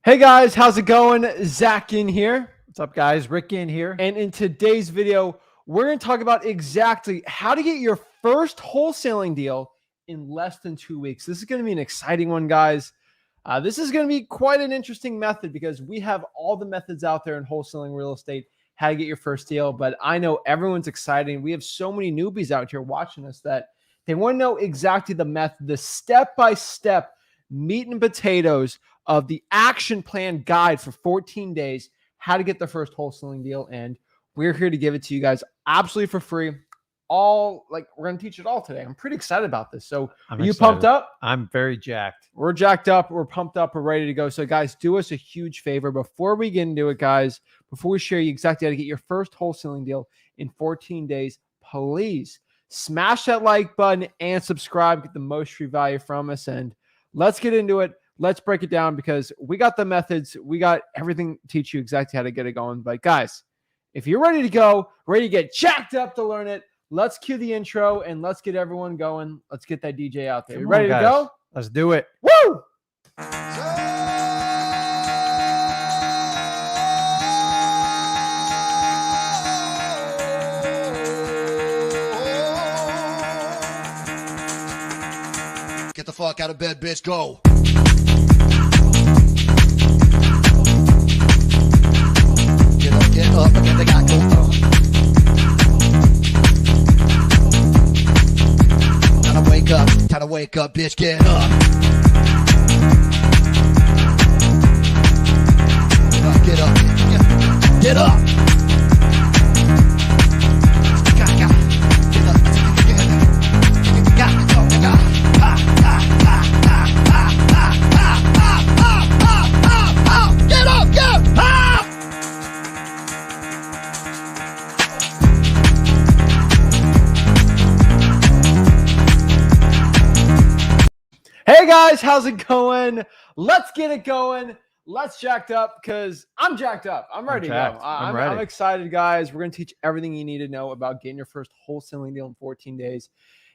Hey guys, how's it going? Zach Ginn here. What's up, guys? Rick Ginn here. And in today's video, we're going to talk about exactly how to get your first wholesaling deal in less than 2 weeks. This is going to be an exciting one, guys. This is going to be quite an interesting method because we have all the methods out there in wholesaling real estate, how to get your first deal. But I know everyone's excited. We have so many newbies out here watching us that they want to know exactly the method, the step-by-step meat and potatoes of the action plan guide for 14 days, how to get the first wholesaling deal. And we're here to give it to you guys absolutely for free. We're going to teach it all today. I'm pretty excited about this. So are you pumped up? I'm very jacked. We're jacked up. We're pumped up. We're ready to go. So guys, do us a huge favor before we get into it, guys, before we share you exactly how to get your first wholesaling deal in 14 days, please smash that like button and subscribe, get the most free value from us. And let's get into it. Let's break it down because we got the methods. We got everything to teach you exactly how to get it going. But guys, if you're ready to go, ready to get jacked up to learn it, let's cue the intro and let's get everyone going. Let's get that DJ out there. You ready to go? Let's do it. Woo! Get the fuck out of bed, bitch. Go. Get up, again, they got go. Time to wake up, bitch. Get up. Get up. Get up. Hey guys, how's it going? Let's get it going. Let's jacked up because I'm jacked up. I'm ready to go. I'm excited, guys. We're going to teach everything you need to know about getting your first wholesaling deal in 14 days.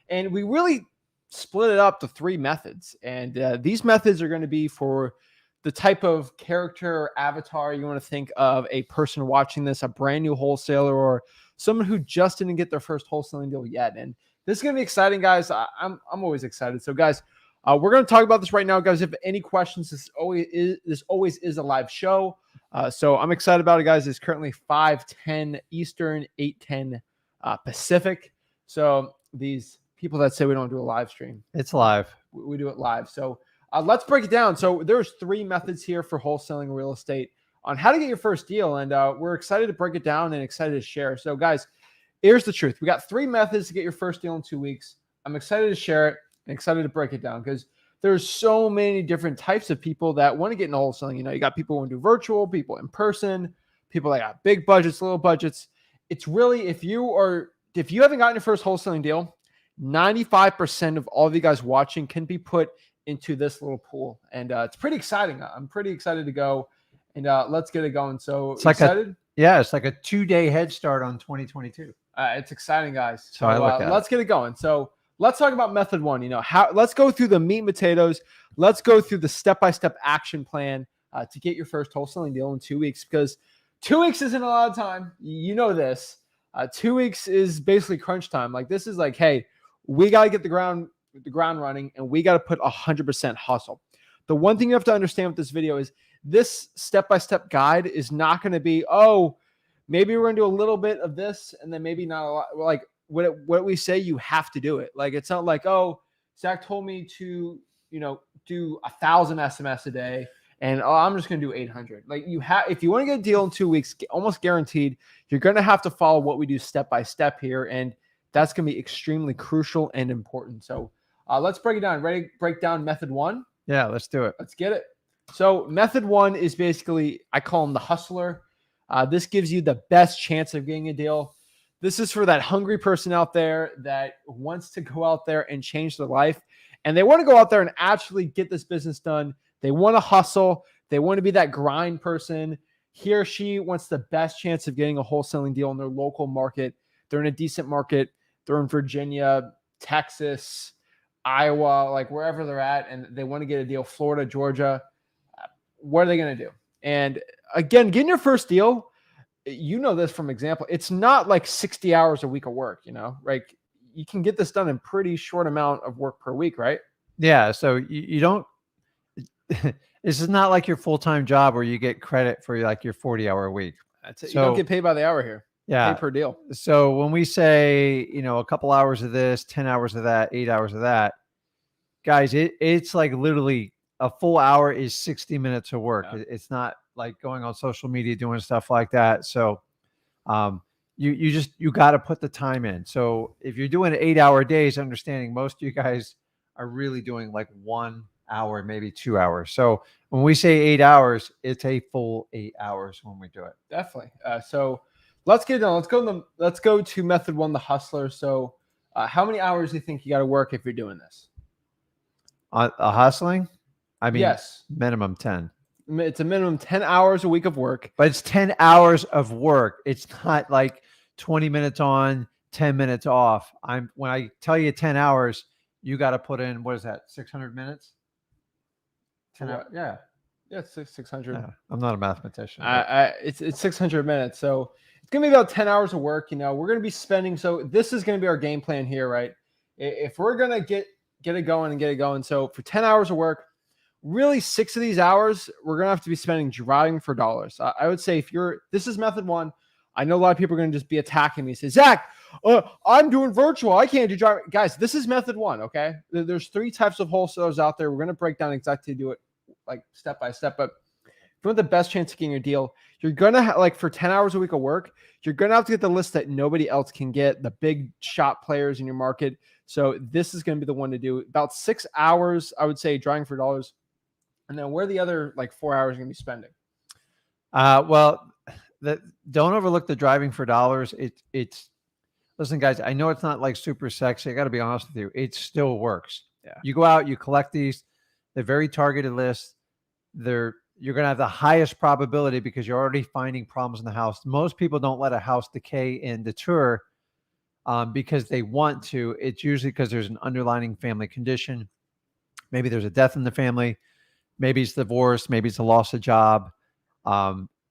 And we really split it up to 3 methods. And these methods are going to be for the type of character or avatar you want to think of a person watching this, a brand new wholesaler or someone who just didn't get their first wholesaling deal yet. And this is going to be exciting, guys. I'm always excited. So, guys, we're going to talk about this right now, guys. If you have any questions, this always is a live show. So I'm excited about it, guys. It's currently 5:10 Eastern, 8:10 Pacific. So these people that say we don't do a live stream, it's live. We do it live. So let's break it down. So there's 3 methods here for wholesaling real estate on how to get your first deal. And we're excited to break it down and excited to share. So guys, here's the truth. We got 3 methods to get your first deal in 2 weeks. I'm excited to share it. Excited to break it down because there's so many different types of people that want to get into wholesaling. You know, you got people who want to do virtual, people in person, people that got big budgets, little budgets. It's really, if you haven't gotten your first wholesaling deal, 95% of all of you guys watching can be put into this little pool. And it's pretty exciting. I'm pretty excited to go and let's get it going. So it's excited? It's like a 2-day head start on 2022. It's exciting, guys. So let's get it going. So let's talk about method 1. You know, let's go through the meat and potatoes. Let's go through the step-by-step action plan to get your first wholesaling deal in 2 weeks, because 2 weeks isn't a lot of time. You know this. 2 weeks is basically crunch time. Like, this is like, hey, we got to get the ground running and we got to put 100% hustle. The one thing you have to understand with this video is this step-by-step guide is not going to be, oh, maybe we're going to do a little bit of this and then maybe not a lot. Like, what we say, you have to do it. Like, it's not like, oh, Zach told me to, do 1,000 SMS a day and I'm just going to do 800. Like, if you want to get a deal in 2 weeks, almost guaranteed, you're going to have to follow what we do step by step here. And that's going to be extremely crucial and important. So let's break it down. Ready to break down method 1? Yeah, let's do it. Let's get it. So method 1 is basically, I call him the hustler. This gives you the best chance of getting a deal. This is for that hungry person out there that wants to go out there and change their life. And they want to go out there and actually get this business done. They want to hustle. They want to be that grind person. He or she wants the best chance of getting a wholesaling deal in their local market. They're in a decent market. They're in Virginia, Texas, Iowa, like wherever they're at. And they want to get a deal, Florida, Georgia, what are they going to do? And again, getting your first deal, you know this from example, it's not like 60 hours a week of work, like you can get this done in pretty short amount of work per week, right? Yeah. So you don't, this is not like your full-time job where you get credit for like your 40-hour week. That's it. So, you don't get paid by the hour here. Yeah. Pay per deal. So when we say, a couple hours of this, 10 hours of that, 8 hours of that, guys, it's like literally a full hour is 60 minutes of work. Yeah. It's not like going on social media, doing stuff like that. So you got to put the time in. So if you're doing 8-hour days, understanding most of you guys are really doing like 1 hour, maybe 2 hours. So when we say 8 hours, it's a full 8 hours when we do it. Definitely. So let's get on. Let's go to method 1, the hustler. So how many hours do you think you got to work if you're doing this? Hustling? I mean, yes, minimum 10. It's a minimum 10 hours a week of work. But it's 10 hours of work. It's not like 20 minutes on, 10 minutes off. When I tell you 10 hours, you got to put in, what is that, 600 minutes? 10 hours? Yeah. Yeah, it's 600. Yeah, I'm not a mathematician. It's 600 minutes. So it's going to be about 10 hours of work. We're going to be spending. So this is going to be our game plan here, right? If we're going to get it going. So for 10 hours of work, really 6 of these hours, we're going to have to be spending driving for dollars. I would say this is method 1. I know a lot of people are going to just be attacking me. Say, Zach, I'm doing virtual. I can't do driving. Guys, this is method 1. Okay. There's 3 types of wholesalers out there. We're going to break down exactly do it like step by step, but if you want the best chance of getting your deal, you're going to like for 10 hours a week of work, you're going to have to get the list that nobody else can get, the big shot players in your market. So this is going to be the one to do. About 6 hours, I would say, driving for dollars. And then where the other like 4 hours are going to be spending? Well, don't overlook the driving for dollars. It's listen, guys, I know it's not like super sexy. I got to be honest with you. It still works. Yeah. You go out, you collect these. They're very targeted lists. You're going to have the highest probability because you're already finding problems in the house. Most people don't let a house decay and deter because they want to. It's usually because there's an underlying family condition. Maybe there's a death in the family. Maybe it's divorce. Maybe it's a loss of job.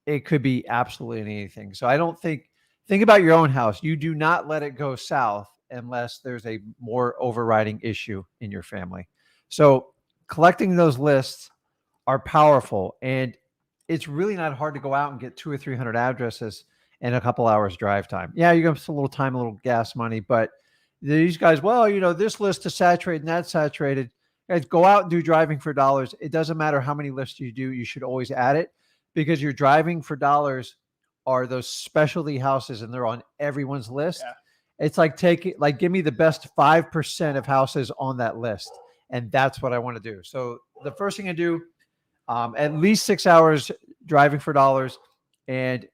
It could be absolutely anything. So I don't think about your own house. You do not let it go south unless there's a more overriding issue in your family. So collecting those lists are powerful, and it's really not hard to go out and get 200 or 300 addresses in a couple hours drive time. Yeah, you're going to spend a little time, a little gas money, but these guys, this list is saturated and that's saturated. Guys, go out and do driving for dollars. It doesn't matter how many lists you do. You should always add it because your driving for dollars are those specialty houses and they're on everyone's list. Yeah. It's like give me the best 5% of houses on that list. And that's what I want to do. So the first thing I do, at least 6 hours driving for dollars. And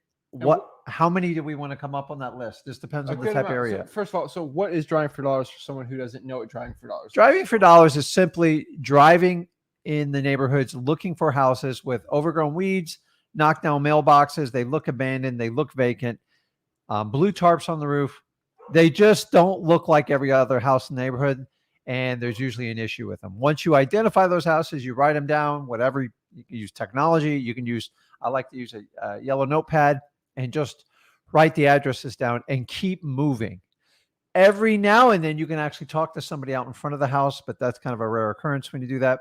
how many do we want to come up on that list? This depends on the type of area. So first of all, so what is driving for dollars for someone who doesn't know what driving for dollars is? Driving for dollars is simply driving in the neighborhoods, looking for houses with overgrown weeds, knocked down mailboxes. They look abandoned. They look vacant. Blue tarps on the roof. They just don't look like every other house in the neighborhood. And there's usually an issue with them. Once you identify those houses, you write them down, whatever. You can use technology. I like to use a yellow notepad and just write the addresses down and keep moving. Every now and then you can actually talk to somebody out in front of the house, but that's kind of a rare occurrence when you do that.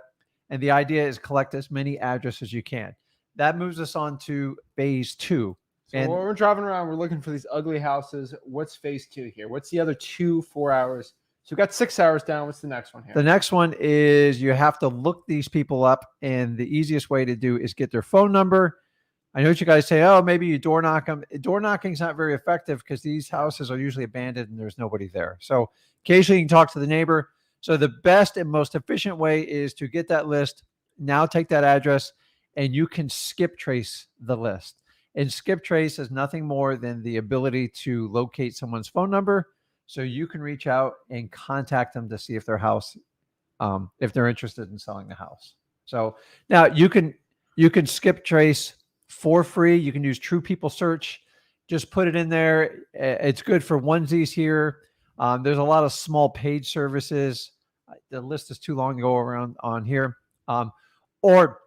And the idea is collect as many addresses as you can. That moves us on to phase 2. So when we're driving around, we're looking for these ugly houses. What's phase 2 here? What's the other 4 hours? So we've got 6 hours down. What's the next one here? The next one is you have to look these people up. And the easiest way to do is get their phone number. I know what you guys say, oh, maybe you door knock them. Door knocking is not very effective because these houses are usually abandoned and there's nobody there. So occasionally you can talk to the neighbor. So the best and most efficient way is to get that list. Now take that address and you can skip trace the list. And skip trace is nothing more than the ability to locate someone's phone number. So you can reach out and contact them to see if their house, if they're interested in selling the house. So now you can skip trace for free. You can use True People Search. Just put it in there. It's good for onesies here. There's a lot of small page services. The list is too long to go around on here. Or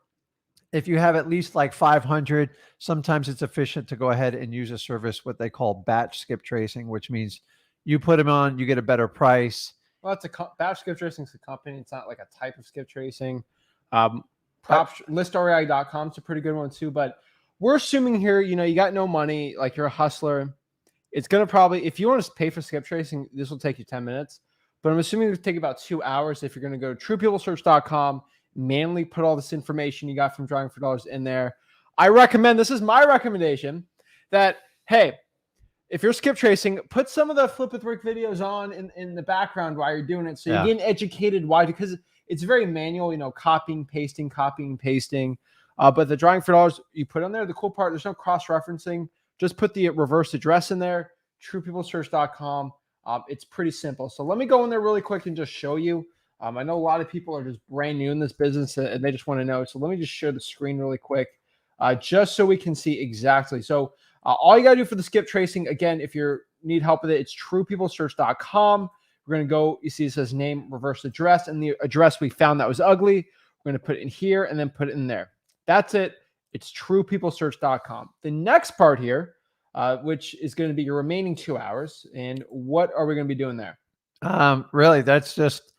if you have at least like 500, sometimes it's efficient to go ahead and use a service, what they call batch skip tracing, which means you put them on, you get a better price. Well, it's batch skip tracing is a company. It's not like a type of skip tracing. Listori.com is a pretty good one too. But we're assuming here, you got no money, like you're a hustler. It's going to probably, if you want to pay for skip tracing, this will take you 10 minutes. But I'm assuming it'll take about 2 hours if you're going to go to truepeoplesearch.com, manually put all this information you got from Driving for Dollars in there. I recommend, this is my recommendation, that, hey, if you're skip tracing, put some of the Flip with Rick videos on in the background while you're doing it. So you're getting educated. Why? Because it's very manual, copying, pasting. But the Driving for Dollars, you put on there. The cool part, there's no cross-referencing. Just put the reverse address in there, truepeoplesearch.com. It's pretty simple. So let me go in there really quick and just show you. I know a lot of people are just brand new in this business and they just want to know. So let me just share the screen really quick, just so we can see exactly. So all you got to do for the skip tracing, again, if you need help with it, it's truepeoplesearch.com. We're going to go, you see it says name, reverse address, and the address we found that was ugly, we're going to put it in here and then put it in there. That's it. It's truepeoplesearch.com. The next part here, which is going to be your remaining 2 hours. And what are we going to be doing there? Really, that's just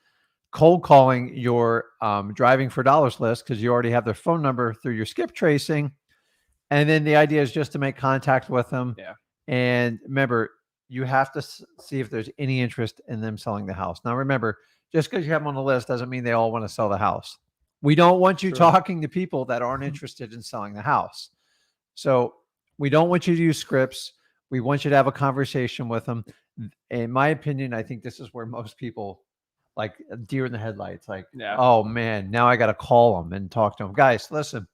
cold calling your Driving for Dollars list, because you already have their phone number through your skip tracing. And then the idea is just to make contact with them. Yeah. And remember, you have to see if there's any interest in them selling the house. Now, remember, just because you have them on the list doesn't mean they all want to sell the house. We don't want you talking to people that aren't interested in selling the house. So we don't want you to use scripts. We want you to have a conversation with them. In my opinion, I think this is where most people, like a deer in the headlights, like, oh man, now I got to call them and talk to them. Guys, listen,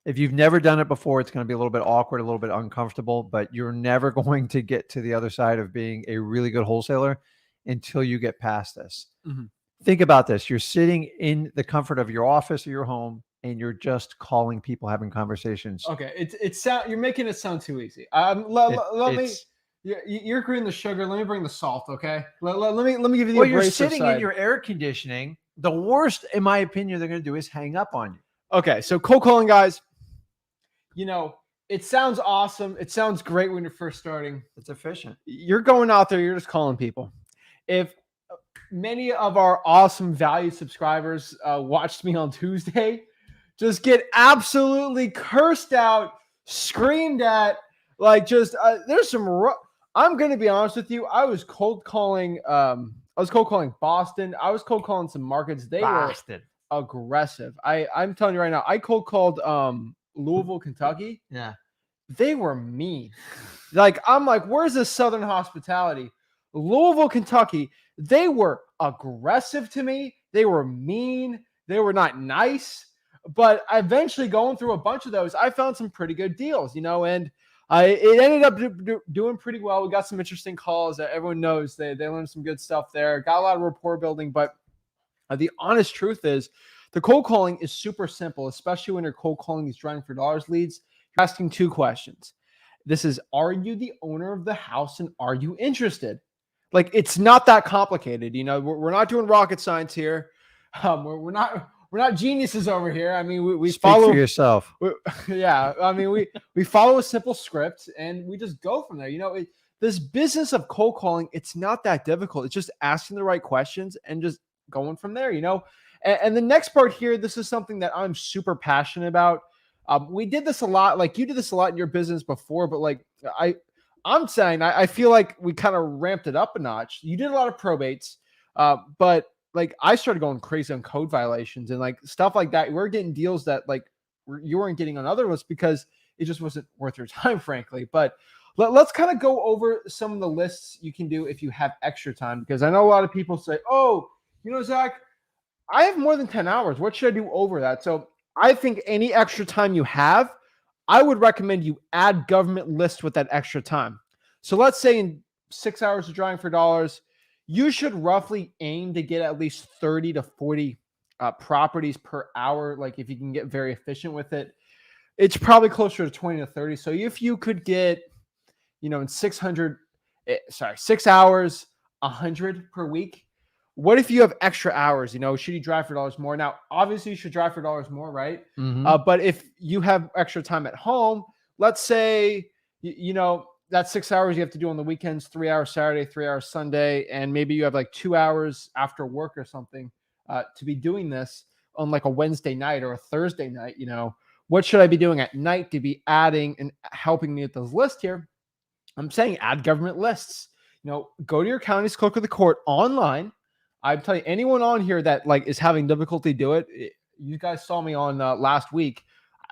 if you've never done it before, it's going to be a little bit awkward, a little bit uncomfortable, but you're never going to get to the other side of being a really good wholesaler until you get past this. Mm-hmm. Think about this. You're sitting in the comfort of your office or your home, and you're just calling people, having conversations. Okay. You're making it sound too easy. You're agreeing the sugar. Let me bring the salt. Okay. Let me give you the Well, you're sitting in your air conditioning. The worst, in my opinion, they're going to do is hang up on you. Okay. So cold calling, guys, it sounds awesome. It sounds great when you're first starting. It's efficient. You're going out there. You're just calling people. If many of our awesome valued subscribers watched me on Tuesday, just get absolutely cursed out, screamed at, like just there's some. I'm going to be honest with you. I was cold calling. Boston. I was cold calling some markets. They were aggressive. I'm telling you right now. I cold called Louisville, Kentucky. Yeah, they were mean. Like I'm like, where's the Southern hospitality? Louisville, Kentucky. They were aggressive to me. They were mean. They were not nice. But eventually, going through a bunch of those, I found some pretty good deals, and it ended up doing pretty well. We got some interesting calls. Everyone knows they learned some good stuff there. Got a lot of rapport building. But the honest truth is, the cold calling is super simple, especially when you're cold calling these Driving for Dollars leads. You're asking two questions. This is, are you the owner of the house and are you interested? Like, it's not that complicated. We're not doing rocket science here. We're not geniuses over here. I mean, we follow for yourself. I mean, we follow a simple script and we just go from there. This business of cold calling, it's not that difficult. It's just asking the right questions and just going from there, And the next part here, this is something that I'm super passionate about. We did this a lot. Like you did this a lot in your business before, but like I'm saying, I feel like we kind of ramped it up a notch. You did a lot of probates, but like I started going crazy on code violations and like stuff like that. We're getting deals that like you weren't getting on other lists because it just wasn't worth your time, frankly. But let's kind of go over some of the lists you can do if you have extra time, because I know a lot of people say, oh, Zach, I have more than 10 hours. What should I do over that? So I think any extra time you have, I would recommend you add government lists with that extra time. So let's say in 6 hours of Driving for Dollars, you should roughly aim to get at least 30 to 40 properties per hour. Like if you can get very efficient with it, it's probably closer to 20 to 30. So if you could get, in 6 hours, 100 per week, what if you have extra hours? Should you drive for dollars more? Now, obviously, you should drive for dollars more, right? But if you have extra time at home, let's say, that's 6 hours you have to do on the weekends, 3 hours Saturday, 3 hours Sunday, and maybe you have like 2 hours after work or something to be doing this on like a Wednesday night or a Thursday night. What should I be doing at night to be adding and helping me with those lists here? I'm saying add government lists. Go to your county's clerk of the court online. I'm telling you, anyone on here that like is having difficulty do it. You guys saw me on last week.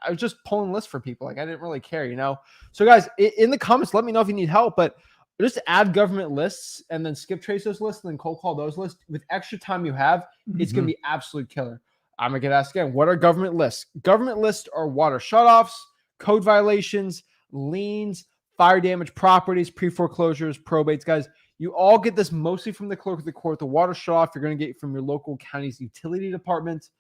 I was just pulling lists for people. Like I didn't really care, So guys, in the comments, let me know if you need help. But just add government lists and then skip trace those lists and then cold call those lists. With extra time you have, it's going to be absolute killer. I'm going to get asked again, what are government lists? Government lists are water shutoffs, code violations, liens, fire damage properties, pre-foreclosures, probates. Guys, you all get this mostly from the clerk of the court. The water shutoff you're going to get from your local county's utility department.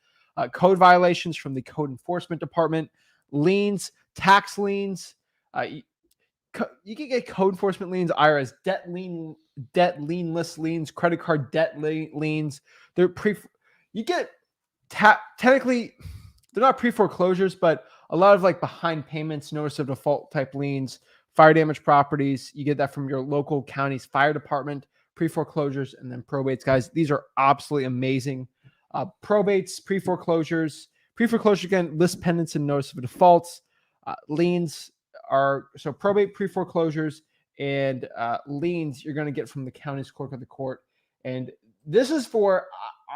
Code violations from the code enforcement department, liens, tax liens. You can get code enforcement liens, IRS debt lien list liens, credit card debt liens. You get technically they're not pre-foreclosures, but a lot of like behind payments, notice of default type liens, fire damage properties. You get that from your local county's fire department, pre-foreclosures, and then probates. Guys, these are absolutely amazing. Probates, pre-foreclosures again, list pendants and notice of defaults. Liens are so probate, pre-foreclosures, and liens you're going to get from the county's clerk of the court. And this is for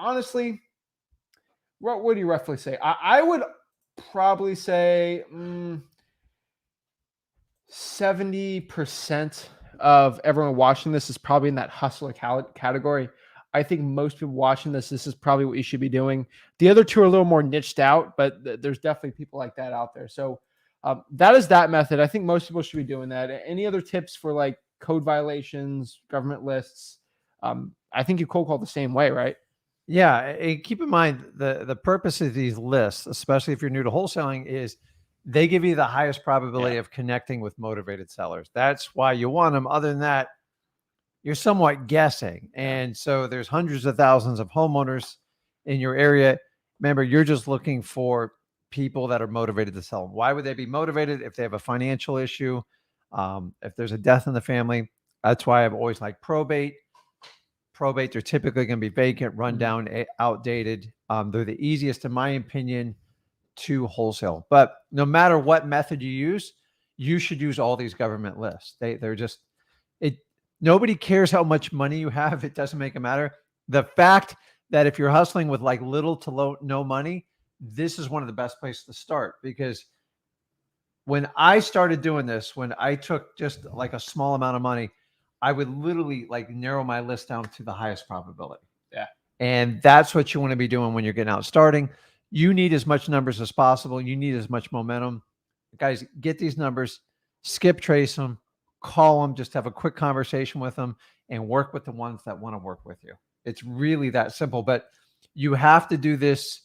honestly, what do you roughly say? I would probably say 70% of everyone watching this is probably in that hustler category. I think most people watching this is probably what you should be doing. The other two are a little more niched out, but there's definitely people like that out there. So that is that method. I think most people should be doing that. Any other tips for like code violations, government lists? I think you cold call the same way, right? Yeah. And keep in mind the purpose of these lists, especially if you're new to wholesaling, is they give you the highest probability of connecting with motivated sellers. That's why you want them. Other than that, you're somewhat guessing. And so there's hundreds of thousands of homeowners in your area. Remember, you're just looking for people that are motivated to sell them. Why would they be motivated? If they have a financial issue, if there's a death in the family. That's why I've always liked probate. Probate, they're typically going to be vacant, run down, outdated. They're the easiest, in my opinion, to wholesale. But no matter what method you use, you should use all these government lists. They're just it. Nobody cares how much money you have. It doesn't make it matter. The fact that if you're hustling with like little to no money, this is one of the best places to start. Because when I started doing this, when I took just like a small amount of money, I would literally like narrow my list down to the highest probability. Yeah. And that's what you want to be doing when you're getting out starting. You need as much numbers as possible. You need as much momentum. Guys, get these numbers, skip trace them, call them, just have a quick conversation with them, and work with the ones that want to work with you. It's really that simple. But you have to do this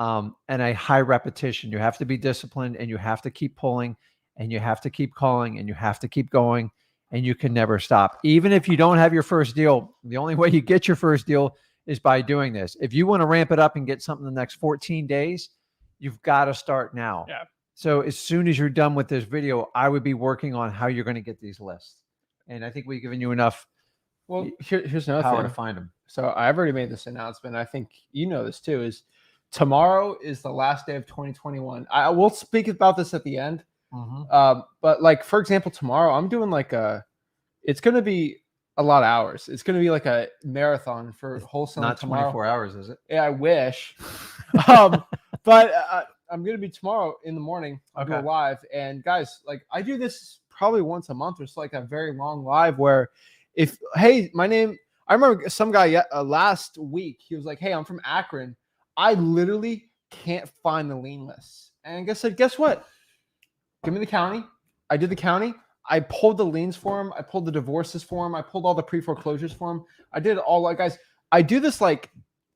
in a high repetition. You have to be disciplined, and you have to keep pulling, and you have to keep calling, and you have to keep going, and you can never stop. Even if you don't have your first deal, the only way you get your first deal is by doing this. If you want to ramp it up and get something in the next 14 days, you've got to start now. Yeah. So as soon as you're done with this video, I would be working on how you're going to get these lists. And I think we've given you enough here's another power thing to find them. So I've already made this announcement. I think you know this too, is tomorrow is the last day of 2021. I will speak about this at the end. But like, for example, tomorrow I'm doing like it's going to be a lot of hours. It's going to be like a marathon for wholesaling. Not tomorrow. 24 hours, is it? Yeah, I wish. But I'm going to be tomorrow in the morning. I'll go live. And guys, like I do this probably once a month. It's like a very long live where I remember some guy last week, he was like, hey, I'm from Akron. I literally can't find the lien lists. And I said, guess what? Give me the county. I did the county. I pulled the liens for him. I pulled the divorces for him. I pulled all the pre-foreclosures for him. I did it all. Like, guys, I do this like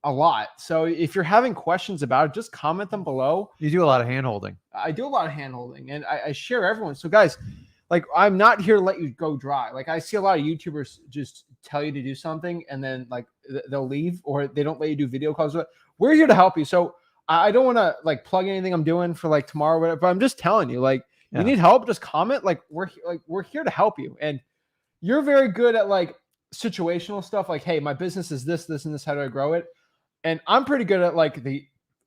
a lot. So if you're having questions about it, just comment them below. You do a lot of hand holding. I do a lot of hand holding, and I share everyone. So guys, like, I'm not here to let you go dry. Like, I see a lot of YouTubers just tell you to do something and then like they'll leave, or they don't let you do video calls. We're here to help you. So I don't want to like plug anything I'm doing for like tomorrow, or whatever, but I'm just telling you, like, you need help, just comment. Like, we're here to help you. And you're very good at like situational stuff. Like, hey, my business is this, and this, how do I grow it? And I'm pretty good at like the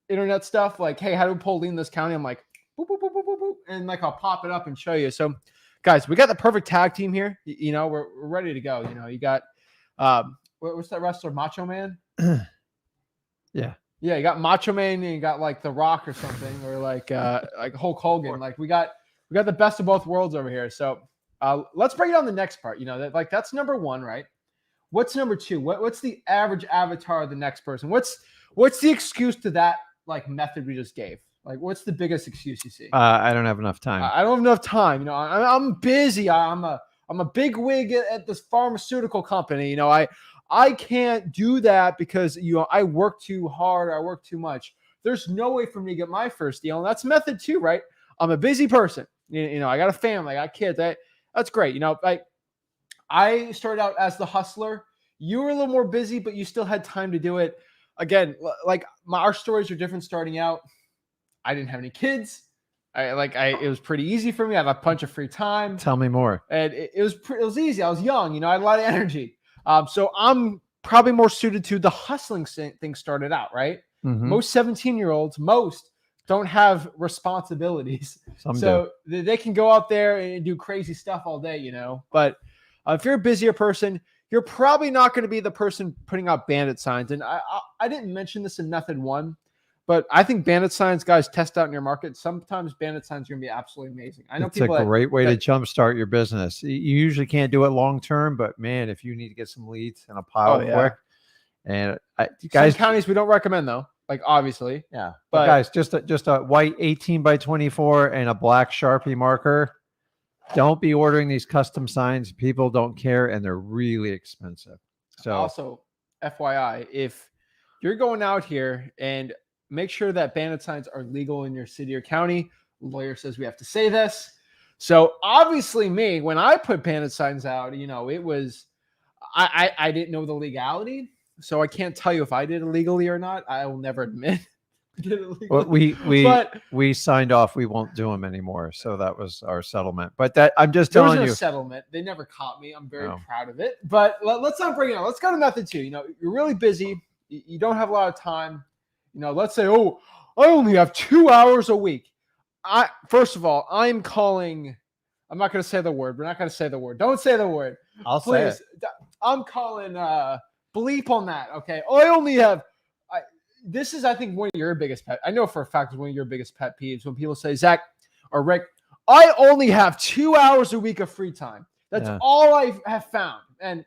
internet stuff. Like, hey, how do we pull lead in this county? I'm like, boop, boop, boop, boop, boop, boop, and like, I'll pop it up and show you. So guys, we got the perfect tag team here. You know, we're ready to go. You know, you got, what's that wrestler, Macho Man? Yeah. Yeah, you got Macho Man and you got like The Rock or something, or like Hulk Hogan. Like, we got the best of both worlds over here. So let's break it on the next part. You know, that like, that's number one, right? What's number two? What's the average avatar of the next person? What's the excuse to that like method we just gave? Like, what's the biggest excuse you see? I don't have enough time. I don't have enough time. You know, I'm busy. I'm a big wig at this pharmaceutical company. You know, I can't do that because, you know, I work too hard. I work too much. There's no way for me to get my first deal. And that's method two, right? I'm a busy person. You know, I got a family. I got kids. That's great. You know, like, I started out as the hustler. You were a little more busy, but you still had time to do it. Again, like, our stories are different starting out. I didn't have any kids. It was pretty easy for me. I had a bunch of free time. Tell me more. And it was easy. I was young, you know, I had a lot of energy. So I'm probably more suited to the hustling thing started out, right? Mm-hmm. Most 17-year-olds, don't have responsibilities. So they can go out there and do crazy stuff all day, you know. But if you're a busier person, you're probably not going to be the person putting out Bandit Signs. And I didn't mention this in method one, but I think Bandit Signs, guys, test out in your market. Sometimes Bandit Signs are going to be absolutely amazing. I know it's a great way to jumpstart your business. You usually can't do it long term, but man, if you need to get some leads and a pile quick, and guys, some counties we don't recommend though. Like, obviously, yeah. But guys, just a white 18 by 24 and a black Sharpie marker. Don't be ordering these custom signs. People don't care, and they're really expensive. So also, FYI, if you're going out here, and make sure that Bandit Signs are legal in your city or county. The lawyer says we have to say this. So obviously, me, when I put Bandit Signs out, you know, it was, I didn't know the legality. So I can't tell you if I did it legally or not. I will never admit I did it legally. Well, we signed off. We won't do them anymore. So that was our settlement. But that, I'm just telling you, there was no settlement. They never caught me. I'm very proud of it. But let's not bring it on. Let's go to method two. You know, you're really busy. You don't have a lot of time. You know, let's say, oh, I only have 2 hours a week. First of all, I'm not going to say the word. We're not going to say the word. Don't say the word. I'll say it. I'm calling bleep on that. Okay. Oh, I only have. This is, I think, one of your biggest pet. I know for a fact it's one of your biggest pet peeves when people say, Zach or Rick, I only have 2 hours a week of free time. That's all I have found. And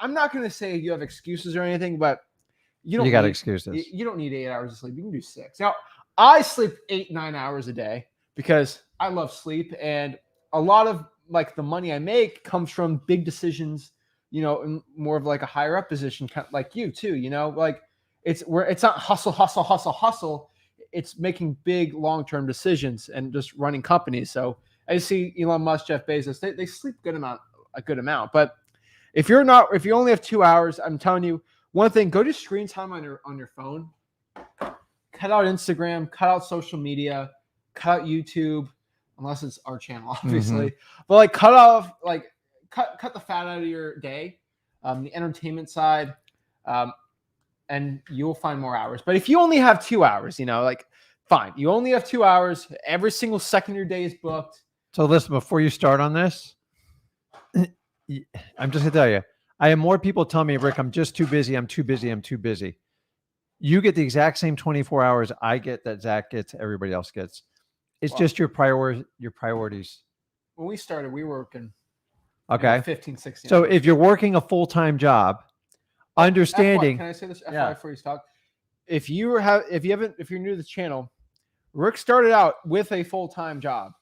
I'm not going to say you have excuses or anything, but you got excuses. You don't need 8 hours of sleep. You can do 6. Now, I sleep 8-9 hours a day because I love sleep, and a lot of like the money I make comes from big decisions. You know, in more of like a higher up position, kind of like you too. You know, like it's not hustle. It's making big long-term decisions and just running companies. So I see Elon Musk, Jeff Bezos, they sleep a good amount. But if you only have 2 hours, I'm telling you one thing: go to screen time on your phone. Cut out Instagram, cut out social media, cut out YouTube, unless it's our channel, obviously. Mm-hmm. But like cut the fat out of your day, the entertainment side, and you'll find more hours. But if you only have 2 hours, you know, like, fine, you only have 2 hours. Every single second of your day is booked. So listen, before you start on this, I'm just gonna tell you, I have more people tell me, Rick, I'm just too busy. I'm too busy. You get the exact same 24 hours I get that Zach gets, everybody else gets. It's just your priorities. When we started, we were working 15, 16 So hours. if you're working a full-time job, understanding. Can I say this before you talk? If you're new to the channel, Rick started out with a full-time job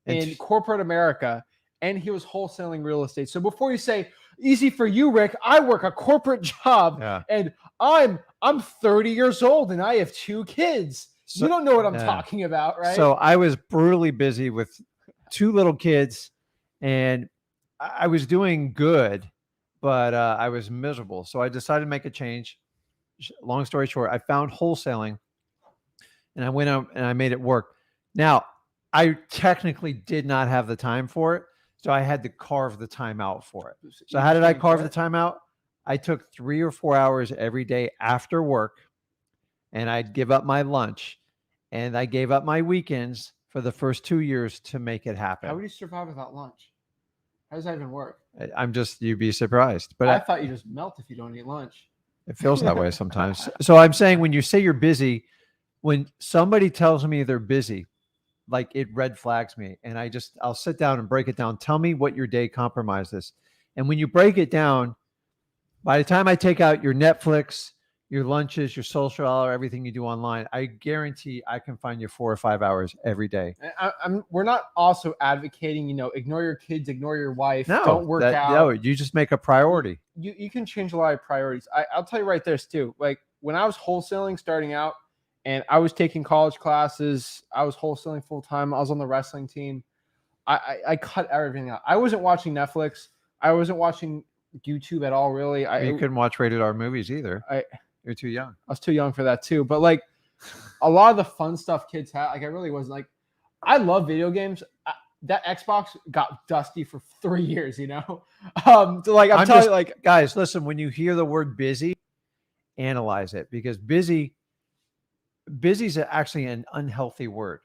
in corporate America, and he was wholesaling real estate. So before you say, easy for you, Rick, I work a corporate job, and I'm 30 years old and I have 2 kids. So, you don't know what I'm talking about, right? So I was brutally busy with 2 little kids and I was doing good, but I was miserable. So I decided to make a change. Long story short, I found wholesaling, and I went out and I made it work. Now, I technically did not have the time for it, so I had to carve the time out for it. So how did I carve the time out? I took 3 or 4 hours every day after work, and I'd give up my lunch, and I gave up my weekends for the first 2 years to make it happen. How would you survive without lunch? How does that even work? You'd be surprised. But I thought you just melt if you don't eat lunch. It feels that way sometimes. So I'm saying when you say you're busy, when somebody tells me they're busy, like it red flags me. And I'll sit down and break it down. Tell me what your day compromises. And when you break it down, by the time I take out your Netflix, your lunches, your social hour, everything you do online, I guarantee I can find you 4 or 5 hours every day. We're not also advocating, ignore your kids, ignore your wife, No, don't work out. No, you just make a priority. You can change a lot of priorities. I'll tell you right there, Stu. Like when I was wholesaling starting out and I was taking college classes, I was wholesaling full time. I was on the wrestling team. I cut everything out. I wasn't watching Netflix. I wasn't watching YouTube at all, really. You couldn't watch rated R movies either. You're too young. I was too young for that too. But like a lot of the fun stuff kids have, like I really wasn't like, I love video games. That Xbox got dusty for 3 years, So like I'm telling you, like guys, listen, when you hear the word busy, analyze it, because busy is actually an unhealthy word.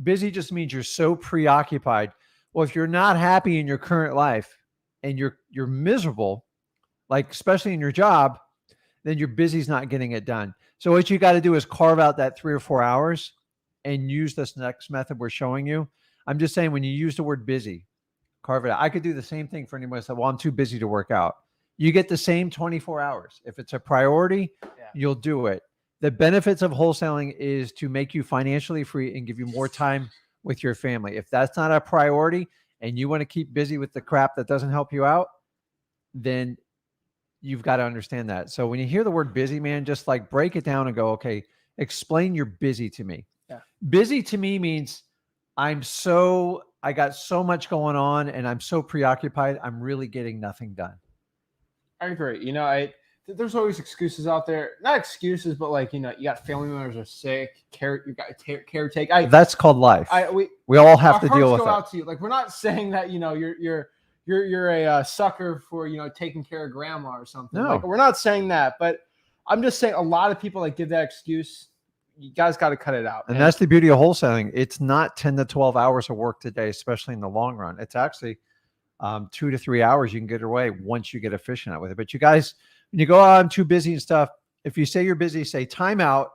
Busy just means you're so preoccupied. Well, if you're not happy in your current life and you're miserable, like especially in your job, then your busy's not getting it done. So what you got to do is carve out that 3 or 4 hours and use this next method we're showing you. I'm just saying when you use the word busy, carve it out. I could do the same thing for anyone who said, well, I'm too busy to work out. You get the same 24 hours. If it's a priority, you'll do it. The benefits of wholesaling is to make you financially free and give you more time with your family. If that's not a priority and you want to keep busy with the crap that doesn't help you out, then you've got to understand that. So when you hear the word busy, man, just like break it down and go, okay, explain you're busy to me. Yeah. Busy to me means I got so much going on and I'm so preoccupied. I'm really getting nothing done. I agree. There's always excuses out there. Not excuses, but like, you got family members are sick, you got caretake. That's called life. We all have to deal with it. Out to you. Like, we're not saying that, you're a sucker for, taking care of grandma or something. No. Like, we're not saying that, but I'm just saying a lot of people like give that excuse. You guys got to cut it out. And that's the beauty of wholesaling. It's not 10 to 12 hours of work today, especially in the long run. It's actually 2 to 3 hours you can get away once you get efficient with it. But you guys, when you go, I'm too busy and stuff, if you say you're busy, say time out.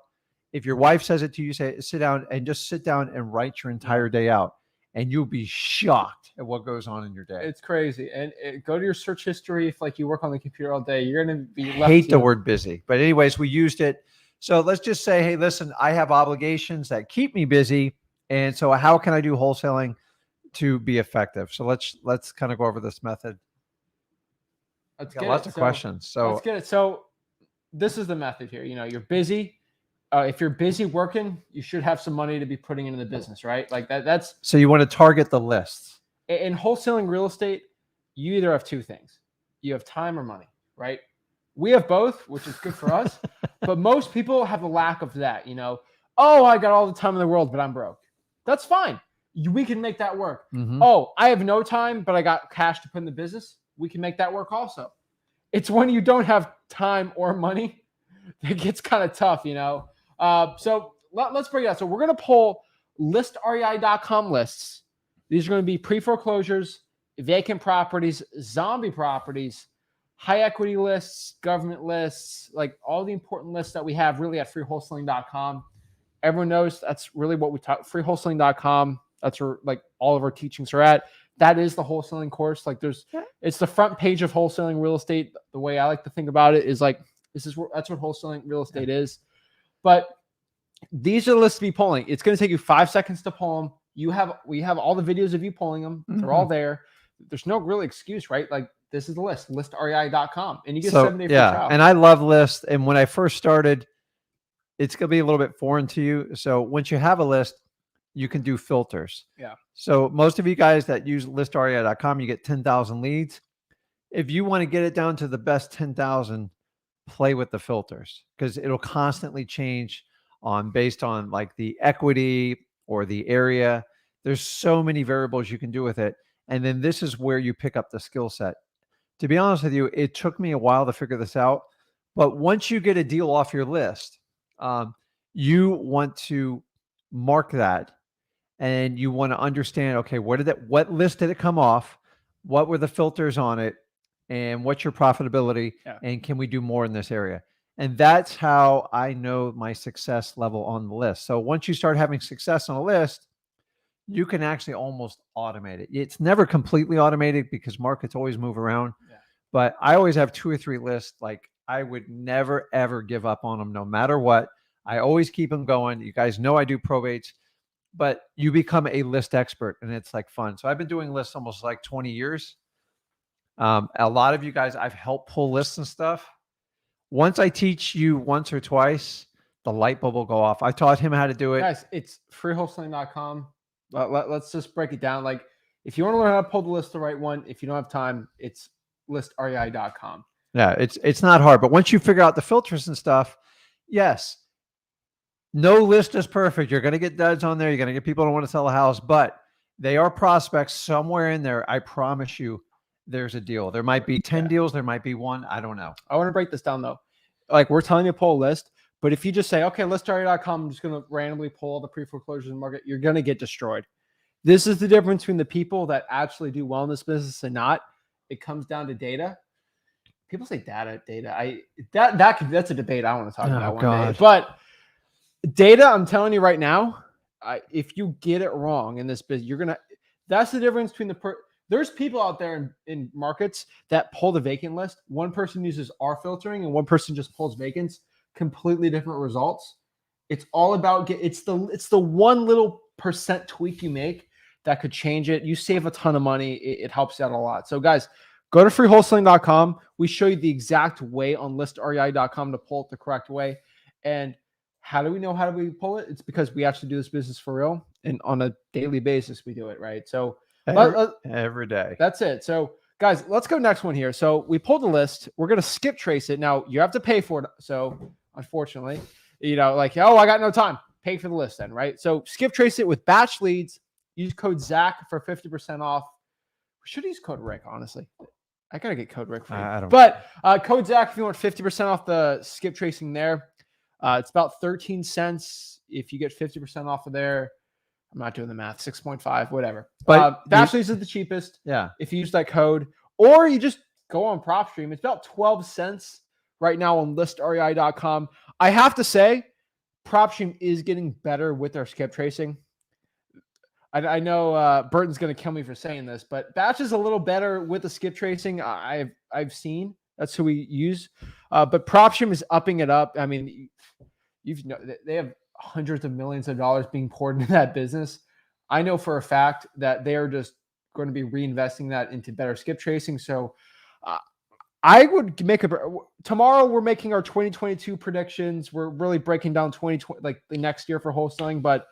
If your wife says it to you, say sit down and just sit down and write your entire day out. And you'll be shocked at what goes on in your day. It's crazy. And go to your search history. If like you work on the computer all day, you're going to be left. Hate the word busy. But anyways, we used it. So let's just say, hey, listen, I have obligations that keep me busy. And so how can I do wholesaling to be effective? So let's kind of go over this method. Lots of questions. So let's get it. So this is the method here. You're busy. If you're busy working, you should have some money to be putting into the business, right? Like that's. So you want to target the lists. In wholesaling real estate, you either have two things. You have time or money, right? We have both, which is good for us. But most people have a lack of that. Oh, I got all the time in the world, but I'm broke. That's fine. We can make that work. Mm-hmm. Oh, I have no time, but I got cash to put in the business. We can make that work also. It's when you don't have time or money that gets kind of tough, So let's break it out. So we're going to pull listrei.com lists. These are going to be pre-foreclosures, vacant properties, zombie properties, high equity lists, government lists, like all the important lists that we have really at freewholesaling.com. Everyone knows that's really what we talk. Freewholesaling.com. That's where like all of our teachings are at. That is the wholesaling course. Like it's the front page of wholesaling real estate. The way I like to think about it is like, that's what wholesaling real estate is. But these are the lists to be pulling. It's going to take you 5 seconds to pull them. We have all the videos of you pulling them. Mm-hmm. They're all there. There's no real excuse, right? Like this is the list, listrei.com. And you get 7 days free trial. And I love lists. And when I first started, it's going to be a little bit foreign to you. So once you have a list, you can do filters. Yeah. So most of you guys that use listrei.com, you get 10,000 leads. If you want to get it down to the best 10,000, play with the filters because it'll constantly change based on like the equity or the area. There's so many variables you can do with it. And then this is where you pick up the skill set. To be honest with you, it took me a while to figure this out. But once you get a deal off your list, you want to mark that and you want to understand, okay, what list did it come off? What were the filters on it? And what's your profitability? Yeah. And can we do more in this area? And that's how I know my success level on the list. So once you start having success on a list, you can actually almost automate it. It's never completely automated because markets always move around. Yeah. But I always have 2 or 3 lists. Like I would never, ever give up on them no matter what. I always keep them going. You guys know I do probates, but you become a list expert and it's like fun. So I've been doing lists almost like 20 years. A lot of you guys, I've helped pull lists and stuff. Once I teach you once or twice, the light bulb will go off. I taught him how to do it. Guys, it's freewholesaling.com. Let's just break it down. Like if you want to learn how to pull the list, the right one, if you don't have time, it's listrei.com. Yeah, it's not hard. But once you figure out the filters and stuff, yes, no list is perfect. You're going to get duds on there. You're going to get people who want to sell a house, but they are prospects somewhere in there. I promise you there's a deal. There might be 10 deals. There might be 1. I don't know. I want to break this down though. Like we're telling you to pull a list, but if you just say, okay, listrei.com, I'm just going to randomly pull all the pre-foreclosures in the market, you're going to get destroyed. This is the difference between the people that actually do well in this business and not. It comes down to data. People say data. That's a debate I want to talk about one day. But data, I'm telling you right now, if you get it wrong in this business, that's the difference between there's people out there in markets that pull the vacant list. One person uses our filtering and one person just pulls vacants. Completely different results. It's all about it's the one little percent tweak you make that could change it. You save a ton of money. It helps out a lot. So guys, go to freewholesaling.com. We show you the exact way on listrei.com to pull it the correct way. And how do we know how do we pull it? It's because we actually do this business for real. And on a daily basis, we do it, right? So every day. That's it. So guys, let's go next one here. So we pulled the list. We're going to skip trace it. Now you have to pay for it. So unfortunately, like, oh, I got no time. Pay for the list then, right? So skip trace it with batch leads. Use code Zach for 50% off. We should use code Rick, honestly. I got to get code Rick for you. But code Zach if you want 50% off the skip tracing there. It's about 13 cents if you get 50% off of there. I'm not doing the math, 6.5, whatever. But batch leads is the cheapest. Yeah. If you use that code, or you just go on PropStream. It's about 12 cents right now on listrei.com. I have to say, PropStream is getting better with their skip tracing. I know Burton's going to kill me for saying this, but batch is a little better with the skip tracing. I've seen that's who we use, but PropStream is upping it up. I mean, they have hundreds of millions of dollars being poured into that business. I know for a fact that they are just going to be reinvesting that into better skip tracing. So I would make tomorrow we're making our 2022 predictions. We're really breaking down 2020, like the next year for wholesaling. But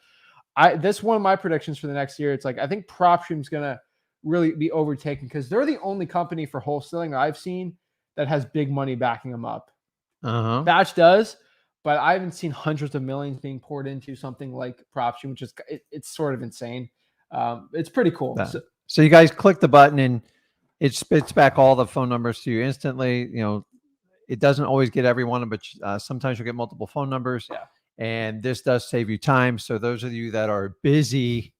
this one of my predictions for the next year. It's like, I think PropStream's going to really be overtaken because they're the only company for wholesaling that I've seen that has big money backing them up. Batch does, but I haven't seen hundreds of millions being poured into something like PropStream, which is it's sort of insane. It's pretty cool. Yeah. So you guys click the button and it spits back all the phone numbers to you instantly. It doesn't always get everyone, but sometimes you'll get multiple phone numbers. Yeah. And this does save you time. So those of you that are busy,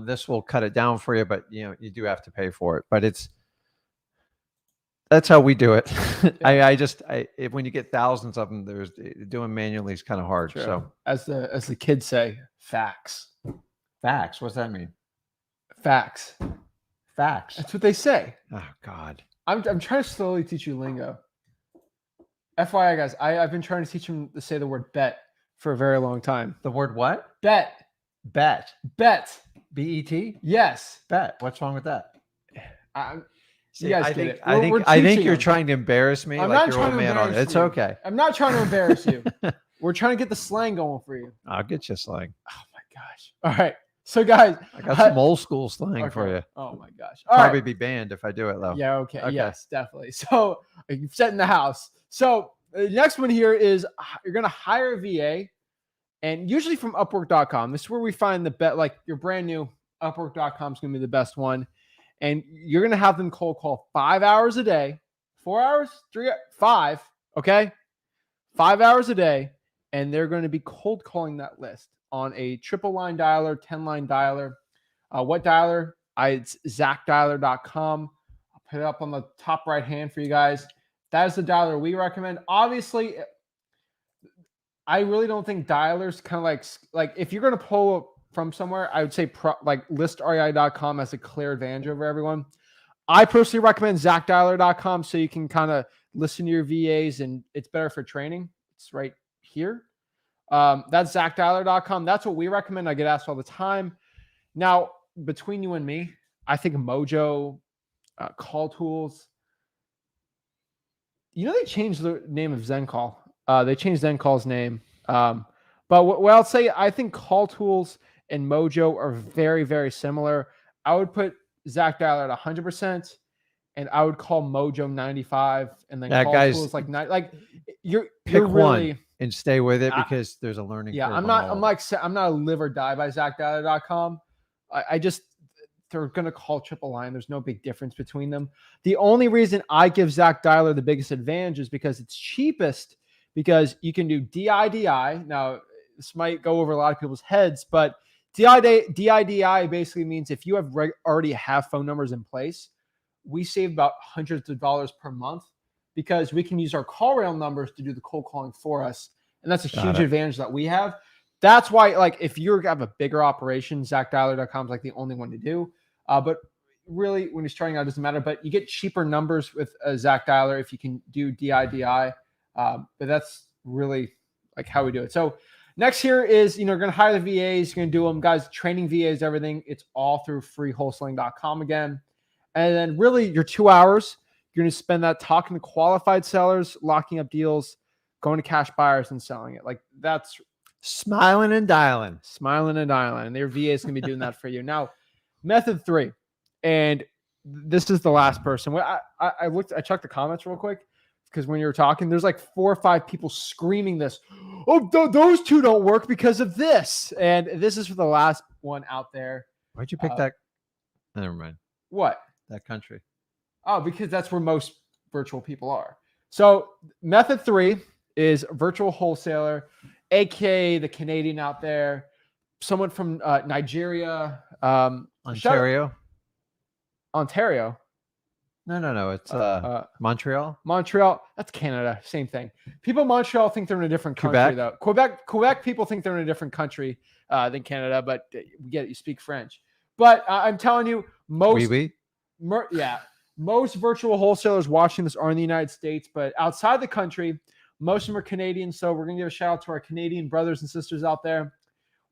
this will cut it down for you, but you do have to pay for it. But that's how we do it. Yeah. When you get thousands of them, doing manually is kind of hard. True. So as the kids say, facts. Facts. What's that mean? Facts. Facts. That's what they say. Oh God. I'm trying to slowly teach you lingo. FYI, guys, I've been trying to teach them to say the word bet for a very long time. The word what? Bet. Bet. B-E-T? Yes. Bet. What's wrong with that? You guys get it. I think you're trying to embarrass me. I'm like not your old trying to man on it. embarrass It's you. okay. I'm not trying to embarrass you. We're trying to get the slang going for you. I'll get you slang. Oh my gosh. All right. So guys, I got some old school slang for okay. you. Oh my gosh. All right. Probably be banned if I do it though. Yeah. Okay. Okay. Yes, definitely. So you've set in the house. So the next one here is you're going to hire a VA, and usually from Upwork.com. This is where we find the bet. Like your brand new Upwork.com is going to be the best one, and you're going to have them cold call 5 hours a day, 4 hours, 5. Okay, 5 hours a day, and they're going to be cold calling that list on a triple line dialer, 10-line dialer. What dialer? It's ZachDialer.com. I'll put it up on the top right hand for you guys. That is the dialer we recommend. Obviously, I really don't think dialers kind of like if you're going to pull from somewhere, I would say like listrei.com has a clear advantage over everyone. I personally recommend ZachDialer.com so you can kind of listen to your VAs, and it's better for training. It's right here. That's ZachDialer.com. That's what we recommend. I get asked all the time. Now, between you and me, I think Mojo, Call Tools, they changed the name of ZenCall. They changed ZenCall's name. But what I'll say, I think Call Tools and Mojo are very, very similar. I would put Zach Dialer at 100%, and I would call Mojo 95, and then Call Tools like 9. Like you're really, one and stay with it because there's a learning curve. I'm not a live or die by ZachDialer.com. I just they're going to call triple line. There's no big difference between them. The only reason I give Zach Dialer the biggest advantage is because it's cheapest, because you can do DIDI. Now, this might go over a lot of people's heads, but DIDI basically means if you already have phone numbers in place, we save about hundreds of dollars per month because we can use our call rail numbers to do the cold calling for us. And that's a huge advantage that we have. That's why, like, if you have a bigger operation, ZachDialer.com is like the only one to do. But really, when you're starting out, it doesn't matter. But you get cheaper numbers with Zach Dialer if you can do DIDI. But that's really like how we do it. So next here is, going to hire the VAs. You're going to do them, guys. Training VAs, everything. It's all through freewholesaling.com again. And then really your 2 hours, you're going to spend that talking to qualified sellers, locking up deals, going to cash buyers and selling it. Like that's smiling and dialing. And their VA is going to be doing that for you. Now, method 3, and this is the last person. I checked the comments real quick because when you were talking, there's like 4 or 5 people screaming this. Oh, those two don't work because of this. And this is for the last one out there. Why'd you pick that? Never mind. What? That country. Oh, because that's where most virtual people are. So method 3 is virtual wholesaler, aka the Canadian out there, someone from Nigeria, Ontario. No. It's Montreal. Montreal. That's Canada. Same thing. People in Montreal think they're in a different country, though. Quebec people think they're in a different country than Canada, but we get it. You speak French. But I'm telling you, most virtual wholesalers watching this are in the United States, but outside the country, most of them are Canadian. So we're going to give a shout out to our Canadian brothers and sisters out there.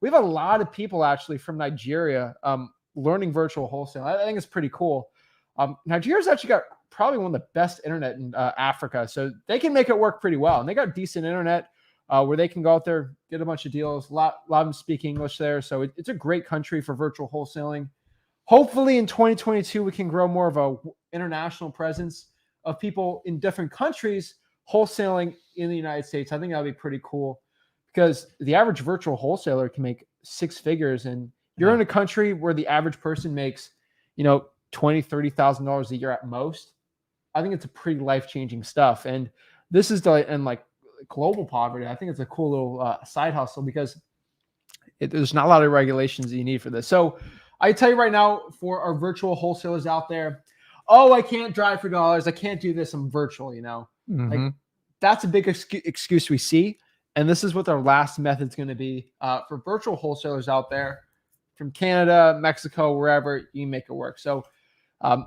We have a lot of people actually from Nigeria learning virtual wholesale. I think it's pretty cool. Nigeria's actually got probably one of the best internet in Africa. So they can make it work pretty well. And they got decent internet where they can go out there, get a bunch of deals. A lot of them speak English there. So it's a great country for virtual wholesaling. Hopefully in 2022, we can grow more of a international presence of people in different countries wholesaling in the United States. I think that would be pretty cool because the average virtual wholesaler can make 6 figures, and you're in a country where the average person makes, $20,000-$30,000 a year at most. I think it's a pretty life-changing stuff. And this is like global poverty. I think it's a cool little side hustle because there's not a lot of regulations that you need for this. So I tell you right now, for our virtual wholesalers out there, I can't drive for dollars. I can't do this. I'm virtual, Mm-hmm. Like that's a big excuse we see. And this is what our last method is going to be for virtual wholesalers out there from Canada, Mexico, wherever you can make it work. So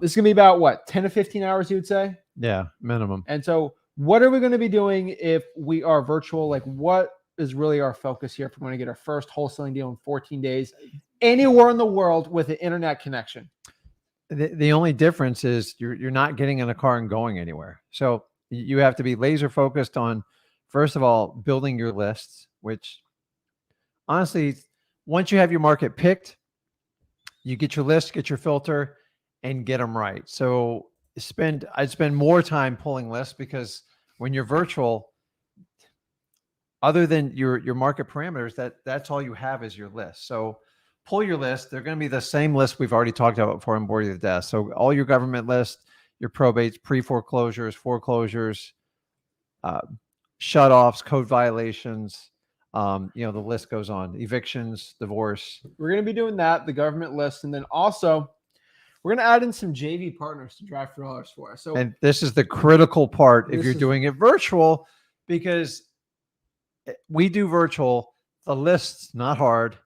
this is going to be about what, 10 to 15 hours, you would say? Yeah, minimum. And so what are we going to be doing if we are virtual? Like what is really our focus here if we're going to get our first wholesaling deal in 14 days anywhere in the world with an internet connection? The only difference is you're not getting in a car and going anywhere. So you have to be laser focused on, first of all, building your lists, which honestly, once you have your market picked, you get your list, get your filter, and get them right. So I'd spend more time pulling lists, because when you're virtual, other than your market parameters, that's all you have is your list. So pull your list. They're going to be the same list we've already talked about before on Board of the Desk. So all your government lists, your probates, pre-foreclosures, foreclosures, shutoffs, code violations, the list goes on. Evictions, divorce. We're going to be doing that, the government list, and then also we're going to add in some JV partners to drive for dollars for us. So, and this is the critical part if you're doing it virtual, because we do virtual. The list's not hard.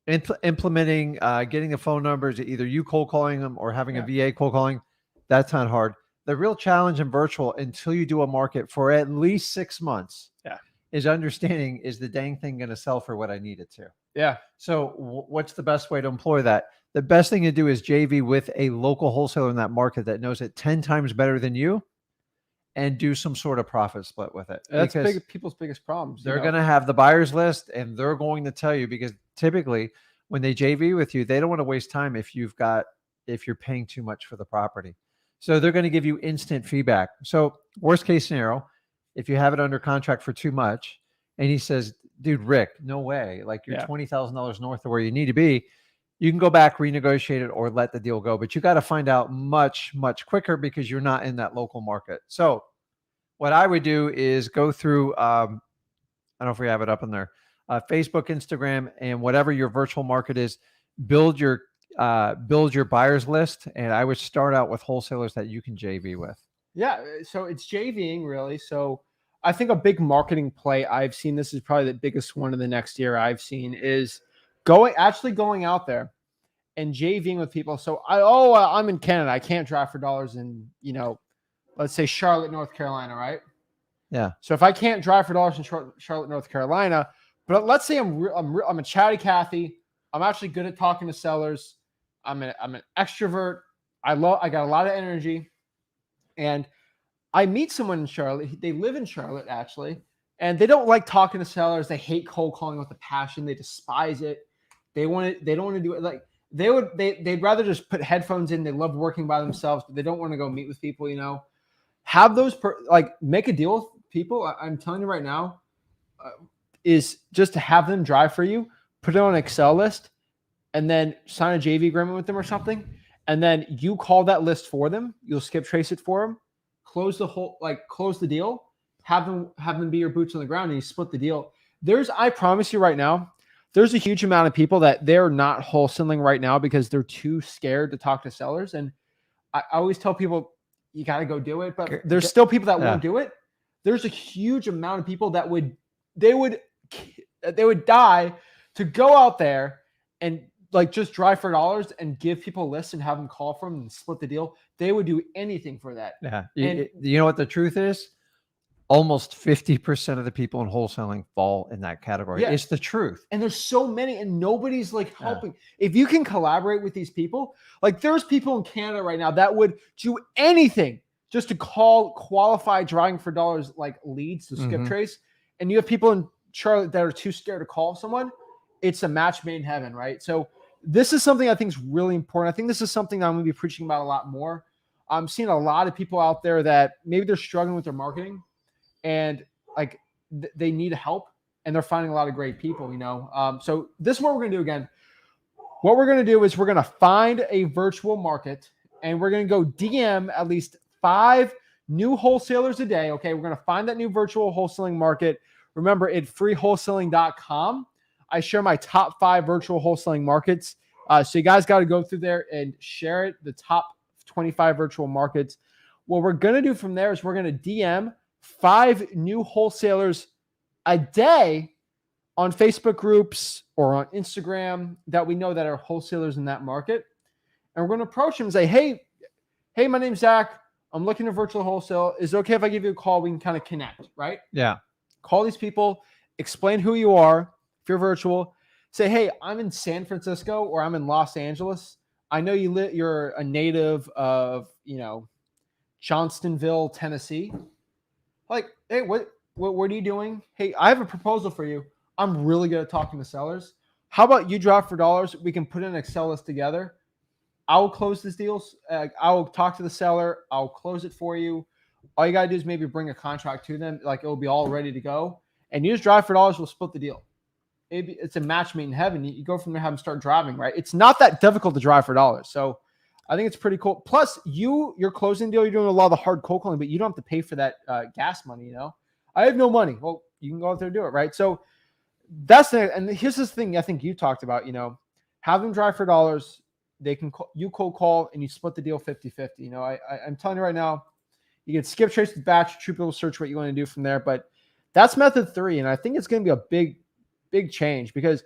Implementing, getting the phone numbers, either you cold calling them or having a VA cold calling, that's not hard. The real challenge in virtual, until you do a market for at least 6 months, is understanding, is the dang thing going to sell for what I need it to? Yeah. So what's the best way to employ that? The best thing to do is JV with a local wholesaler in that market that knows it 10 times better than you, and do some sort of profit split with it. That's people's biggest problems. They're going to have the buyer's list, and they're going to tell you, because typically when they JV with you, they don't want to waste time if you're paying too much for the property. So they're going to give you instant feedback. So worst case scenario, if you have it under contract for too much, and he says, dude, Rick, no way. Like, you're $20,000 north of where you need to be. You can go back, renegotiate it, or let the deal go. But you got to find out much, much quicker, because you're not in that local market. So what I would do is go through, I don't know if we have it up in there, Facebook, Instagram, and whatever your virtual market is, build your buyer's list. And I would start out with wholesalers that you can JV with. Yeah. So it's JVing, really. So I think a big marketing play I've seen, this is probably the biggest one of the next year I've seen, is going out there and JVing with people. So I'm in Canada. I can't drive for dollars in, let's say Charlotte, North Carolina, right? Yeah. So if I can't drive for dollars in Charlotte, North Carolina, but let's say I'm a chatty Cathy. I'm actually good at talking to sellers. I'm an extrovert. I got a lot of energy, and I meet someone in Charlotte. They live in Charlotte, actually, and they don't like talking to sellers. They hate cold calling with a passion. They despise it. They don't want to do it. Like, they'd rather just put headphones in. They love working by themselves, but they don't want to go meet with people. Have those make a deal with people. I'm telling you right now, is just to have them drive for you, put it on an Excel list, and then sign a JV agreement with them or something. And then you call that list for them. You'll skip trace it for them, close the deal, have them be your boots on the ground, and you split the deal. I promise you right now, there's a huge amount of people that they're not wholesaling right now because they're too scared to talk to sellers. And I always tell people, you got to go do it, but there's still people that won't do it. There's a huge amount of people that would die to go out there and just drive for dollars and give people lists and have them call for them and split the deal. They would do anything for that. Yeah. You know what the truth is? Almost 50% of the people in wholesaling fall in that category. Yeah. It's the truth. And there's so many, and nobody's helping. Yeah. If you can collaborate with these people, there's people in Canada right now that would do anything just to call qualified driving for dollars leads to skip trace. And you have people in Charlotte that are too scared to call someone. It's a match made in heaven, right? So this is something I think is really important. I think this is something that I'm going to be preaching about a lot more. I'm seeing a lot of people out there that maybe they're struggling with their marketing, and they need help, and they're finding a lot of great people, So this is what we're going to do again. What we're going to do is we're going to find a virtual market, and we're going to go DM at least 5 new wholesalers a day. Okay. We're going to find that new virtual wholesaling market. Remember, at freewholesaling.com, I share my top 5 virtual wholesaling markets. So you guys got to go through there and share it, the top 25 virtual markets. What we're going to do from there is we're going to DM 5 new wholesalers a day on Facebook groups or on Instagram that we know that are wholesalers in that market. And we're going to approach them and say, hey, my name's Zach. I'm looking at virtual wholesale. Is it okay if I give you a call? We can kind of connect, right? Yeah. Call these people, explain who you are. If you're virtual, say, hey, I'm in San Francisco or I'm in Los Angeles. I know you're a native of, Johnstonville, Tennessee. Hey, what are you doing? Hey, I have a proposal for you. I'm really good at talking to sellers. How about you drive for dollars? We can put an Excel list together. I'll close this deal. I'll talk to the seller. I'll close it for you. All you got to do is maybe bring a contract to them. Like it'll be all ready to go. And you just drive for dollars. We'll split the deal. It's a match made in heaven. You go from there, have them start driving, right? It's not that difficult to drive for dollars. So I think it's pretty cool. Plus, your closing deal, you're doing a lot of the hard cold calling, but you don't have to pay for that gas money, I have no money. Well, you can go out there and do it, right? So that's the, and here's this thing I think you talked about, have them drive for dollars. They can you cold call and you split the deal 50-50. I'm telling you right now, you can skip trace with batch, true people search what you want to do from there. But that's method 3. And I think it's going to be a big change because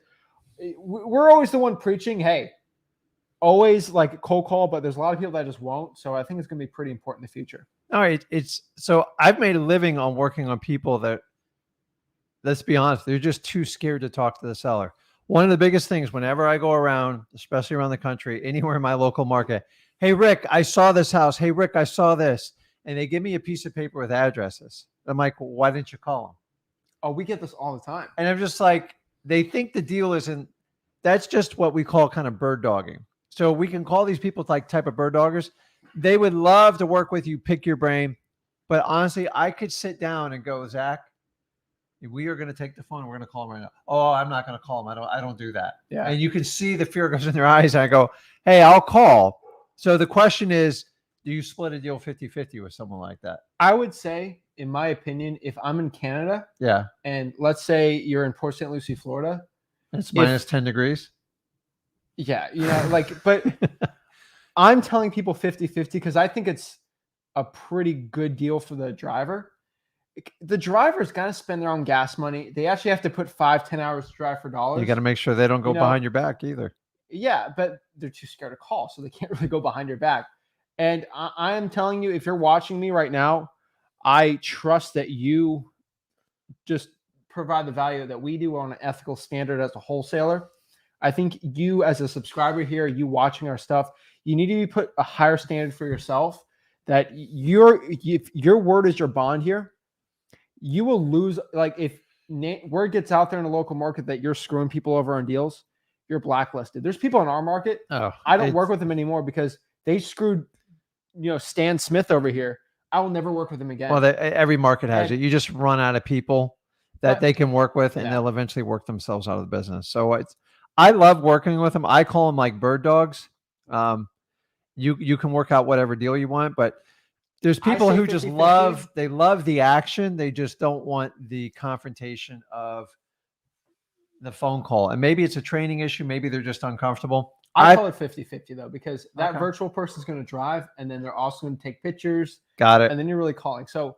we're always the one preaching, hey, always like cold call, but there's a lot of people that just won't. So I think it's going to be pretty important in the future. All right. So I've made a living on working on people that, let's be honest, they're just too scared to talk to the seller. One of the biggest things whenever I go around, especially around the country, anywhere in my local market, hey, Rick, I saw this house. Hey, Rick, I saw this. And they give me a piece of paper with addresses. I'm like, well, why didn't you call them? Oh, we get this all the time. And I'm just like, they think the deal isn't, that's just what we call kind of bird dogging. So we can call these people like type of bird doggers. They would love to work with you, pick your brain. But honestly, I could sit down and go, Zach, we are going to take the phone. We're going to call them right now. Oh, I'm not going to call them. I don't do that. Yeah. And you can see the fear goes in their eyes. And I go, hey, I'll call. So the question is, do you split a deal 50-50 with someone like that? I would say, in my opinion, if I'm in Canada, yeah, and let's say you're in Port Saint Lucie, Florida, it's minus 10 degrees. Yeah, but I'm telling people 50-50 because I think it's a pretty good deal for the driver. The driver's got to spend their own gas money. They actually have to put 5-10 hours to drive for dollars. You got to make sure they don't go behind your back either. Yeah, but they're too scared to call, so they can't really go behind your back. And I am telling you, if you're watching me right now, I trust that you just provide the value that we do on an ethical standard as a wholesaler. I think you as a subscriber here, you watching our stuff, you need to put a higher standard for yourself that if your word is your bond here. You will lose, like if word gets out there in a local market that you're screwing people over on deals, you're blacklisted. There's people in our market. I don't work with them anymore because they screwed, Stan Smith over here. I will never work with them again. Well, every market has it. You just run out of people that they can work with, and they'll eventually work themselves out of the business. So I love working with them. I call them like bird dogs. You can work out whatever deal you want, but there's people who just love the action. They just don't want the confrontation of the phone call. And maybe it's a training issue. Maybe they're just uncomfortable. I call it 50-50 though, because that virtual person is going to drive and then they're also going to take pictures. Got it. And then you're really calling. So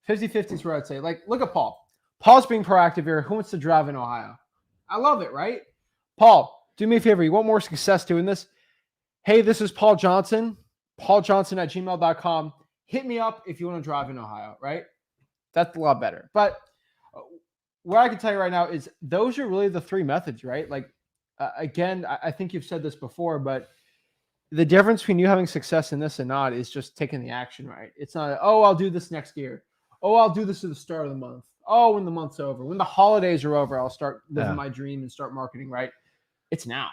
50-50 is where I'd say, like, look at Paul. Paul's being proactive here. Who wants to drive in Ohio? I love it, right? Paul, do me a favor. You want more success doing this? Hey, this is Paul Johnson. PaulJohnson@gmail.com. Hit me up if you want to drive in Ohio, right? That's a lot better. But what I can tell you right now is those are really the 3 methods, right? Like, again, I think you've said this before, but the difference between you having success in this and not is just taking the action, right? It's not, oh, I'll do this next year. Oh, I'll do this at the start of the month. Oh, when the month's over. When the holidays are over, I'll start living my dream and start marketing, right? It's now.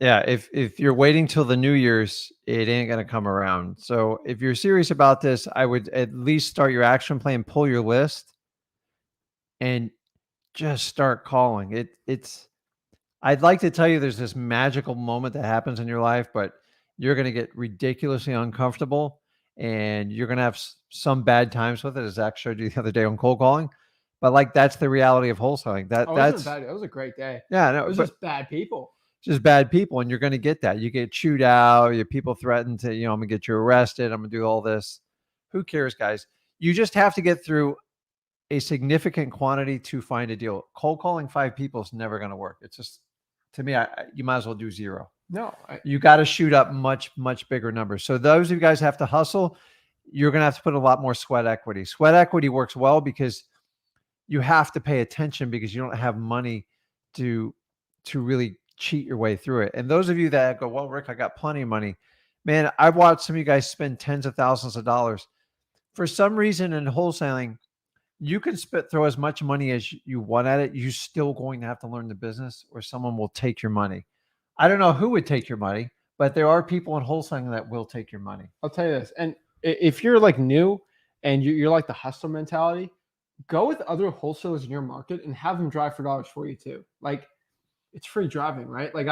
Yeah, if you're waiting till the New Year's, it ain't going to come around. So if you're serious about this, I would at least start your action plan, pull your list, and just start calling. I'd like to tell you there's this magical moment that happens in your life, but you're going to get ridiculously uncomfortable, and you're going to have some bad times with it, as Zach showed you the other day on cold calling. But like that's the reality of wholesaling. That was a great day. Yeah, no, it was just bad people. Just bad people, and you're going to get that. You get chewed out. Your people threaten to, I'm going to get you arrested. I'm going to do all this. Who cares, guys? You just have to get through a significant quantity to find a deal. Cold calling 5 people is never going to work. It's just, to me, you might as well do 0. No, you got to shoot up much, much bigger numbers. So those of you guys have to hustle. You're going to have to put a lot more sweat equity. Sweat equity works well because you have to pay attention because you don't have money to really cheat your way through it. And those of you that go, well, Rick, I got plenty of money. Man, I've watched some of you guys spend tens of thousands of dollars. For some reason in wholesaling, you can throw as much money as you want at it. You're still going to have to learn the business, or someone will take your money. I don't know who would take your money, but there are people in wholesaling that will take your money. I'll tell you this. And if you're like new and you're like the hustler mentality, go with other wholesalers in your market and have them drive for dollars for you too. Like, it's free driving, right? Like,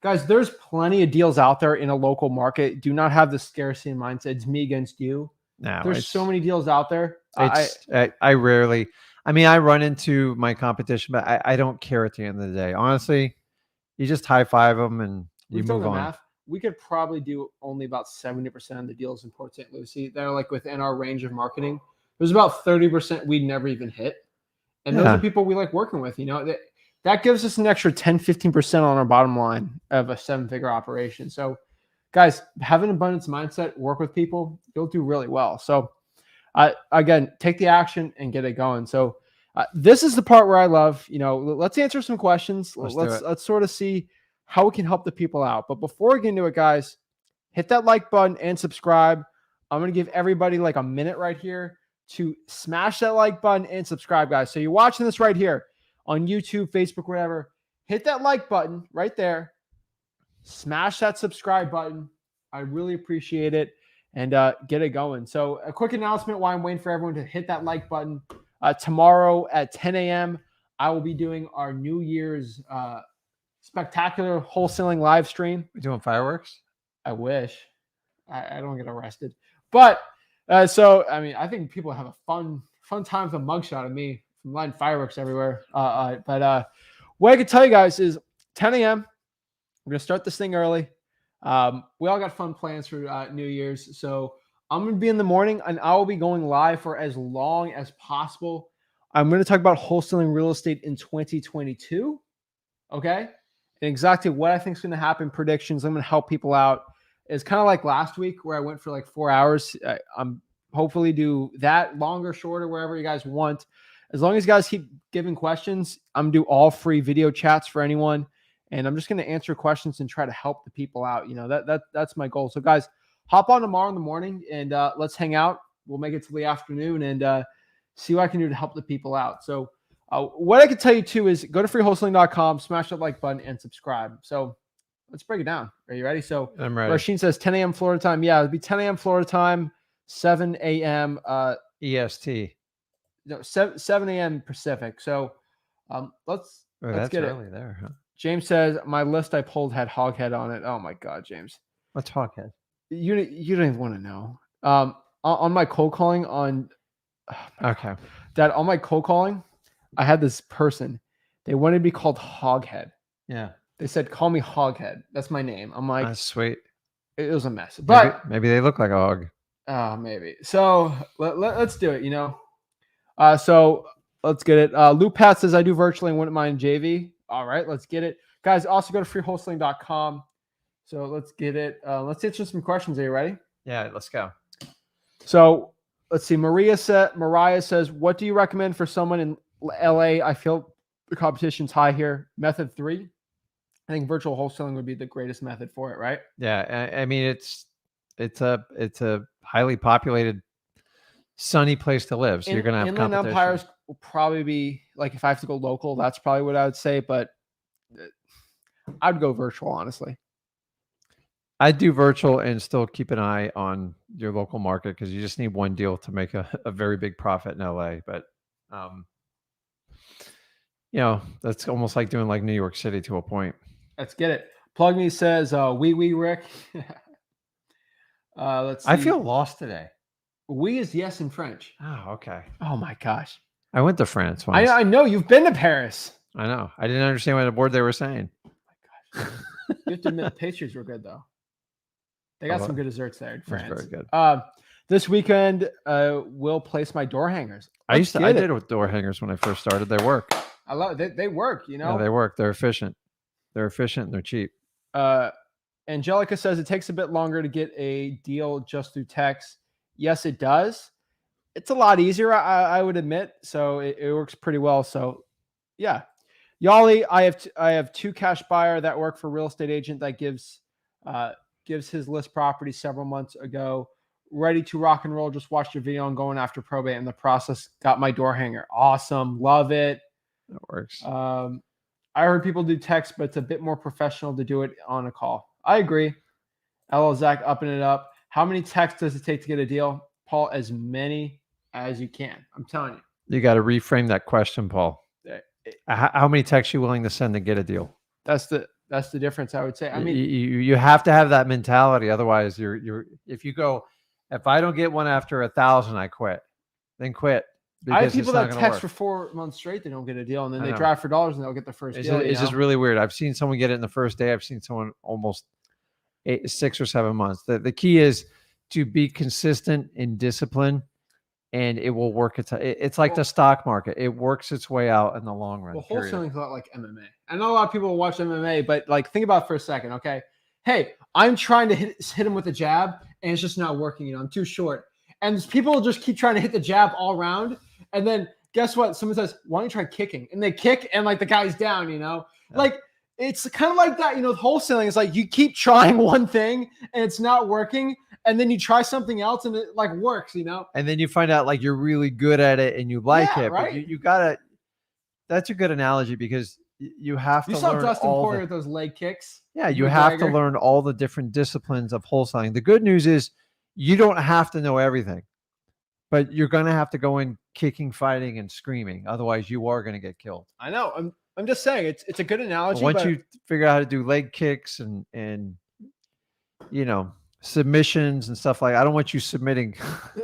guys, there's plenty of deals out there in a local market. Do not have the scarcity mindset. It's me against you. No, there's so many deals out there. I rarely, I mean, I run into my competition, but I don't care at the end of the day. Honestly, you just high five them and you we've done move the on. math. We could probably do only about 70% of the deals in Port Saint Lucie that are like within our range of marketing. There's about 30% we'd never even hit. And those are people we like working with, that gives us an extra 10, 15% on our bottom line of a 7-figure operation. So guys, have an abundance mindset, work with people, you'll do really well. So again, take the action and get it going. So this is the part where I love, let's answer some questions. Let's sort of see how we can help the people out. But before we get into it, guys, hit that like button and subscribe. I'm going to give everybody like a minute right here to smash that like button and subscribe, guys. So you're watching this right here on YouTube, Facebook, whatever. Hit that like button right there. Smash that subscribe button. I really appreciate it. And get it going. So a quick announcement while I'm waiting for everyone to hit that like button. Tomorrow at 10 a.m., I will be doing our New Year's spectacular wholesaling live stream. We're doing fireworks? I wish. I don't get arrested. But so, I mean, I think people have a fun time with a mugshot of me from lighting fireworks everywhere. But what I can tell you guys is 10 a.m., we're going to start this thing early. We all got fun plans for New Year's. So I'm going to be in the morning and I will be going live for as long as possible. I'm going to talk about wholesaling real estate in 2022. Okay. And exactly what I think is going to happen, predictions. I'm going to help people out. It's kind of like last week where I went for like 4 hours. I'm hopefully do that longer, shorter, wherever you guys want. As long as you guys keep giving questions, I'm going to do all free video chats for anyone. And I'm just going to answer questions and try to help the people out. That's my goal. So guys, hop on tomorrow in the morning and let's hang out. We'll make it to the afternoon and see what I can do to help the people out. So what I can tell you too is go to freewholesaling.com, smash that like button and subscribe. So let's break it down. Are you ready? So I'm ready. Rasheen says 10 a.m. Florida time. Yeah, it'll be 10 a.m. Florida time, 7 a.m. EST. No, 7 a.m. Pacific. So let's get it. Early there, huh? James says, my list I pulled had Hoghead on it. Oh my God, James. What's Hoghead? You don't even want to know. On my cold calling on Dad, on my cold calling, I had this person. They wanted to be called Hoghead. Yeah. They said, call me Hoghead. That's my name. I'm like, that's sweet. It was a mess. But maybe they look like a hog. Maybe. So let's do it, So let's get it. Lou Pat says I do virtually and wouldn't mind JV. All right, let's get it. Guys, also go to freewholesaling.com. So let's get it. Let's answer some questions. Are you ready? Yeah, let's go. So let's see. Mariah says, what do you recommend for someone in LA? I feel the competition's high here. Method 3. I think virtual wholesaling would be the greatest method for it, right? Yeah, I mean it's a highly populated, sunny place to live. So you're gonna have inland competition. empires will probably be like, if I have to go local, that's probably what I would say. But I'd go virtual, honestly. I'd do virtual and still keep an eye on your local market because you just need one deal to make a very big profit in LA. But that's almost like doing like New York City to a point. Let's get it. Plug Me says, oui, Rick. Let's see. I feel lost today. Oui is yes in French. Oh, okay. Oh my gosh. I went to France once. I know you've been to Paris. I know. I didn't understand what word they were saying. Oh my gosh. You have to admit, the pastries were good though. They got some good desserts there in France. Very good. This weekend, we'll place my door hangers. I did it with door hangers when I first started. They work. I love it. They work, Yeah, they work. They're efficient. They're efficient and they're cheap. Angelica says it takes a bit longer to get a deal just through text. Yes, it does. It's a lot easier, I would admit. So it works pretty well. So yeah. Yali, I have 2 cash buyer that work for real estate agent that gives his list property several months ago. ready to rock and roll. Just watched your video on going after probate in the process. Got my door hanger. Awesome. Love it. That works. I heard people do text, but it's a bit more professional to do it on a call. I agree. LL Zach upping it up. How many texts does it take to get a deal? Paul, as many as you can. I'm telling you. You got to reframe that question, Paul. How many texts are you willing to send to get a deal? That's the difference, I would say. I mean, you have to have that mentality. Otherwise, if you go, if I don't get one after 1,000, I quit. Then quit. I have people that text for 4 months straight, they don't get a deal, and then they drive for dollars and they'll get their first deal. It's just really weird. I've seen someone get it in the first day. I've seen someone almost 6 or 7 months. The key is to be consistent and disciplined, and it will work. It's like the stock market. It works its way out in the long run. Well, wholesaling is a lot like MMA. I know a lot of people watch MMA, but like think about it for a second, okay? Hey, I'm trying to hit him with a jab, and it's just not working. I'm too short. And people just keep trying to hit the jab all around. And then guess what? Someone says, why don't you try kicking? And they kick and like the guy's down, Yeah. Like it's kind of like that, wholesaling is like you keep trying one thing and it's not working. And then you try something else and it like works, And then you find out like you're really good at it and you like it. Right. But you gotta, that's a good analogy because you have to learn. You saw Dustin Poirier with those leg kicks. Yeah, you have to learn all the different disciplines of wholesaling. The good news is you don't have to know everything. But you're going to have to go in kicking, fighting, and screaming. Otherwise, you are going to get killed. I know. I'm just saying it's a good analogy. Once you figure out how to do leg kicks and submissions and stuff like, I don't want you submitting.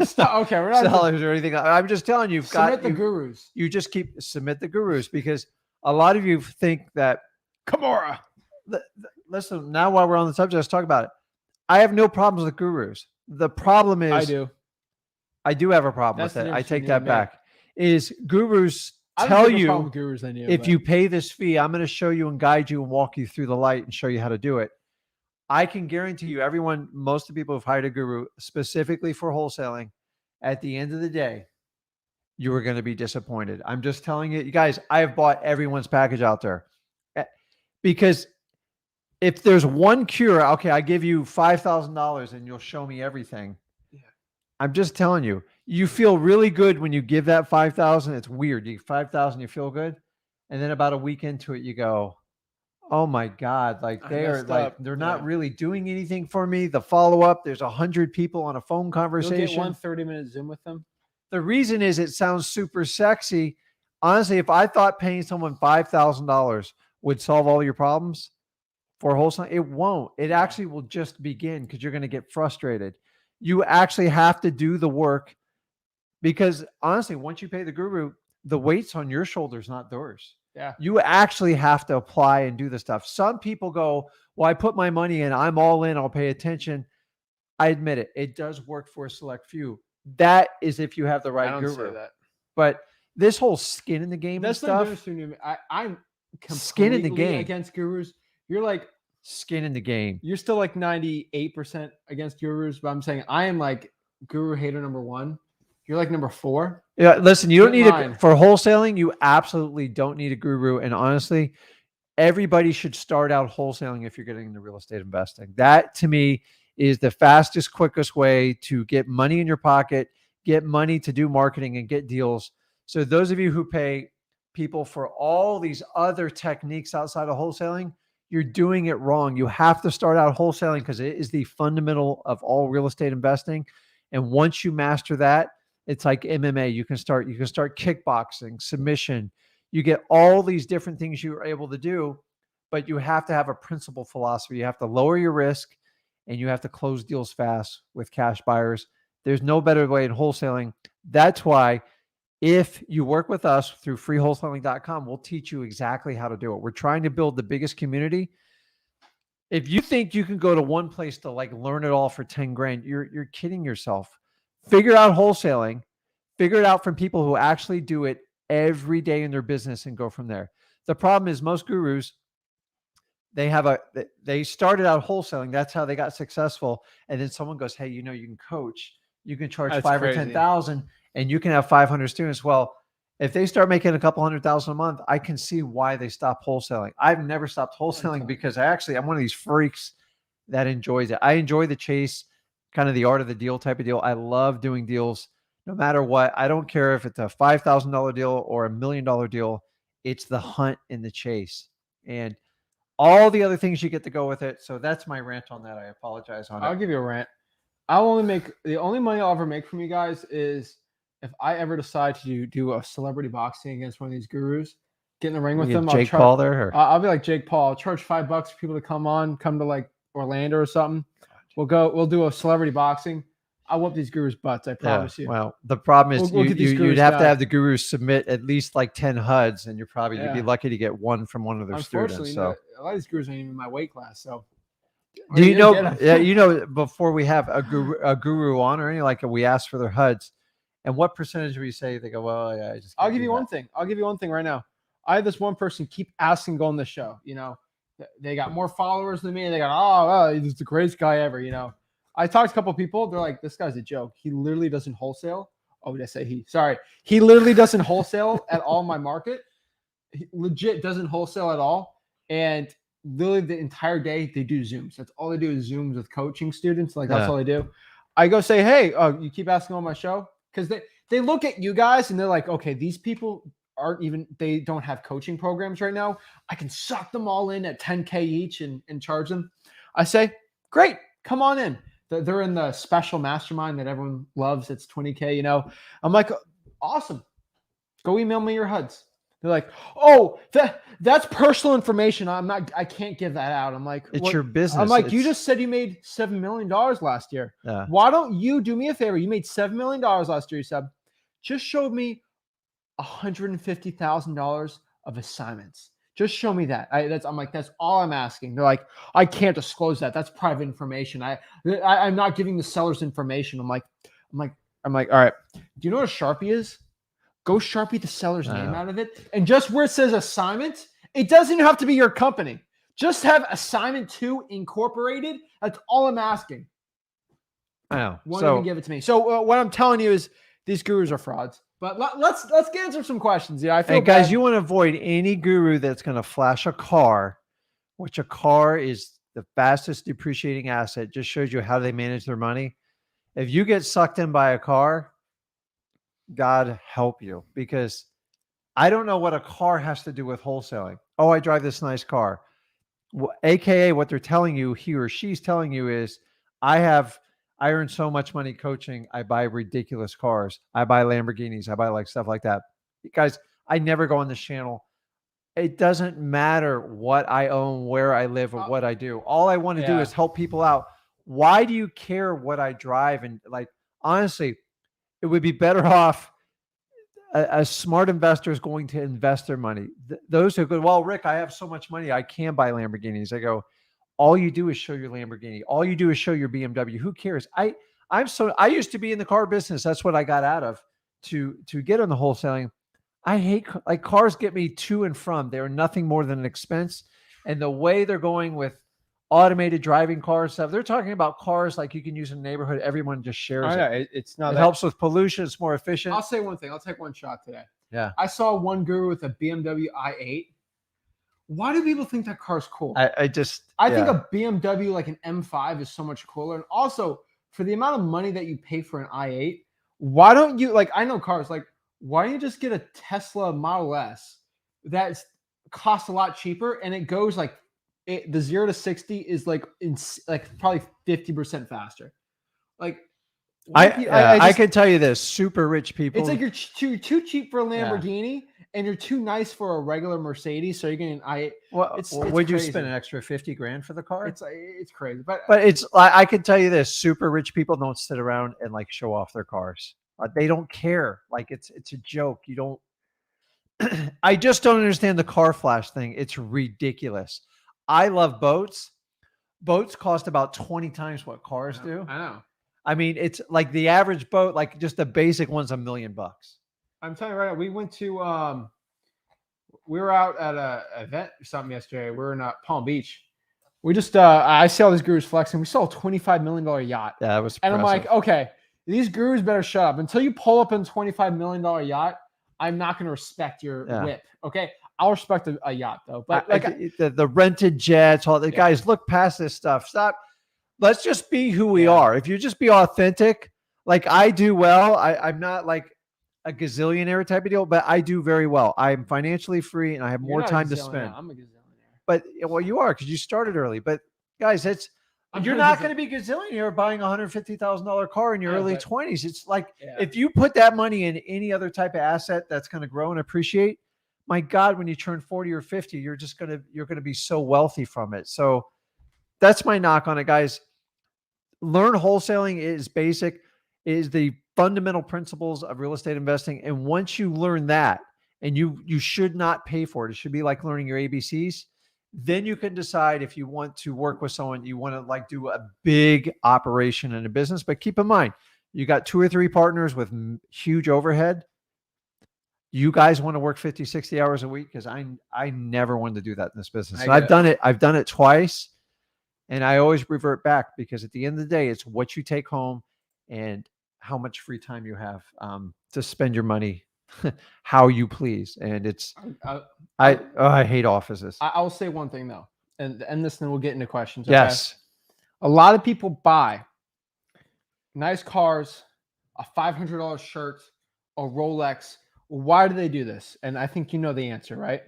Okay, we're not sellers or anything. I'm just telling you, submit the gurus. You just submit the gurus because a lot of you think that Kimura. Listen, now while we're on the subject, let's talk about it. I have no problems with gurus. The problem is I do have a problem with it. I take that back. Is gurus tell you if you pay this fee, I'm going to show you and guide you and walk you through the light and show you how to do it. I can guarantee you, most of the people who've hired a guru specifically for wholesaling, at the end of the day, you are going to be disappointed. I'm just telling you guys, I have bought everyone's package out there because if there's one cure, okay, I give you $5,000 and you'll show me everything. I'm just telling you, you feel really good when you give that 5,000. It's weird. You 5,000, you feel good. And then about a week into it, you go, oh my God, like they're not really doing anything for me. The follow-up, there's 100 people on a phone conversation. You'll get one 30-minute Zoom with them. The reason is it sounds super sexy. Honestly, if I thought paying someone $5,000 would solve all your problems for wholesaling, it won't. It actually will just begin because you're going to get frustrated. You actually have to do the work because honestly, once you pay the guru, the weight's on your shoulders, not theirs. Yeah. You actually have to apply and do the stuff. Some people go, well, I put my money in, I'm all in, I'll pay attention. I admit it. It does work for a select few. That is if you have the right guru. Say that. But this whole skin in the game and stuff. I'm completely skin in the game against gurus. You're like skin in the game. You're still like 98% against gurus, but I'm saying I am like guru hater number 1. You're like number 4. Yeah, listen, you don't need for wholesaling. You absolutely don't need a guru. And honestly, everybody should start out wholesaling if you're getting into real estate investing. That to me is the fastest, quickest way to get money in your pocket, get money to do marketing and get deals. So those of you who pay people for all these other techniques outside of wholesaling, you're doing it wrong. You have to start out wholesaling because it is the fundamental of all real estate investing. And once you master that, it's like MMA. You can start kickboxing, submission. You get all these different things you're able to do, but you have to have a principled philosophy. You have to lower your risk and you have to close deals fast with cash buyers. There's no better way in wholesaling. That's why if you work with us through freewholesaling.com, we'll teach you exactly how to do it. We're trying to build the biggest community. If you think you can go to one place to like learn it all for 10 grand, you're kidding yourself. Figure out wholesaling, figure it out from people who actually do it every day in their business and go from there. The problem is most gurus, they started out wholesaling. That's how they got successful. And then someone goes, hey, you can coach, you can charge $5,000 or $10,000 and you can have 500 students. Well, if they start making a couple $100,000 a month, I can see why they stop wholesaling. I've never stopped wholesaling because I'm one of these freaks that enjoys it. I enjoy the chase. kind of the art of the deal type of deal. I love doing deals no matter what. I don't care if it's a $5,000 deal or $1 million deal. It's the hunt and the chase and all the other things you get to go with it. So that's my rant on that. I apologize on I'll it. give you a rant. The only money I'll ever make from you guys is if I ever decide to do a celebrity boxing against one of these gurus, get in the ring with them. Jake Paul there? Or? I'll be like Jake Paul. I'll charge $5 for people to come to like Orlando or something. We'll do a celebrity boxing. I'll whoop these gurus' butts. I promise you. Well, the problem is We'll get these you'd gurus have done. to have the gurus submit at least like 10 HUDs, and you'd Yeah. be lucky to get one from one of their students. So a lot of these gurus aren't even in my weight class. So do you know? Yeah, you know. Before we have a guru on or anything, like we ask for their HUDs, and what percentage do we say they go? Well, yeah, I'll give you one thing. I'll give you one thing right now. I had this one person keep asking go on the show. You know, they got more followers than me. They got he's the greatest guy ever. You know, I talked to a couple of people. They're like, this guy's a joke. He literally doesn't wholesale. Oh, did I say he? Sorry, he literally doesn't wholesale at all in my market. He legit doesn't wholesale at all. And literally the entire day they do Zooms. That's all they do is Zooms with coaching students. Like that's all they do. I go say, hey, you keep asking on my show because they look at you guys and they're like, okay, these people they don't have coaching programs right now. I can suck them all in at 10K each and charge them. I say, great, come on in. They're in the special mastermind that everyone loves. It's 20K, you know. I'm like, awesome. Go email me your HUDs. They're like, oh, that's personal information. I can't give that out. I'm like, it's your business. I'm like, you just said you made $7 million last year. Yeah. Why don't you do me a favor? You made $7 million last year. You said, just show me $150,000 of assignments. Just show me that. I'm like, that's all I'm asking. They're like, I can't disclose that. That's private information. I'm not giving the sellers information. I'm like, all right. Do you know what a Sharpie is? Go Sharpie the seller's name out of it. And just where it says assignment, it doesn't have to be your company. Just have assignment 2 incorporated. That's all I'm asking. Wow. Won't even give it to me. So what I'm telling you is these gurus are frauds. But let's get into some questions. Yeah, I feel guys, bad. you want to avoid any guru that's going to flash a car, which a car is the fastest depreciating asset. Just shows you how they manage their money. If you get sucked in by a car, God help you, because I don't know what a car has to do with wholesaling. Oh, I drive this nice car. Well, AKA what they're telling you, he or she's telling you is, I earn so much money coaching. I buy ridiculous cars. I buy Lamborghinis. I buy like stuff like that. Guys, I never go on this channel. It doesn't matter what I own, where I live, or what I do. All I want to do is help people out. Why do you care what I drive? And like, honestly, it would be better off. A smart investor is going to invest their money. Those who go, well, Rick, I have so much money, I can buy Lamborghinis. I go, all you do is show your Lamborghini. All you do is show your BMW. Who cares? I used to be in the car business. That's what I got out of to get on the wholesaling. I hate like cars get me to and from. They're nothing more than an expense. And the way they're going with automated driving cars stuff, they're talking about cars like you can use in the neighborhood. Everyone just shares it. It's not. It helps with pollution. It's more efficient. I'll say one thing. I'll take one shot today. Yeah. I saw one guru with a BMW i8. Why do people think that car's cool? I think a BMW like an M5 is so much cooler. And also for the amount of money that you pay for an i8, why don't you I know cars, like why don't you just get a Tesla Model S that costs a lot cheaper and it goes like the 0 to 60 is like probably 50% faster. Like I can tell you this, super rich people. It's like you're too cheap for a Lamborghini and you're too nice for a regular Mercedes. So you're getting would you spend an extra 50 grand for the car? It's crazy. But it's I can tell you this, super rich people don't sit around and like show off their cars. They don't care. Like it's a joke. You don't I just don't understand the car flash thing. It's ridiculous. I love boats. Boats cost about 20 times what cars do. I know. I mean, it's like the average boat, like just the basic one's $1 million. I'm telling you right now, we went to we were out at a event or something yesterday. We were in Palm Beach. We just I see all these gurus flexing. We saw a $25 million yacht. Yeah, that was and impressive. I'm like, okay, these gurus better shut up. Until you pull up in a $25 million yacht, I'm not going to respect your whip. Okay. I'll respect a yacht though. But the rented jets, all the guys, look past this stuff. Stop. let's just be who we Yeah. are. If you just be authentic, like I do well, I'm not like a gazillionaire type of deal, but I do very well. I'm financially free and I have You're more not a time to gazillionaire. spend. I'm a gazillionaire. But well, you are because you started early. But guys, you're not going to be gazillionaire buying a $150,000 car in your early 20s. It's like if you put that money in any other type of asset that's going to grow and appreciate, my God, when you turn 40 or 50, you're going to be so wealthy from it. So that's my knock on it, guys. Learn wholesaling is basic, is the fundamental principles of real estate investing. And once you learn that, and you should not pay for it, it should be like learning your ABCs. Then you can decide if you want to work with someone, you want to like do a big operation in a business. But keep in mind, you got 2 or 3 partners with huge overhead. You guys want to work 50, 60 hours a week? Because I never wanted to do that in this business. And I've done it twice. And I always revert back because at the end of the day, it's what you take home and how much free time you have to spend your money how you please. And it's I hate offices. I'll say one thing though, and this, then we'll get into questions. Okay? Yes. A lot of people buy nice cars, a $500 shirt, a Rolex. Why do they do this? And I think you know the answer, right?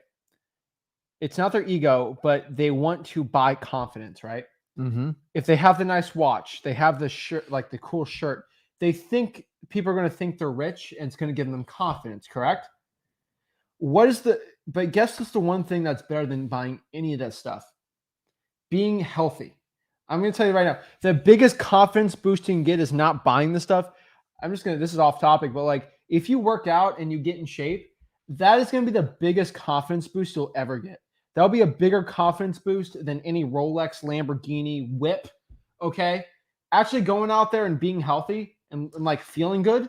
It's not their ego, but they want to buy confidence, right? Mm-hmm. If they have the nice watch, they have the shirt, like the cool shirt, they think people are going to think they're rich and it's going to give them confidence, correct? But guess what's the one thing that's better than buying any of that stuff? Being healthy. I'm going to tell you right now, the biggest confidence boost you can get is not buying the stuff. This is off topic, but like if you work out and you get in shape, that is going to be the biggest confidence boost you'll ever get. That'll be a bigger confidence boost than any Rolex, Lamborghini, whip. Okay. Actually going out there and being healthy and like feeling good,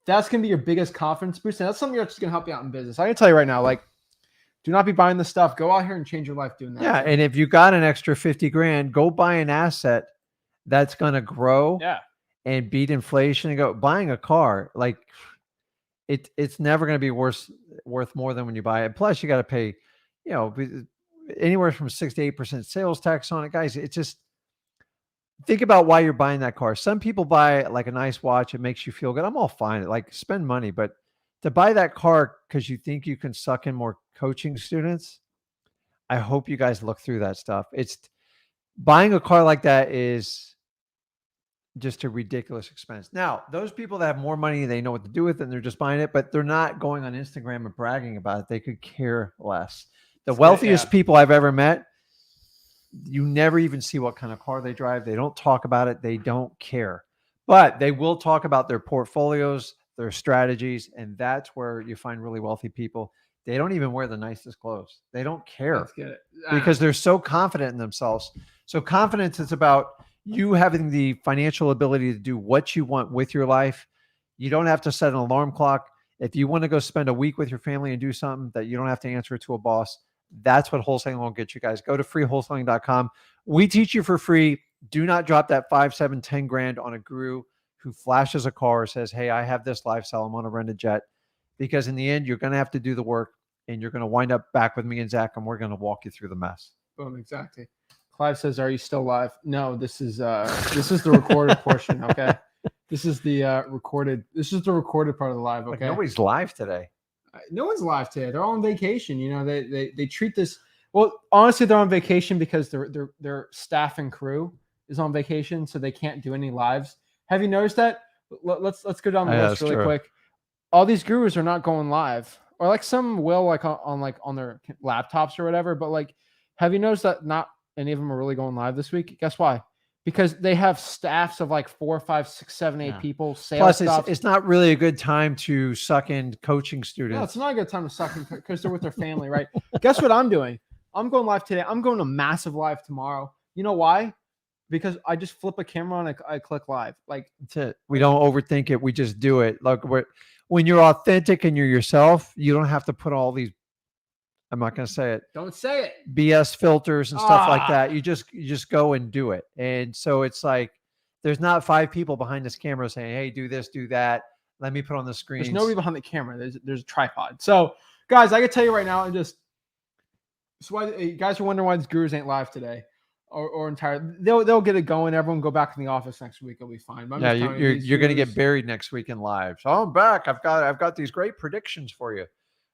that's going to be your biggest confidence boost. And that's something that's going to help you out in business. I can tell you right now, like, do not be buying the stuff. Go out here and change your life doing that. Yeah. And if you got an extra 50 grand, go buy an asset that's going to grow and beat inflation and go buying a car. Like it's never going to be worth more than when you buy it. Plus you got to pay, anywhere from 6 to 8% sales tax on it, guys. It's just think about why you're buying that car. Some people buy like a nice watch. It makes you feel good. I'm all fine. Like spend money, but to buy that car because you think you can suck in more coaching students, I hope you guys look through that stuff. It's buying a car like that is just a ridiculous expense. Now, those people that have more money, they know what to do with it and they're just buying it, but they're not going on Instagram and bragging about it. They could care less. The wealthiest people I've ever met, you never even see what kind of car they drive. They don't talk about it. They don't care, but they will talk about their portfolios, their strategies. And that's where you find really wealthy people. They don't even wear the nicest clothes. They don't care because they're so confident in themselves. So confidence is about you having the financial ability to do what you want with your life. You don't have to set an alarm clock. If you want to go spend a week with your family and do something that you don't have to answer to a boss, that's what wholesaling will get you guys. Go to freewholesaling.com. We teach you for free. Do not drop that 5, 7, 10 grand on a guru who flashes a car, says, hey, I have this lifestyle. I'm going to rent a jet. Because in the end, you're going to have to do the work and you're going to wind up back with me and Zach, and we're going to walk you through the mess. Boom, exactly. Clive says, are you still live? No, this is the recorded portion. Okay. This is the recorded part of the live. Okay. Like nobody's live today. No one's live today. They're all on vacation. They treat this, well, honestly, they're on vacation because their staff and crew is on vacation. So they can't do any lives. Have you noticed that? Let's go down the list really quick. All these gurus are not going live, or like some will like on their laptops or whatever. But like, have you noticed that not any of them are really going live this week? Guess why? Because they have staffs of like 4, 5, 6, 7, 8 people. Plus, it's not really a good time to suck in coaching students. No, it's not a good time to suck in because they're with their family, right? Guess what I'm doing? I'm going live today. I'm going to massive live tomorrow. You know why? Because I just flip a camera on and I click live. Like that's it. We don't overthink it. We just do it. Like when you're authentic and you're yourself, you don't have to put all these, I'm not going to say it. Don't say it. BS filters and stuff like that. You just go and do it. And so it's like, there's not 5 people behind this camera saying, hey, do this, do that. Let me put on the screen. There's nobody behind the camera. There's a tripod. So guys, I can tell you right now, so why you guys are wondering why these gurus ain't live today. or entire. They'll get it going. Everyone go back in the office next week. It'll be fine. But I'm Yeah, just telling you, you're going to get buried next week in live. So I'm back. I've got these great predictions for you.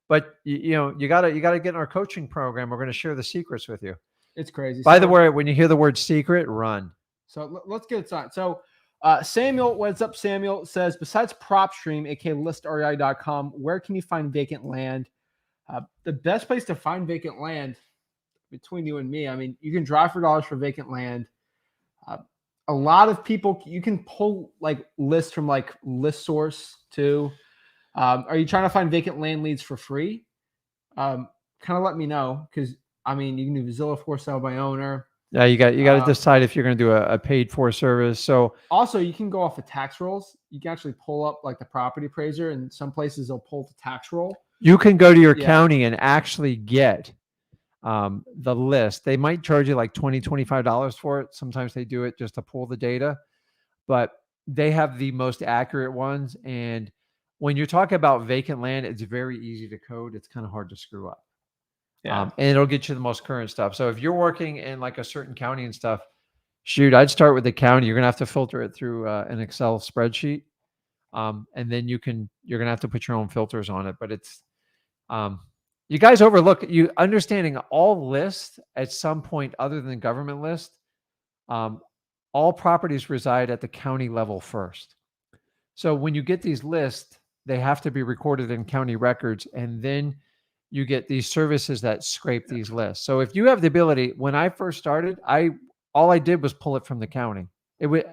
But you got to get in our coaching program. We're going to share the secrets with you. It's crazy. By the way, when you hear the word secret, run. So let's get it started. So Samuel, what's up? Samuel says, besides PropStream, aka listrei.com, where can you find vacant land? The best place to find vacant land, between you and me, I mean, you can drive for dollars for vacant land. A lot of people, you can pull like lists from like List Source too. Are you trying to find vacant land leads for free? Kind of let me know, because I mean, you can do Zillow for sale by owner. Yeah, you got to decide if you're going to do a paid for service. So also, you can go off of tax rolls. You can actually pull up like the property appraiser, and some places they'll pull the tax roll. You can go to your county and actually get the list. They might charge you like $20, $25 for it. Sometimes they do it just to pull the data, but they have the most accurate ones. And when you're talking about vacant land, it's very easy to code. It's kind of hard to screw up. And it'll get you the most current stuff. So if you're working in like a certain county and stuff, shoot, I'd start with the county. You're going to have to filter it through an Excel spreadsheet. And then you're going to have to put your own filters on it. But it's, you guys overlook you understanding all lists at some point other than government list. All properties reside at the county level first. So when you get these lists, they have to be recorded in county records, and then you get these services that scrape these lists. So if you have the ability, when I first started, all I did was pull it from the county. It would,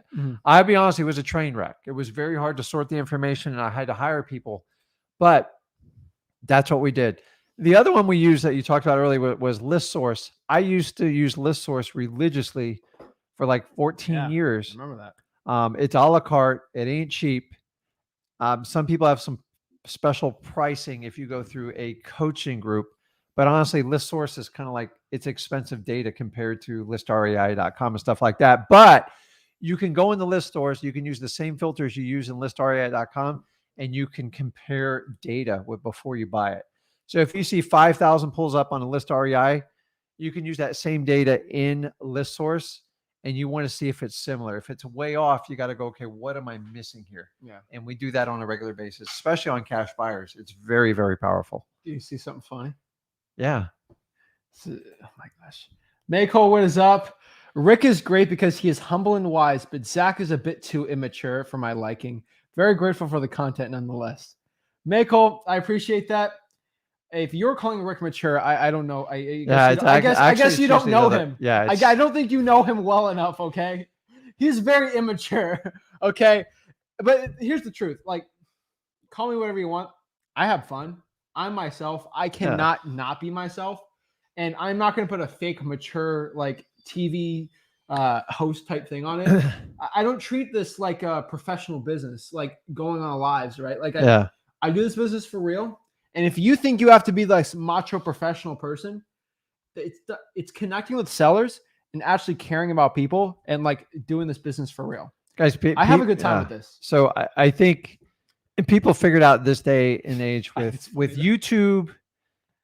I'll be honest, it was a train wreck. It was very hard to sort the information, and I had to hire people, but that's what we did. The other one we used that you talked about earlier was List Source. I used to use List Source religiously for like 14 years. I remember that. It's a la carte. It ain't cheap. Some people have some special pricing if you go through a coaching group, but honestly, List Source is kind of like, it's expensive data compared to listrei.com and stuff like that. But you can go in the List Source, you can use the same filters you use in listrei.com, and you can compare data before you buy it. So if you see 5,000 pulls up on a List REI, you can use that same data in List Source, and you want to see if it's similar. If it's way off, you got to go, okay, what am I missing here? Yeah. And we do that on a regular basis, especially on cash buyers. It's very, very powerful. Do you see something funny? Yeah. Oh my gosh. Mayco, what is up? Rick is great because he is humble and wise, but Zach is a bit too immature for my liking. Very grateful for the content nonetheless. Mayco, I appreciate that. If you're calling Rick mature, I don't know. I guess you don't know him. Yeah, I don't think you know him well enough. Okay, he's very immature. Okay, but here's the truth. Like, call me whatever you want. I have fun. I'm myself. I cannot not be myself, and I'm not going to put a fake mature like TV host type thing on it. I don't treat this like a professional business, like going on lives, right? Like, I do this business for real. And if you think you have to be like macho professional person, it's connecting with sellers and actually caring about people and like doing this business for real. Guys, I have a good time with this. So I think people figured out this day and age with YouTube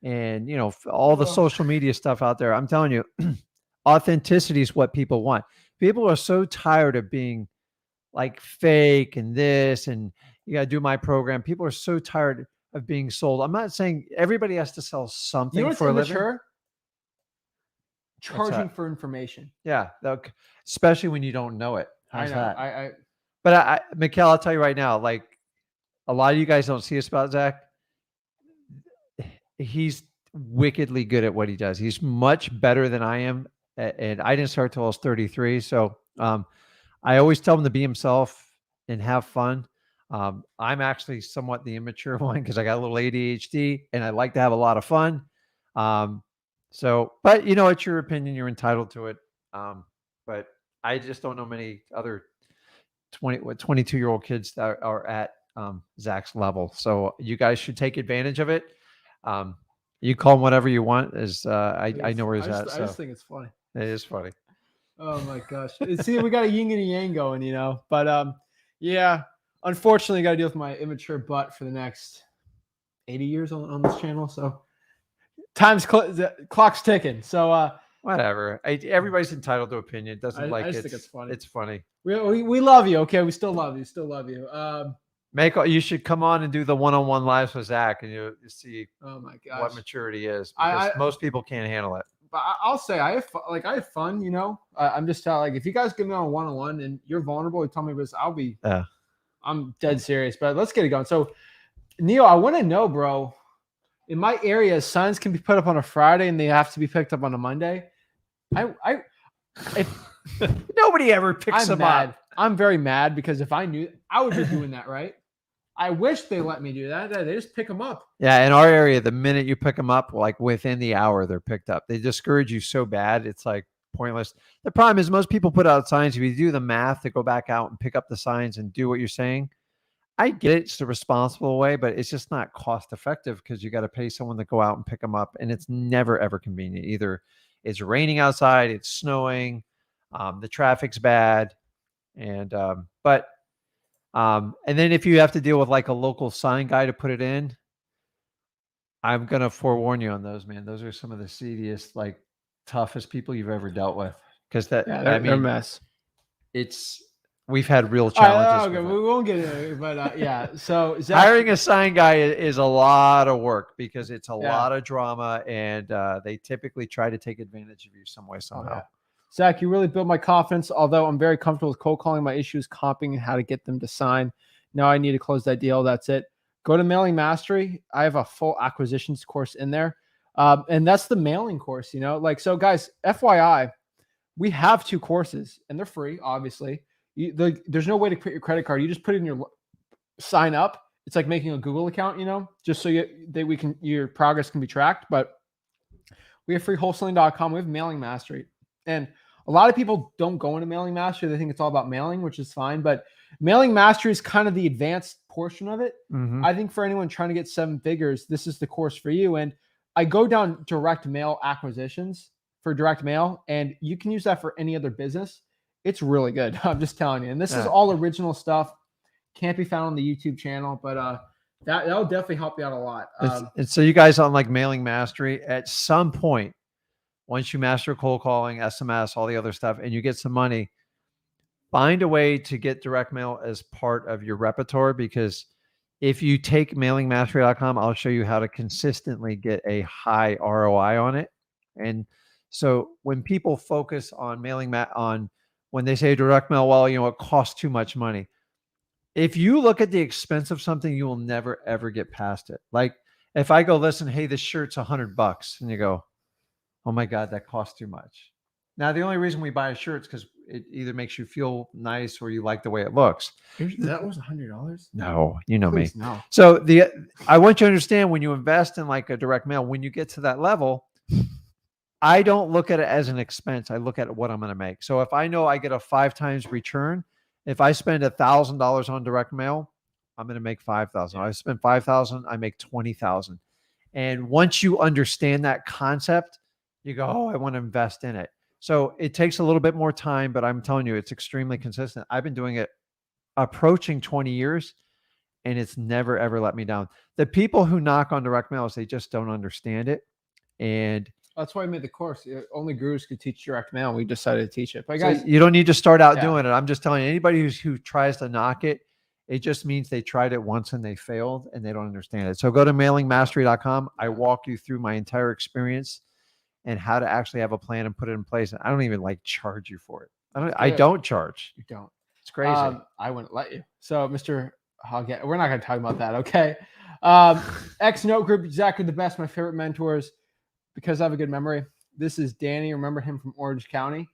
and, you know, all the social media stuff out there. I'm telling you, authenticity is what people want. People are so tired of being like fake and this, and you got to do my program. People are so tired of being sold. I'm not saying everybody has to sell something, you know, for a living. Charging for information. Yeah, especially when you don't know it. How's that? But Mikhail, I'll tell you right now, like a lot of you guys don't see this about Zach. He's wickedly good at what he does. He's much better than I am. And I didn't start till I was 33. So I always tell him to be himself and have fun. I'm actually somewhat the immature one because I got a little ADHD and I like to have a lot of fun. But you know, it's your opinion. You're entitled to it. But I just don't know many other 22-year-old kids that are at Zach's level. So you guys should take advantage of it. You call him whatever you want. I know where he's at. I just think it's funny. It is funny. Oh my gosh. See, we got a yin and a yang going, you know, but yeah, unfortunately got to deal with my immature butt for the next 80 years on this channel. So clock's ticking. So Whatever. Everybody's entitled to opinion. Doesn't I like just it. think it's funny. It's funny. We love you. Okay, we still love you. Still love you. You should come on and do the one-on-one lives with Zach, and you see Oh my gosh, what maturity is, because most people can't handle it. But I'll say I have fun. You know, I'm just telling. Like, if you guys get me on a one-on-one and you're vulnerable, you tell me this. I'm dead serious. But let's get it going. So, Neil, I want to know, bro. In my area, signs can be put up on a Friday and they have to be picked up on a Monday. Nobody ever picks them up. I'm very mad because if I knew, I would be doing that, right? I wish they let me do that. They just pick them up. Yeah, in our area, the minute you pick them up, like within the hour, they're picked up. They discourage you so bad, it's like pointless. The problem is most people put out signs. If you do the math to go back out and pick up the signs and do what you're saying, I get it. It's the responsible way, but it's just not cost effective because you got to pay someone to go out and pick them up. And it's never, ever convenient. Either it's raining outside, it's snowing, the traffic's bad. And then if you have to deal with like a local sign guy to put it in, I'm going to forewarn you on those, man. Those are some of the seediest, like toughest people you've ever dealt with. Because they're a mess. We've had real challenges. Okay, we won't get into it, but yeah. So Zach, hiring a sign guy is a lot of work because it's a lot of drama, and they typically try to take advantage of you some way, somehow. Yeah. Zach, you really built my confidence. Although I'm very comfortable with cold calling, my issue is comping and how to get them to sign. Now I need to close that deal. That's it. Go to Mailing Mastery. I have a full acquisitions course in there, and that's the mailing course. You know, like, so guys, FYI, we have 2 courses, and they're free, obviously. There's no way to put your credit card. You just put it in your sign up. It's like making a Google account, you know, just so your progress can be tracked. But we have freewholesaling.com. We have Mailing Mastery. And a lot of people don't go into Mailing Mastery. They think it's all about mailing, which is fine. But Mailing Mastery is kind of the advanced portion of it. Mm-hmm. I think for anyone trying to get 7 figures, this is the course for you. And I go down direct mail acquisitions for direct mail, and you can use that for any other business. It's really good. I'm just telling you. And this is all original stuff. Can't be found on the YouTube channel, but that'll definitely help you out a lot. And so you guys on like Mailing Mastery, at some point, once you master cold calling, SMS, all the other stuff, and you get some money, find a way to get direct mail as part of your repertoire, because if you take mailingmastery.com, I'll show you how to consistently get a high ROI on it. And so when people focus on when they say direct mail, well, you know, it costs too much money. If you look at the expense of something, you will never, ever get past it. Like if I go, listen, hey, this shirt's $100, and you go, oh my God, that costs too much. Now, the only reason we buy a shirt is because it either makes you feel nice or you like the way it looks. That was $100? No, you know Please, me. No. So I want you to understand, when you invest in like a direct mail, when you get to that level, I don't look at it as an expense. I look at what I'm going to make. So if I know I get a 5 times return, if I spend $1,000 on direct mail, I'm going to make 5,000. I spend 5,000, I make 20,000. And once you understand that concept, you go, oh, I want to invest in it. So it takes a little bit more time, but I'm telling you, it's extremely consistent. I've been doing it approaching 20 years, and it's never, ever let me down. The people who knock on direct mail, they just don't understand it. And that's why I made the course. Only gurus could teach direct mail. We decided to teach it. But so guys, you don't need to start out doing it. I'm just telling you, anybody who tries to knock it, it just means they tried it once and they failed and they don't understand it. So go to mailingmastery.com. I walk you through my entire experience and how to actually have a plan and put it in place. And I don't even like charge you for it. I don't charge. You don't. It's crazy. I wouldn't let you. So Mr. Hoggett, we're not going to talk about that. Okay. X Note Group, Zach are the best. My favorite mentors, because I have a good memory. This is Danny. Remember him from Orange County?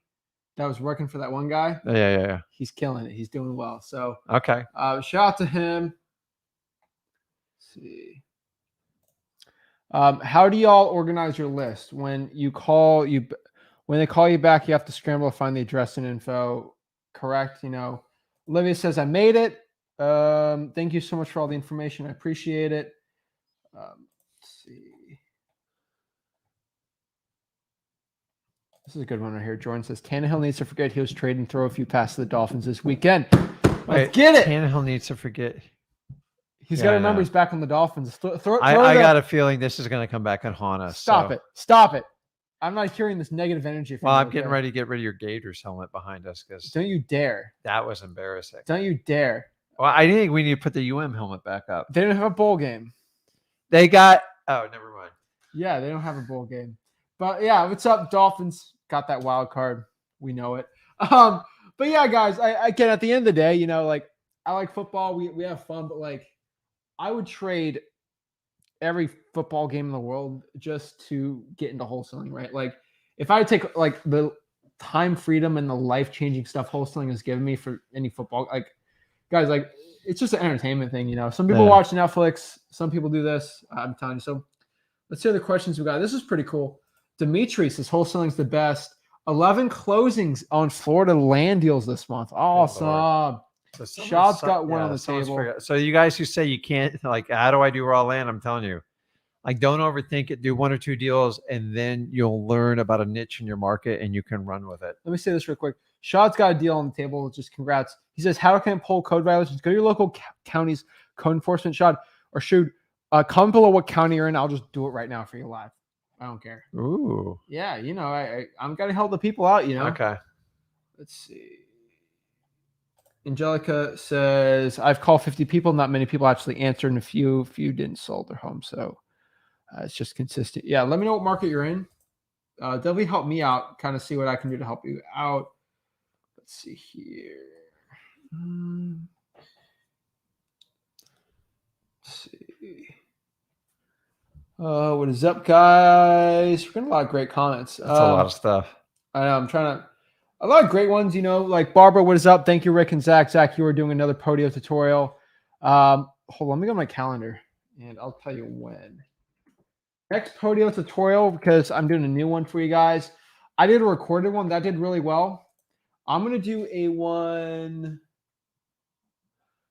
That was working for that one guy. Yeah. He's killing it. He's doing well. So okay. Shout out to him. Let's see. How do y'all organize your list when they call you back? You have to scramble to find the address and info. Correct. You know, Olivia says I made it. Thank you so much for all the information. I appreciate it. Let's see. This is a good one right here. Jordan says Tannehill needs to forget he was traded and throw a few passes to the Dolphins this weekend. Let's get it. Tannehill needs to forget. He's got to remember he's back on the Dolphins. I got a feeling this is going to come back and haunt us. Stop it. I'm not hearing this negative energy from Well, you, I'm getting okay? ready to get rid of your Gators helmet behind us because Don't you dare. that was embarrassing. Don't you dare. Well, I think we need to put the UM helmet back up. They don't have a bowl game. They got. Oh, never mind. Yeah, they don't have a bowl game. But yeah, what's up, Dolphins? Got that wild card. We know it. But yeah, guys, again, at the end of the day, like I like football. We have fun, but like I would trade every football game in the world just to get into wholesaling, right? Like if I would take like the time freedom and the life-changing stuff wholesaling has given me for any football, like guys, like it's just an entertainment thing, Some people watch Netflix, some people do this. I'm telling you. So let's hear the questions we got. This is pretty cool. Dimitri says wholesaling's the best. 11 closings on Florida land deals this month. Awesome. So Shad's got one on the table. So you guys who say you can't, like, how do I do raw land? I'm telling you, like, don't overthink it. Do 1 or 2 deals, and then you'll learn about a niche in your market, and you can run with it. Let me say this real quick. Shad's got a deal on the table. Just congrats. He says, how can I pull code violations? Go to your local county's code enforcement, Shad, or shoot, comment below what county you're in. I'll just do it right now for you live. I don't care. Ooh. Yeah, I'm got to help the people out, Okay. Let's see. Angelica says, I've called 50 people. Not many people actually answered, and a few didn't sell their home. So it's just consistent. Yeah, let me know what market you're in. Definitely help me out, kind of see what I can do to help you out. Let's see here. Let's see. What is up, guys? We're getting a lot of great comments. That's a lot of stuff. I know. I'm trying to. A lot of great ones, like Barbara, what is up? Thank you, Rick and Zach. Zach, you are doing another Podio tutorial. Hold on, let me go to my calendar, and I'll tell you when. Next Podio tutorial, because I'm doing a new one for you guys. I did a recorded one. That did really well. I'm going to do a one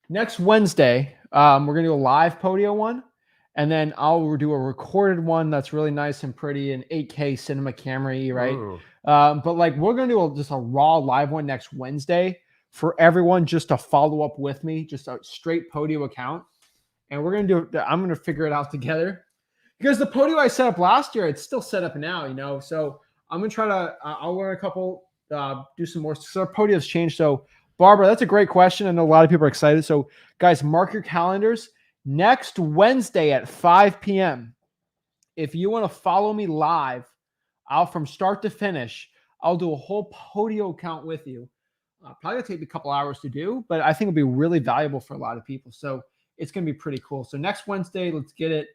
next Wednesday. We're going to do a live Podio one, and then I'll do a recorded one that's really nice and pretty in 8K cinema camera-y, right? Ooh. But like we're going to do just a raw live one next Wednesday for everyone just to follow up with me, just a straight Podio account. And we're going to do, I'm going to figure it out together because the Podio I set up last year, it's still set up now, so I'm going to try to, I'll learn a couple, do some more. So our Podio's changed. So Barbara, that's a great question. I know a lot of people are excited. So guys, mark your calendars next Wednesday at 5 p.m. If you want to follow me live, from start to finish, I'll do a whole Podio account with you. Probably gonna take me a couple hours to do, but I think it'll be really valuable for a lot of people. So it's gonna be pretty cool. So next Wednesday, let's get it.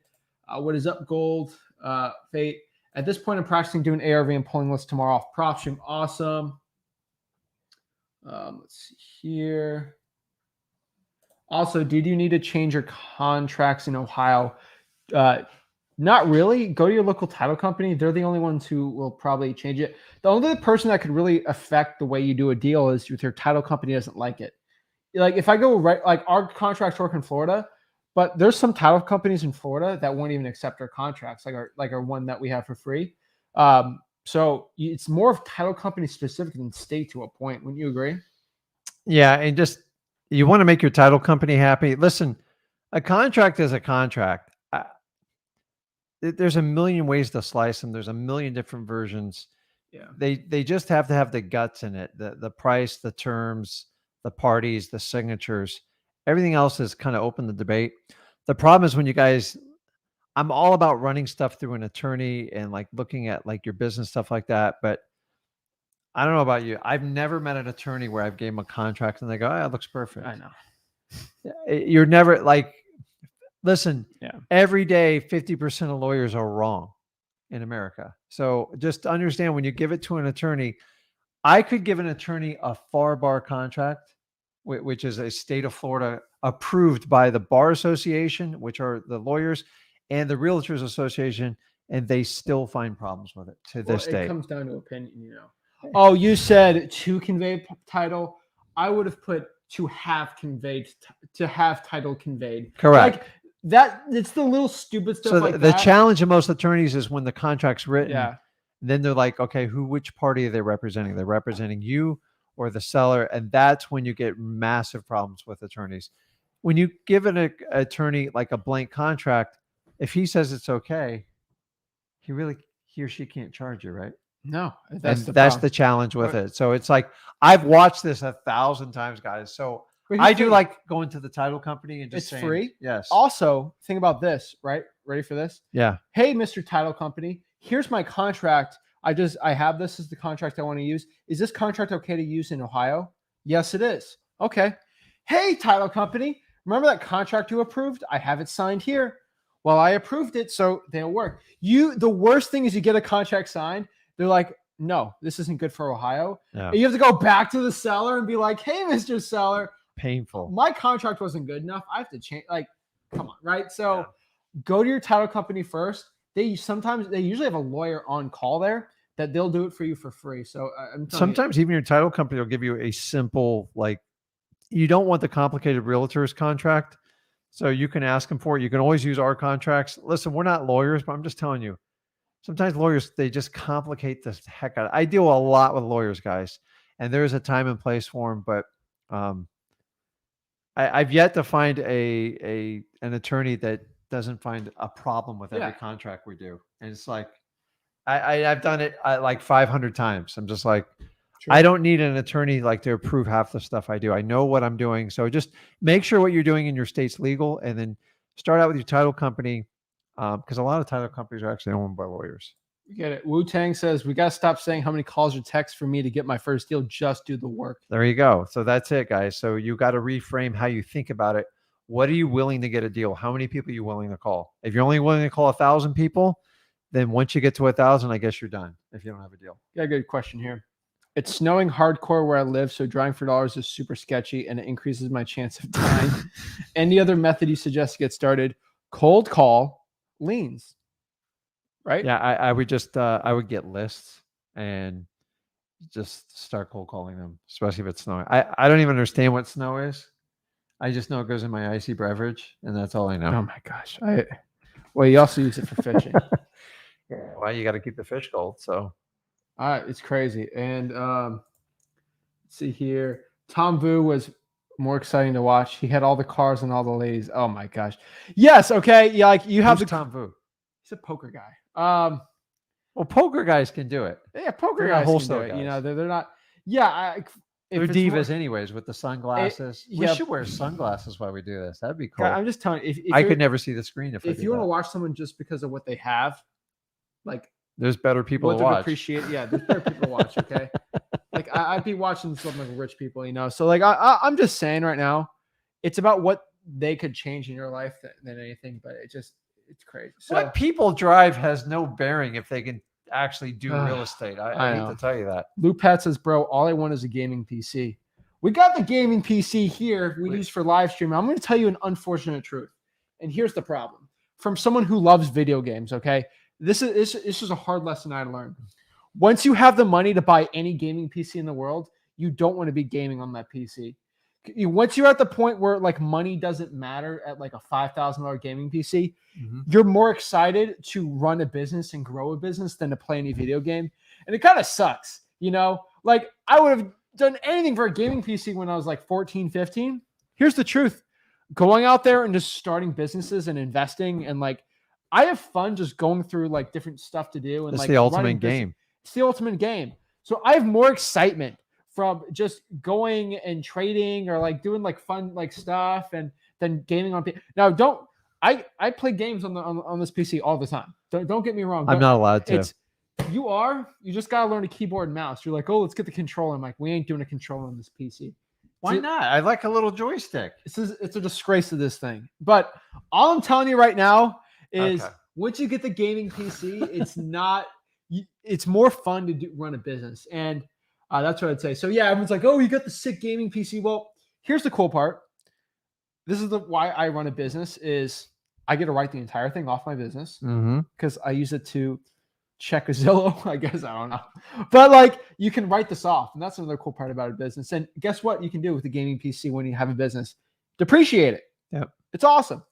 What is up, Gold? Fate. At this point, I'm practicing doing ARV and pulling lists tomorrow off PropStream. Awesome. Let's see here. Also, did you need to change your contracts in Ohio? Not really. Go to your local title company. They're the only ones who will probably change it. The only person that could really affect the way you do a deal is if your title company doesn't like it. Like if I go right, like our contracts work in Florida, but there's some title companies in Florida that won't even accept our contracts, like our one that we have for free. So it's more of title company specific than state to a point. Wouldn't you agree? Yeah, and just you want to make your title company happy. Listen, a contract is a contract. There's a million ways to slice them. There's a million different versions. Yeah. They just have to have the guts in it. The price, the terms, the parties, the signatures. Everything else is kind of open to debate. The problem is when you guys, I'm all about running stuff through an attorney and like looking at like your business stuff like that. But I don't know about you. I've never met an attorney where I've gave them a contract and they go, "Oh, it looks perfect." I know. You're never like, listen, yeah. Every day, 50% of lawyers are wrong in America. So just understand when you give it to an attorney, I could give an attorney a FAR bar contract, which is a state of Florida approved by the Bar Association, which are the lawyers, and the Realtors Association, and they still find problems with it to this day. It comes down to opinion, Oh, you said to convey title. I would have put to have conveyed, to have title conveyed. Correct. Like that, it's the little stupid stuff. So like the that. challenge of most attorneys is when the contract's written, yeah. Then they're like, okay, which party are they representing? They're representing you or the seller. And that's when you get massive problems with attorneys. When you give an attorney like a blank contract, if he says it's okay, he or she can't charge you, right? No, That's the that's problem. the challenge with Right. it. So it's like I've watched this 1,000 times, guys. So But I here's the do thing. like going to the title company and just It's saying, free. yes, Also, think about this, right? Ready for this? yeah, Hey, Mr. Title Company, here's my contract. I have this as the contract I want to use. Is this contract okay to use in Ohio? Yes, it is. Okay. Hey, Title Company, remember that contract you approved? I have it signed here. Well, I approved it, so they'll work. The worst thing is you get a contract signed. They're like, no, this isn't good for Ohio. yeah, And you have to go back to the seller and be like, hey, Mr. Seller, painful. my contract wasn't good enough. I have to change. Like, come on, right? So Yeah. go to your title company first. They usually have a lawyer on call there that they'll do it for you for free. So I'm telling Sometimes even your title company will give you a simple, like, you don't want the complicated realtor's contract. So you can ask them for it. You can always use our contracts. Listen, we're not lawyers, but I'm just telling you, sometimes lawyers, they just complicate the heck out of it. I deal a lot with lawyers, guys, and there's a time and place for them, but I've yet to find an attorney that doesn't find a problem with every Yeah. contract we do. And it's like, I've done it like 500 times. I'm just like, Sure. I don't need an attorney like to approve half the stuff I do. I know what I'm doing. So just make sure what you're doing in your state's legal, and then start out with your title company, because a lot of title companies are actually owned by lawyers. you get it. Wu Tang says we gotta stop saying how many calls or texts for me to get my first deal. Just do the work. There you go. So that's it, guys. So you got to reframe how you think about it. What are you willing to get a deal? How many people are you willing to call? If you're only willing to call 1,000 people, then once you get to 1,000, I guess you're done if you don't have a deal. Got a good question here. It's snowing hardcore where I live, so driving for dollars is super sketchy and it increases my chance of dying. Any other method you suggest to get started? Cold call, liens. Right? Yeah, I would just I would get lists and just start cold calling them, especially if it's snowing. I don't even understand what snow is. I just know it goes in my icy beverage, and that's all I know. Oh my gosh. Well, you also use it for fishing. Yeah, well, you got to keep the fish cold. So It's crazy. And let's see here. Tom Vu was more exciting to watch. He had all the cars and all the ladies. Oh my gosh. Yes. Okay. Yeah. Like you have who's the Tom Vu? He's a poker guy. Well, poker guys can do it. Yeah, poker They're not guys can wholesale do it. You guys. know, they're not. Yeah. They're If it's more- divas anyways with the sunglasses. We yeah. should wear sunglasses while we do this. That'd be cool. I'm just telling you, if I you're- could never see the screen if if you want to watch someone just because of what they have, like There's better people what to they watch. appreciate. Yeah, there's better people to watch. Okay, like I'd be watching some like rich people, you know. So like I'm just saying right now, it's about what they could change in your life than anything. But it's crazy. So What people drive has no bearing if they can actually do real estate. I hate know. to tell you that. Lou Pat says, bro, all I want is a gaming PC. We got the gaming PC here we use for live streaming. I'm going to tell you an unfortunate truth. And here's the problem. From someone who loves video games, okay? This is a hard lesson I learned. Once you have the money to buy any gaming PC in the world, you don't want to be gaming on that PC. Once you're at the point where like money doesn't matter at like a $5,000 gaming PC, you're more excited to run a business and grow a business than to play any video game. And it kind of sucks, you know? Like I would have done anything for a gaming PC when I was like 14, 15. Here's the truth. Going out there and just starting businesses and investing and like I have fun just going through like different stuff to do and It's like the ultimate running game. It's the ultimate game. So I have more excitement from just going and trading or like doing like fun like stuff and then gaming on now I play games on this PC all the time. Don't get me wrong. I'm not allowed to. You just gotta learn a keyboard and mouse. You're like, oh, let's get the controller. I'm like, we ain't doing a controller on this PC. Why not? I like a little joystick. It's a disgrace to this thing. But all I'm telling you right now is once you get the gaming PC, it's not. It's more fun to run a business, and that's what I'd say. So yeah, everyone's like, oh, you got the sick gaming PC. Well, here's the cool part. This is why I run a business is I get to write the entire thing off my business because I use it to check a Zillow, I guess. I don't know. But like you can write this off. And that's another cool part about a business. And guess what you can do with the gaming PC when you have a business? Depreciate it. Yep. It's awesome.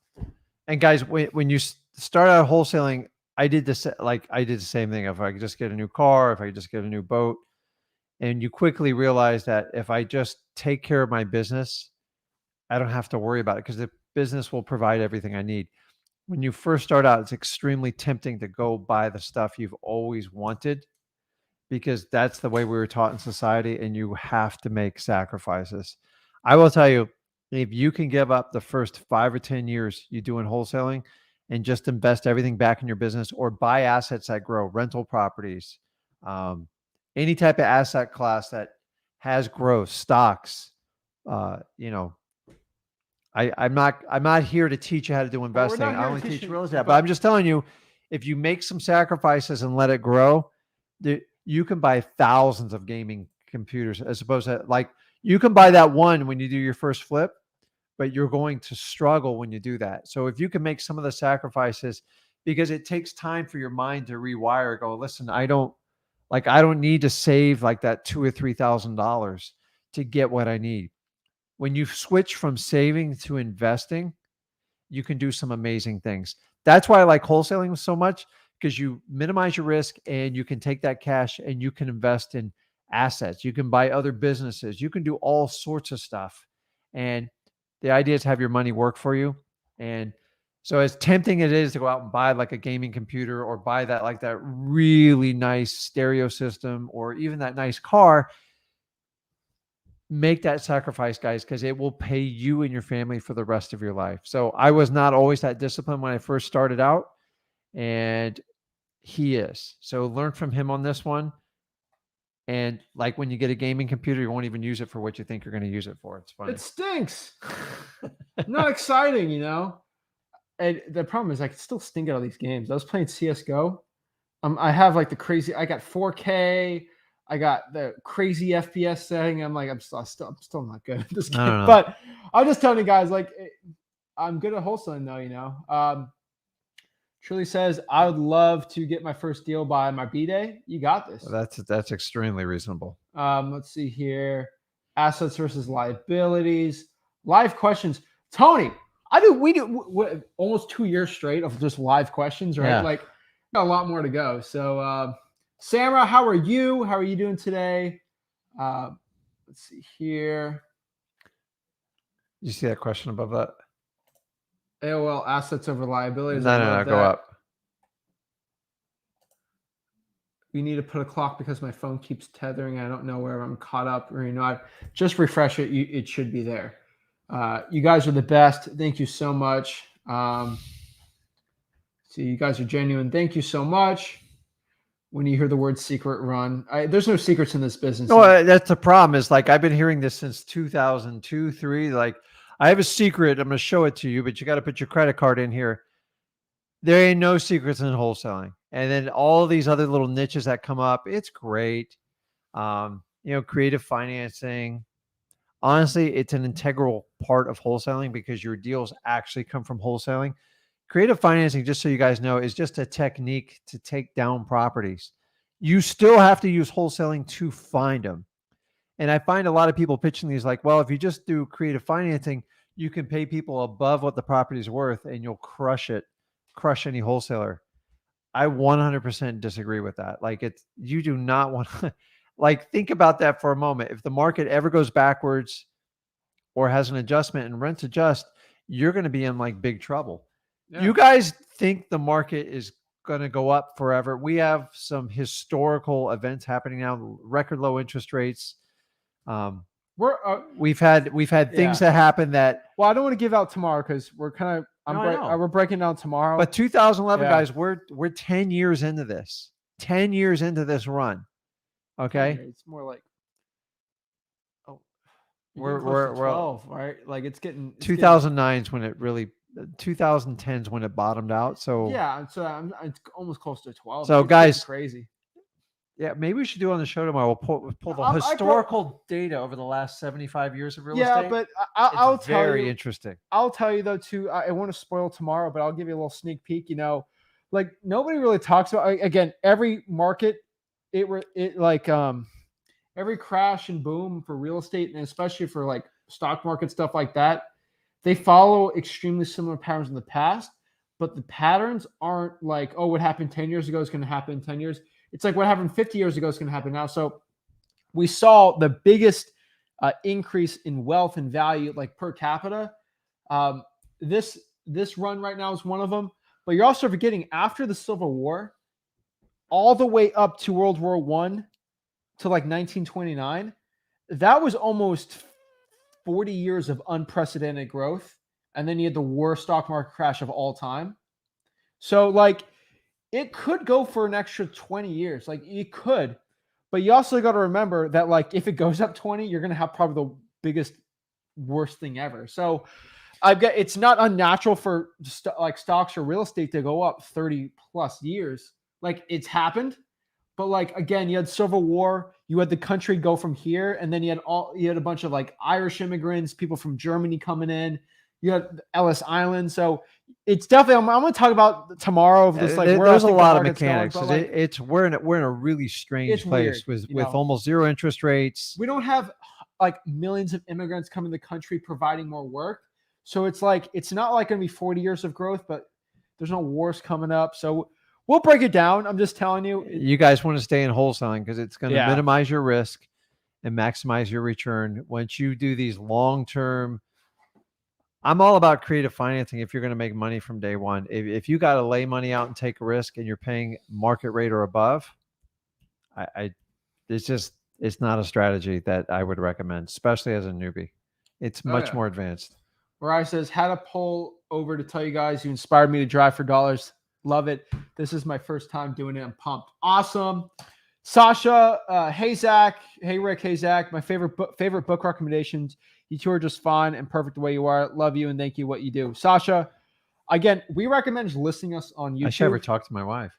And guys, when you start out wholesaling, I did the same thing. If I could just get a new car, if I could just get a new boat, and you quickly realize that if I just take care of my business, I don't have to worry about it because the business will provide everything I need. when you first start out, it's extremely tempting to go buy the stuff you've always wanted because that's the way we were taught in society, and you have to make sacrifices. I will tell you, if you can give up the first 5 or 10 years you do in wholesaling and just invest everything back in your business or buy assets that grow, rental properties, any type of asset class that has growth, stocks, you know, I'm not here to teach you how to do investing. I only teach real estate. But I'm just telling you, if you make some sacrifices and let it grow, you can buy thousands of gaming computers as opposed to like you can buy that one when you do your first flip, but you're going to struggle when you do that. So if you can make some of the sacrifices, because it takes time for your mind to rewire, go, listen, I don't need to save like that $2,000 or $3,000 to get what I need. When you switch from saving to investing, you can do some amazing things. That's why I like wholesaling so much, because you minimize your risk and you can take that cash and you can invest in assets. You can buy other businesses. You can do all sorts of stuff. And the idea is to have your money work for you. And so as tempting it is to go out and buy like a gaming computer or buy that like that really nice stereo system or even that nice car, make that sacrifice, guys, because it will pay you and your family for the rest of your life. So I was not always that disciplined when I first started out, and he is. So learn from him on this one. And like when you get a gaming computer, you won't even use it for what you think you're going to use it for. It's funny. It stinks. Not exciting, you know. And the problem is I can still stink at all these games. I was playing CS:GO. I have like the crazy. I got 4K. I got the crazy FPS setting. I'm like, I'm still not good at this game. But I'm just telling you guys, like, I'm good at wholesaling though. You know, Truly says I would love to get my first deal by my B-Day. You got this. That's extremely reasonable. Let's see here. Assets versus liabilities. Live questions. Tony, we do almost 2 years straight of just live questions, right? Yeah. Like, got a lot more to go. So, Samara, how are you? How are you doing today? Let's see here. You see that question above that? AOL assets over liabilities. No, go up. We need to put a clock because my phone keeps tethering. I don't know where I'm caught up or, you know, I just refresh it. It should be there. You guys are the best. Thank you so much. See, you guys are genuine. Thank you so much. When you hear the word secret run, there's no secrets in this business. No, that's the problem is like, I've been hearing this since 2002, 3, like I have a secret. I'm going to show it to you, but you got to put your credit card in here. There ain't no secrets in wholesaling. And then all these other little niches that come up, it's great. You know, creative financing. Honestly, it's an integral part of wholesaling because your deals actually come from wholesaling. Creative financing, just so you guys know, is just a technique to take down properties. You still have to use wholesaling to find them. And I find a lot of people pitching these like, well, if you just do creative financing, you can pay people above what the property is worth and you'll crush any wholesaler. I 100% disagree with that. Like you do not want to, like, think about that for a moment. If the market ever goes backwards or has an adjustment and rents adjust, you're going to be in like big trouble. Yeah. You guys think the market is going to go up forever? We have some historical events happening now, record low interest rates. We've had things that happen that. Well, I don't want to give out tomorrow because we're kind of we're breaking down tomorrow. But 2011, guys, we're 10 years into this. 10 years into this run. Okay, it's more like we're 12, right? Like it's getting 2009 is when it really. 2010 is when it bottomed out. So yeah, so it's almost close to 12. So it's guys, crazy. Yeah, maybe we should do on the show tomorrow. We'll pull the historical data over the last 75 years of real estate. Yeah, but I'll tell you. Very interesting. I'll tell you though too. I want to spoil tomorrow, but I'll give you a little sneak peek. You know, like nobody really talks about. Again, every market, every crash and boom for real estate, and especially for like stock market stuff like that, they follow extremely similar patterns in the past. But the patterns aren't like, oh, what happened 10 years ago is going to happen in 10 years. It's like what happened 50 years ago is going to happen now. So we saw the biggest increase in wealth and value, like per capita. This this run right now is one of them. But you're also forgetting after the Civil War, all the way up to World War I to like 1929, that was almost 40 years of unprecedented growth. And then you had the worst stock market crash of all time. So like it could go for an extra 20 years. Like it could, but you also got to remember that like if it goes up 20, you're going to have probably the biggest, worst thing ever. So it's not unnatural for like stocks or real estate to go up 30 plus years. Like it's happened, but like, again, you had Civil War, you had the country go from here. And then you had a bunch of like Irish immigrants, people from Germany coming in, you had Ellis Island. So it's definitely, I'm going to talk about tomorrow of this, like there's a lot of mechanics. Like, we're in a really strange place weird, with almost zero interest rates. We don't have like millions of immigrants coming to the country providing more work. So it's like, it's not like going to be 40 years of growth, but there's no wars coming up. So we'll break it down. I'm just telling you. You guys want to stay in wholesaling because it's going to minimize your risk and maximize your return. Once you do these long-term, I'm all about creative financing if you're going to make money from day one. If you got to lay money out and take a risk and you're paying market rate or above, it's not a strategy that I would recommend, especially as a newbie. It's much more advanced. Mariah says, had a poll over to tell you guys you inspired me to drive for dollars. Love it. This is my first time doing it. I'm pumped. Awesome. Sasha, hey, Zach. Hey, Rick. Hey, Zach. My favorite book recommendations. You two are just fine and perfect the way you are. Love you and thank you what you do. Sasha, again, we recommend listening us on YouTube. I should ever talk to my wife,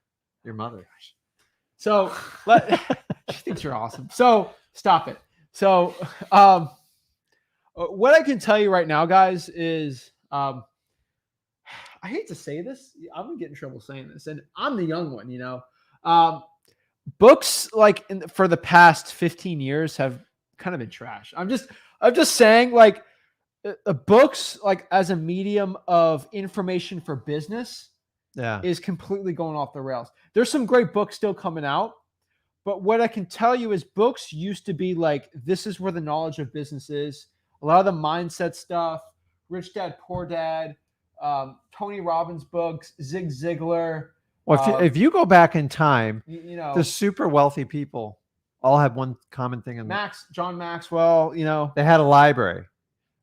your mother. So she thinks you're awesome. So stop it. So what I can tell you right now, guys, is I hate to say this. I'm going to get in trouble saying this. And I'm the young one, you know. Books like for the past 15 years have kind of been trash. I'm just saying like books like as a medium of information for business is completely going off the rails. There's some great books still coming out, but what I can tell you is books used to be like, this is where the knowledge of business is. A lot of the mindset stuff, Rich Dad, Poor Dad, Tony Robbins books, Zig Ziglar. Well, if you go back in time, you know, the super wealthy people all have one common thing in John Maxwell, you know, they had a library,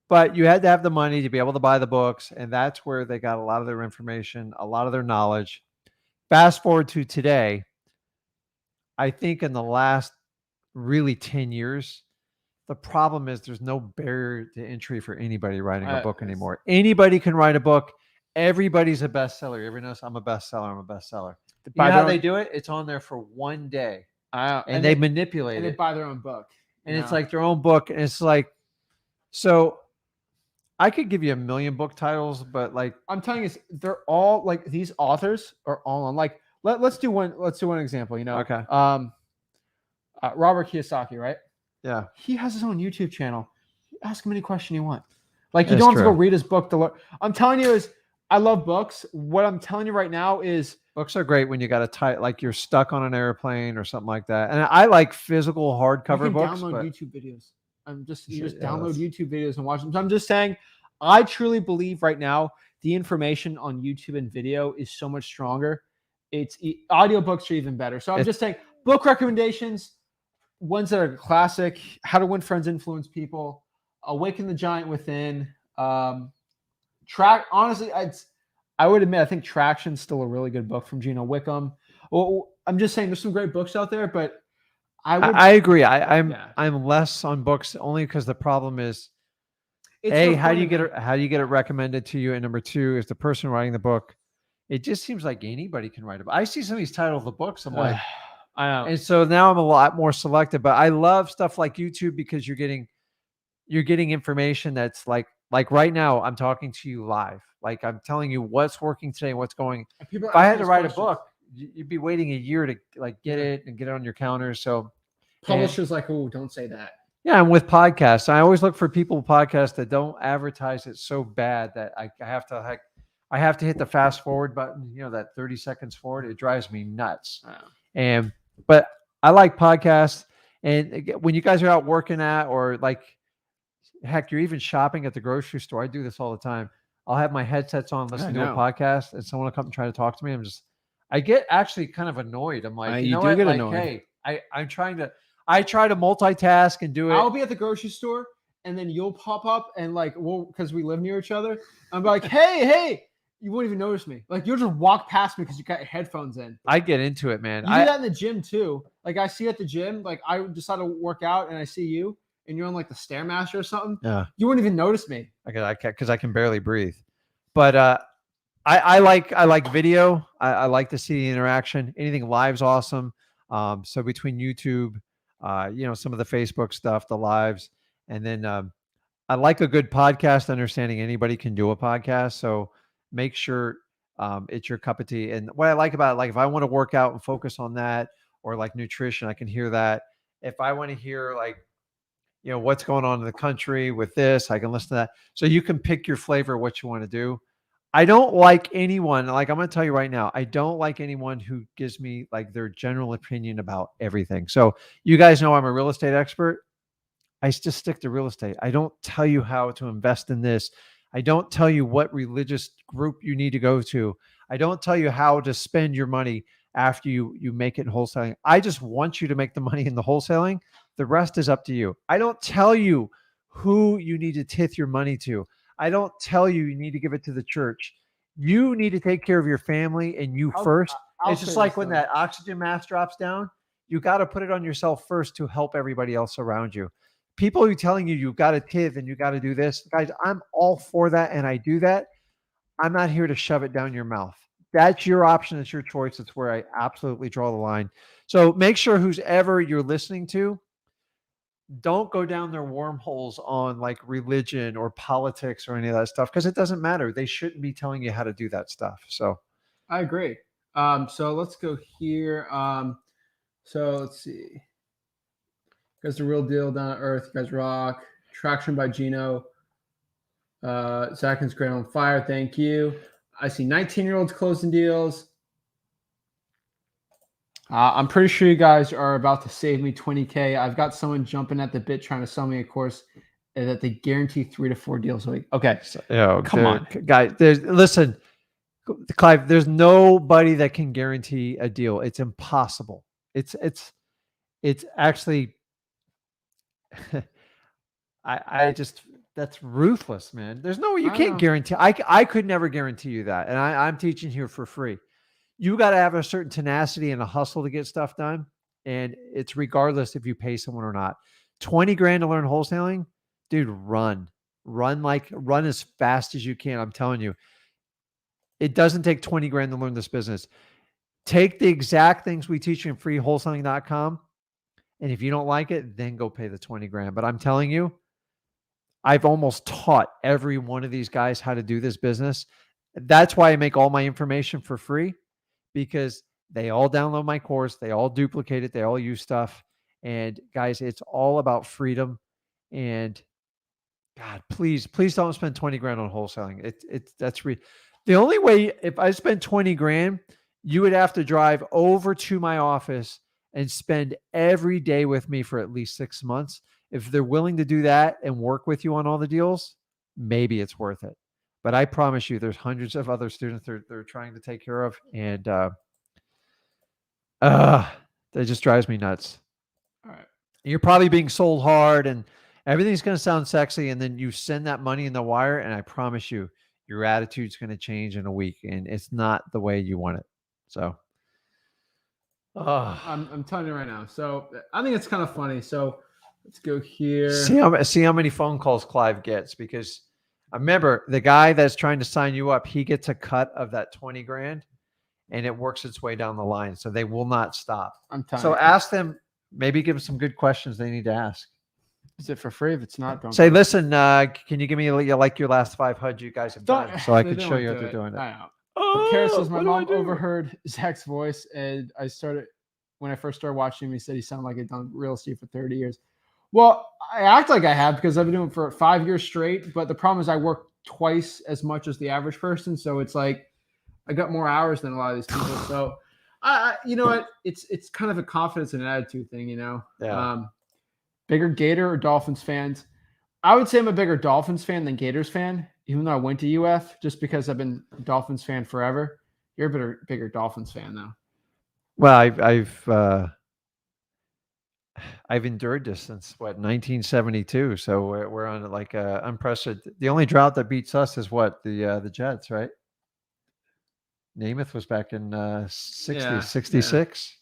but you had to have the money to be able to buy the books. And that's where they got a lot of their information, a lot of their knowledge. Fast forward to today, I think in the last really 10 years, the problem is there's no barrier to entry for anybody writing a book anymore. Anybody can write a book. Everybody's a bestseller. You ever notice I'm a bestseller? I'm a bestseller. You know how they do it? It's on there for one day. And they manipulate it. And they buy their own book. And it's like their own book. And it's like, so I could give you a million book titles, but like I'm telling you, they're all like these authors are all on. Like let's do one example. You know, okay. Robert Kiyosaki, right? Yeah, he has his own YouTube channel. Ask him any question you want. Like you don't have to go read his book to learn. I'm telling you is I love books. What I'm telling you right now is books are great when you got to like you're stuck on an airplane or something like that. And I like physical hardcover books. Download YouTube videos. You just download YouTube videos and watch them. So I'm just saying, I truly believe right now the information on YouTube and video is so much stronger. Audiobooks are even better. So I'm just saying, book recommendations, ones that are classic: How to Win Friends, Influence People, Awaken the Giant Within. Honestly, I would admit I think Traction's still a really good book from Gino Wickham. Well, I'm just saying there's some great books out there, but I agree. I'm less on books only because the problem is how do you get it recommended to you, and number two is the person writing the book. It just seems like anybody can write a book. I see some of these titles of the books. I'm like, I know. And so now I'm a lot more selective. But I love stuff like YouTube because you're getting information that's like right now I'm talking to you live. Like I'm telling you what's working today and what's going. If I had to write a book, you'd be waiting a year to like get it and get it on your counter. So publishers like, oh, don't say that. Yeah, and with podcasts, I always look for people podcasts that don't advertise it so bad that I have to hit the fast forward button. You know, that 30 seconds forward. It drives me nuts. Wow. But I like podcasts, and when you guys are out working at or like, heck, you're even shopping at the grocery store. I do this all the time. I'll have my headsets on, listening to a know. podcast, and someone will come and try to talk to me. I get actually kind of annoyed. I'm like, you You know do what? get Like, annoyed. hey, I try to multitask and do it. I'll be at the grocery store and then you'll pop up and like, because we live near each other, I'm like, hey, you won't even notice me. Like you'll just walk past me because you got your headphones in. I get into it, man. You do that in the gym too. Like I see you at the gym, like I decide to work out and I see you and you're on like the Stairmaster or something. Yeah, You wouldn't even notice me. because I can barely breathe. But I like video. I like to see the interaction. Anything live's awesome. So between YouTube, some of the Facebook stuff, the lives, and then I like a good podcast. Understanding anybody can do a podcast, so make sure it's your cup of tea. And what I like about it, like if I want to work out and focus on that, or like nutrition, I can hear that. If I want to hear like what's going on in the country with this, I can listen to that. So you can pick your flavor, what you want to do. I don't like anyone, like I'm going to tell you right now, I don't like anyone who gives me like their general opinion about everything. So you guys know I'm a real estate expert. I just stick to real estate. I don't tell you how to invest in this. I don't tell you what religious group you need to go to. I don't tell you how to spend your money after you make it in wholesaling. I just want you to make the money in the wholesaling. The rest is up to you. I don't tell you who you need to tithe your money to. I don't tell you you need to give it to the church. You need to take care of your family and you first. It's just like when that oxygen mask drops down, you got to put it on yourself first to help everybody else around you. People who are telling you you've got to tithe and you got to do this, guys, I'm all for that and I do that. I'm not here to shove it down your mouth. That's your option. It's your choice. It's where I absolutely draw the line. So make sure whoever you're listening to, don't go down their wormholes on like religion or politics or any of that stuff, because it doesn't matter. They shouldn't be telling you how to do that stuff. So I agree. So let's go here. So let's see. You guys, the real deal down to earth. You guys rock. Traction by Gino. Zach is great on fire. Thank you. I see 19-year-olds closing deals. I'm pretty sure you guys are about to save me $20K. I've got someone jumping at the bit trying to sell me a course that they guarantee 3 to 4 deals a week. Okay. So, come on, guys. Listen, Clive, there's nobody that can guarantee a deal. It's impossible. It's actually, I just, that's ruthless, man. There's no way you can't guarantee. I could never guarantee you that. And I'm teaching here for free. You got to have a certain tenacity and a hustle to get stuff done. And it's regardless if you pay someone or not. 20 grand to learn wholesaling, dude, run as fast as you can. I'm telling you, it doesn't take 20 grand to learn this business. Take the exact things we teach you in freewholesaling.com. And if you don't like it, then go pay the 20 grand. But I'm telling you, I've almost taught every one of these guys how to do this business. That's why I make all my information for free, because they all download my course. They all duplicate it. They all use stuff. And guys, it's all about freedom. And God, please don't spend 20 grand on wholesaling. The only way, if I spend 20 grand, you would have to drive over to my office and spend every day with me for at least 6 months. If they're willing to do that and work with you on all the deals, maybe it's worth it. But I promise you, there's hundreds of other students they're trying to take care of. And that just drives me nuts. All right. You're probably being sold hard and everything's going to sound sexy. And then you send that money in the wire. And I promise you, your attitude's going to change in a week. And it's not the way you want it. So I'm telling you right now. So I think it's kind of funny. So let's go here. See how many phone calls Clive gets, because I remember the guy that's trying to sign you up, he gets a cut of that 20 grand and it works its way down the line. So they will not stop. I'm telling you. So ask them, maybe give them some good questions they need to ask. Is it for free? If it's not, don't say, listen, can you give me your last 5 HUDs you guys have done so I can show you how they're doing it. I know. Kara says, my mom overheard Zach's voice and when I first started watching him, he said he sounded like he'd done real estate for 30 years. Well, I act like I have because I've been doing it for 5 years straight. But the problem is I work twice as much as the average person. So it's like I got more hours than a lot of these people. So, you know what? It's kind of a confidence and attitude thing, you know. Yeah. Bigger Gator or Dolphins fans? I would say I'm a bigger Dolphins fan than Gators fan, even though I went to UF, just because I've been a Dolphins fan forever. You're a bigger Dolphins fan, though. Well, I've endured this since 1972. So we're on like unprecedented. The only drought that beats us is what the Jets, right? Namath was back in 66.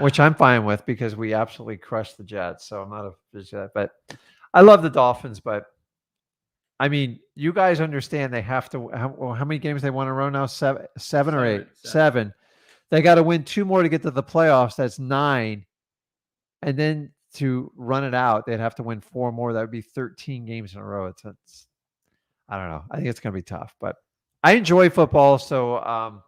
Which I'm fine with because we absolutely crushed the Jets. So I'm not a Jet, but I love the Dolphins. But I mean, you guys understand they have to. How many games they want to run now? Seven or eight? Seven. They got to win 2 more to get to the playoffs. That's 9, and then to run it out, they'd have to win 4 more. That would be 13 games in a row. It's I don't know. I think it's going to be tough, but I enjoy football. So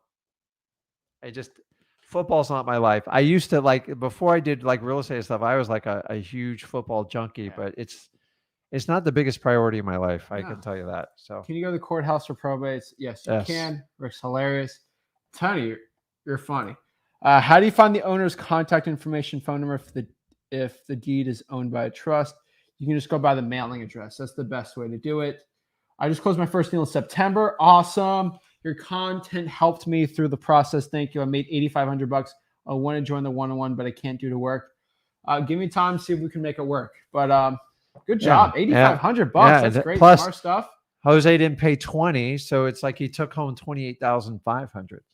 football's not my life. I used to before I did like real estate stuff, I was like a huge football junkie, but it's not the biggest priority in my life. I can tell you that. So can you go to the courthouse for probates? Yes, you can. Rick's hilarious. Tony, you're funny. How do you find the owner's contact information, phone number if the deed is owned by a trust? You can just go by the mailing address. That's the best way to do it. I just closed my first deal in September. Awesome. Your content helped me through the process. Thank you. I made $8,500. I want to join the one-on-one, but I can't do the work. Give me time to see if we can make it work. But good job. $8,500. That's great. Plus, smart stuff. Jose didn't pay 20, so it's like he took home 28,500.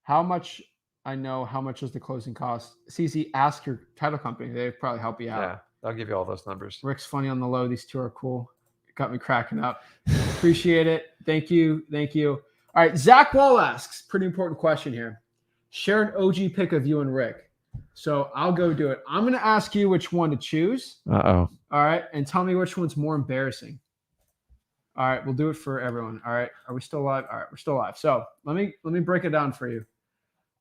How much? I know how much is the closing cost. CC, ask your title company. They probably help you out. Yeah, they'll give you all those numbers. Rick's funny on the low. These two are cool. Got me cracking up. Appreciate it. Thank you. All right. Zach Wall asks, pretty important question here. Share an OG pick of you and Rick. So I'll go do it. I'm going to ask you which one to choose. Uh-oh. All right. And tell me which one's more embarrassing. All right. We'll do it for everyone. All right. Are we still live? All right. We're still live. So let me break it down for you.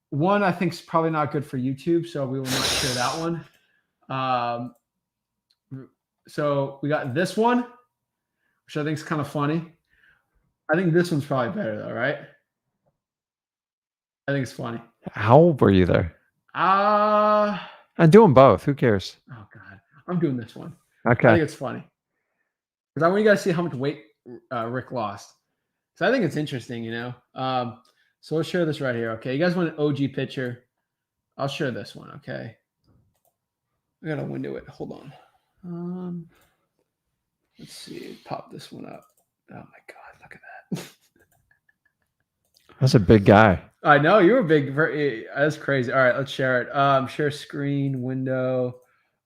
One I think is probably not good for YouTube, so we will not share that one. So we got this one, which I think is kind of funny. I think this one's probably better though, right? I think it's funny. How old were you there? I'm doing both. Who cares? Oh God, I'm doing this one. Okay. I think it's funny because I want you guys to see how much weight Rick lost. So I think it's interesting, So let's share this right here. Okay, you guys want an OG picture? I'll share this one. Okay, I gotta window it. Hold on. Let's see. Pop this one up. Oh my God, look at that. That's a big guy. I know you were big. That's crazy. All right, let's share it. Share screen window.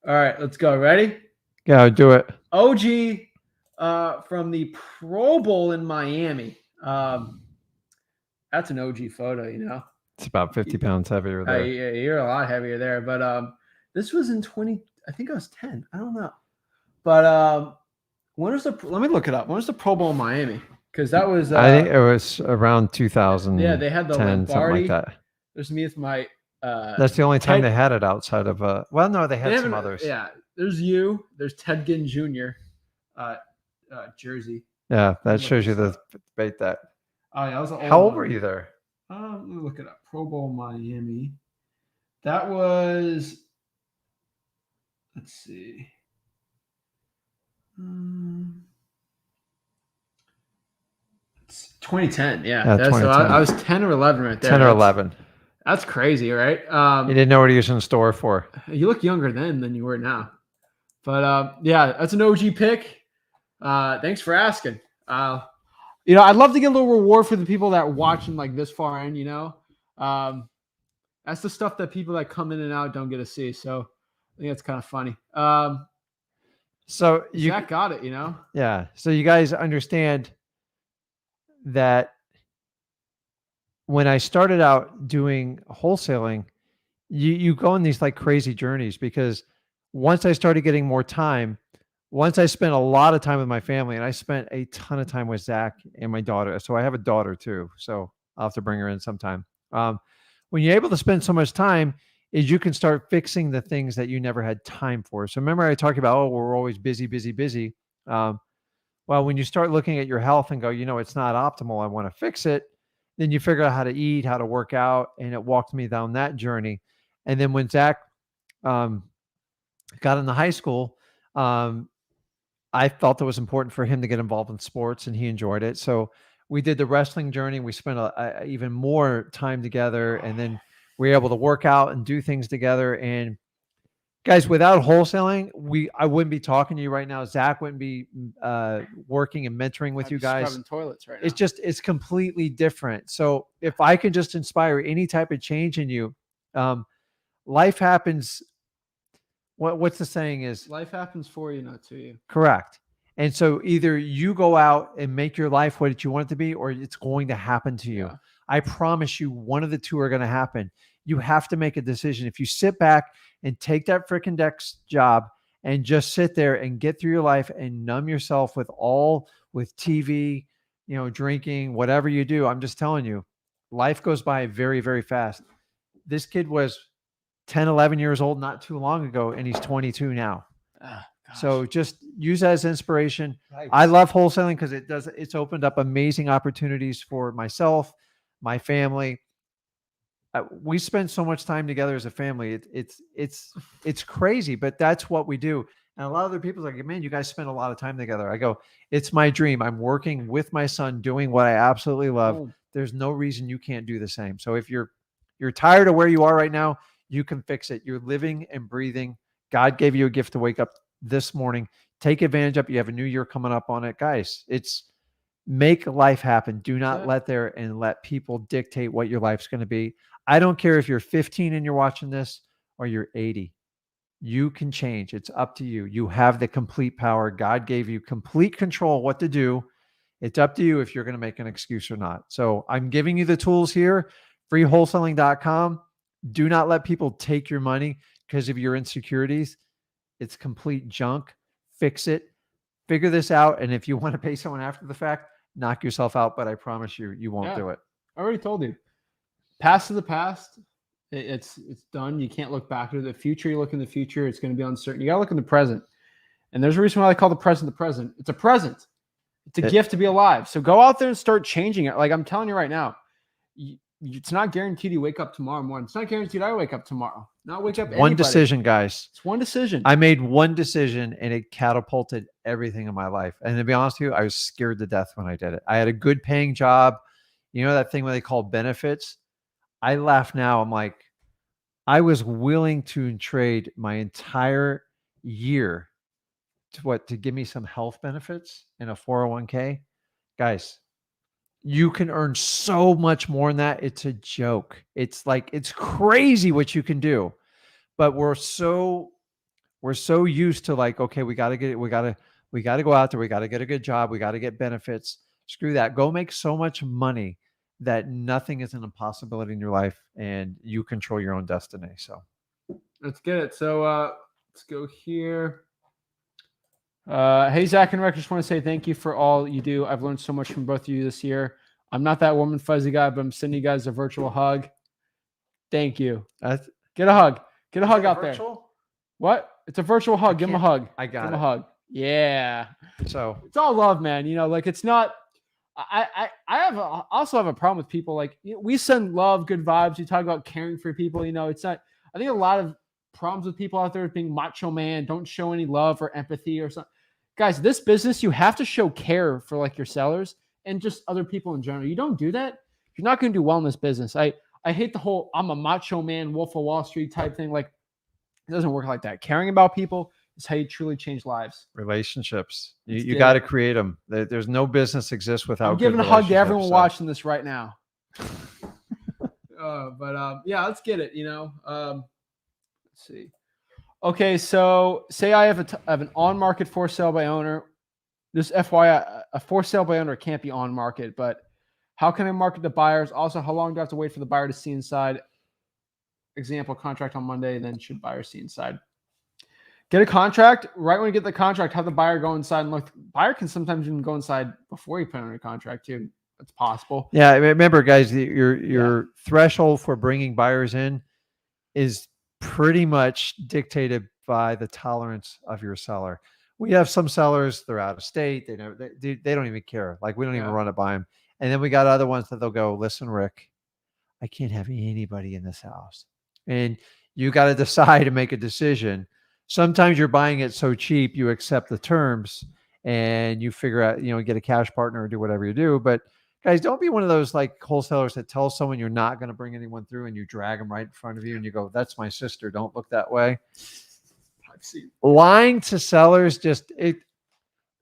All right, let's go. Ready? Yeah, do it. OG from the Pro Bowl in Miami. That's an OG photo, It's about 50 pounds heavier there. Yeah, you're a lot heavier there. But this was in 20. I think I was 10. I don't know. But when was let me look it up. When was the Pro Bowl in Miami? Because that was I think it was around 2000. Yeah, they had the Lombardi. Something like that. There's me with my that's the only time they had it outside of well, no, they had some others. Yeah, there's you. There's Ted Ginn Jr. Jersey. Yeah, that shows you the debate that. Oh yeah, that was How old were you there? Let me look it up. Pro Bowl Miami. That was. Let's see. It's 2010. Yeah. 2010. So I was 10 or 11 right there. 10 or 11. That's crazy, right? You didn't know what he was in store for. You look younger then than you were now. But yeah, that's an OG pick. Thanks for asking. I'd love to get a little reward for the people that are watching like this far in, that's the stuff that people that come in and out don't get to see. So I think that's kind of funny. So Zach got it, Yeah. So you guys understand that when I started out doing wholesaling, you go on these like crazy journeys because once I started getting more time, once I spent a lot of time with my family, and I spent a ton of time with Zach and my daughter. So I have a daughter too. So I'll have to bring her in sometime. When you're able to spend so much time, is you can start fixing the things that you never had time for. So remember I talked about, we're always busy. Well, when you start looking at your health and go, it's not optimal, I want to fix it. Then you figure out how to eat, how to work out. And it walked me down that journey. And then when Zach got into high school, I felt it was important for him to get involved in sports, and he enjoyed it. So we did the wrestling journey. We spent even more time together, and then we were able to work out and do things together. And guys, without wholesaling, I wouldn't be talking to you right now. Zach wouldn't be working and mentoring with you guys. Scrubbing toilets right now. It's completely different. So if I can just inspire any type of change in you, life happens. What's the saying is? Life happens for you, not to you. Correct. And so either you go out and make your life what you want it to be, or it's going to happen to you. Yeah. I promise you, one of the two are going to happen. You have to make a decision. If you sit back and take that freaking desk job and just sit there and get through your life and numb yourself with TV, drinking, whatever you do, I'm just telling you, life goes by very, very fast. This kid was 10, 11 years old not too long ago, and he's 22 now. So just use that as inspiration. Nice. I love wholesaling because it's opened up amazing opportunities for myself, my family. We spend so much time together as a family. It's crazy, but that's what we do. And a lot of other people are like, man, you guys spend a lot of time together. I go, it's my dream. I'm working with my son, doing what I absolutely love. Oh. There's no reason you can't do the same. So if you're tired of where you are right now, you can fix it. You're living and breathing. God gave you a gift to wake up this morning. Take advantage of it. You have a new year coming up on it. Guys, make life happen. Do not let people dictate what your life's going to be. I don't care if you're 15 and you're watching this or you're 80. You can change. It's up to you. You have the complete power. God gave you complete control what to do. It's up to you if you're going to make an excuse or not. So I'm giving you the tools here. freewholesaling.com. Do not let people take your money because of your insecurities. It's complete junk. Fix it. Figure this out. And if you want to pay someone after the fact, knock yourself out. But I promise you won't do it. I already told you. Past is the past. It's done. You can't look back to the future. You look in the future. It's going to be uncertain. You got to look in the present. And there's a reason why I call the present the present. It's a present. It's a gift to be alive. So go out there and start changing it. Like I'm telling you right now, it's not guaranteed you wake up tomorrow morning. It's not guaranteed I wake up tomorrow. Not wake up. One decision, guys. It's one decision. I made one decision and it catapulted everything in my life. And to be honest with you, I was scared to death when I did it. I had a good paying job. You know that thing where they call benefits? I laugh now. I'm like, I was willing to trade my entire year to give me some health benefits and a 401k. Guys, you can earn so much more than that. It's a joke. It's crazy what you can do. But we're so used to like, okay, we got to go out there. We got to get a good job. We got to get benefits. Screw that. Go make so much money that nothing is an impossibility in your life and you control your own destiny. So let's get it. So let's go here. Hey, Zach and Rick, I just want to say thank you for all you do. I've learned so much from both of you this year. I'm not that warm and fuzzy guy, but I'm sending you guys a virtual hug. Thank you. Get a hug. Get a hug out there. What? It's a virtual hug. Give him a hug. I got Give him a hug. Yeah. So it's all love, man. Like it's not. I also have a problem with people like we send love, good vibes. You talk about caring for people. It's not. I think a lot of problems with people out there being macho man, don't show any love or empathy or something. Guys, this business, you have to show care for like your sellers and just other people in general. You don't do that, you're not going to do well in this business. I hate the whole I'm a macho man, Wolf of Wall Street type thing. Like it doesn't work like that. Caring about people is how you truly change lives. Relationships. You got to create them. There's no business exists without. I'm giving a hug to everyone watching this right now. Yeah, let's get it. Let's see. Okay, so say I have an on-market for sale by owner. This FYI, a for sale by owner can't be on market, but how can I market to buyers? Also, how long do I have to wait for the buyer to see inside? Example, contract on Monday, then should buyer see inside? Get a contract. Right when you get the contract, have the buyer go inside and look. Buyer can sometimes even go inside before you put on a contract too. That's possible. Yeah, remember, guys, your threshold for bringing buyers in is pretty much dictated by the tolerance of your seller. We have some sellers, they're out of state. They don't even care. Like we don't even run it by them. And then we got other ones that they'll go, listen, Rick, I can't have anybody in this house. And you got to decide and make a decision. Sometimes you're buying it so cheap, you accept the terms and you figure out, get a cash partner or do whatever you do. But guys, don't be one of those like wholesalers that tell someone you're not going to bring anyone through and you drag them right in front of you and you go, that's my sister. Don't look that way. I've seen Lying to sellers,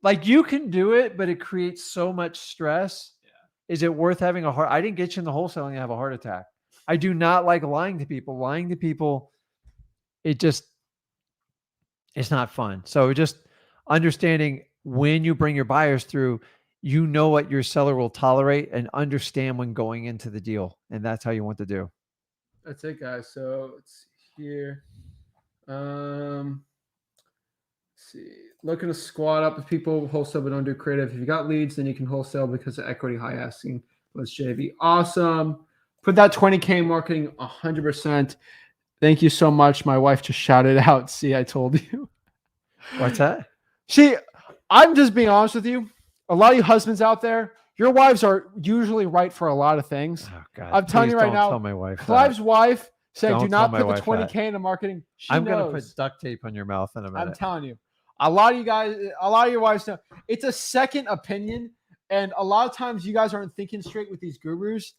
like you can do it, but it creates so much stress. Yeah. Is it worth having I didn't get you in the wholesaling and have a heart attack. I do not like lying to people. Lying to people, it's not fun. So just understanding when you bring your buyers through, what your seller will tolerate and understand when going into the deal. And that's how you want to do. That's it, guys. So let's see here. Let's see. Looking to squat up with people wholesale but don't do creative. If you got leads, then you can wholesale because of equity high asking. Let's JV. Awesome. Put that 20K in marketing 100%. Thank you so much. My wife just shouted out. See, I told you. What's that? See, I'm just being honest with you. A lot of you husbands out there, your wives are usually right for a lot of things. Oh, God. I'm telling you right now, tell my wife Clive's wife said, Don't do not tell put my the wife 20K into marketing. I'm going to put duct tape on your mouth in a minute. I'm telling you, a lot of your wives know it's a second opinion. And a lot of times you guys aren't thinking straight with these gurus.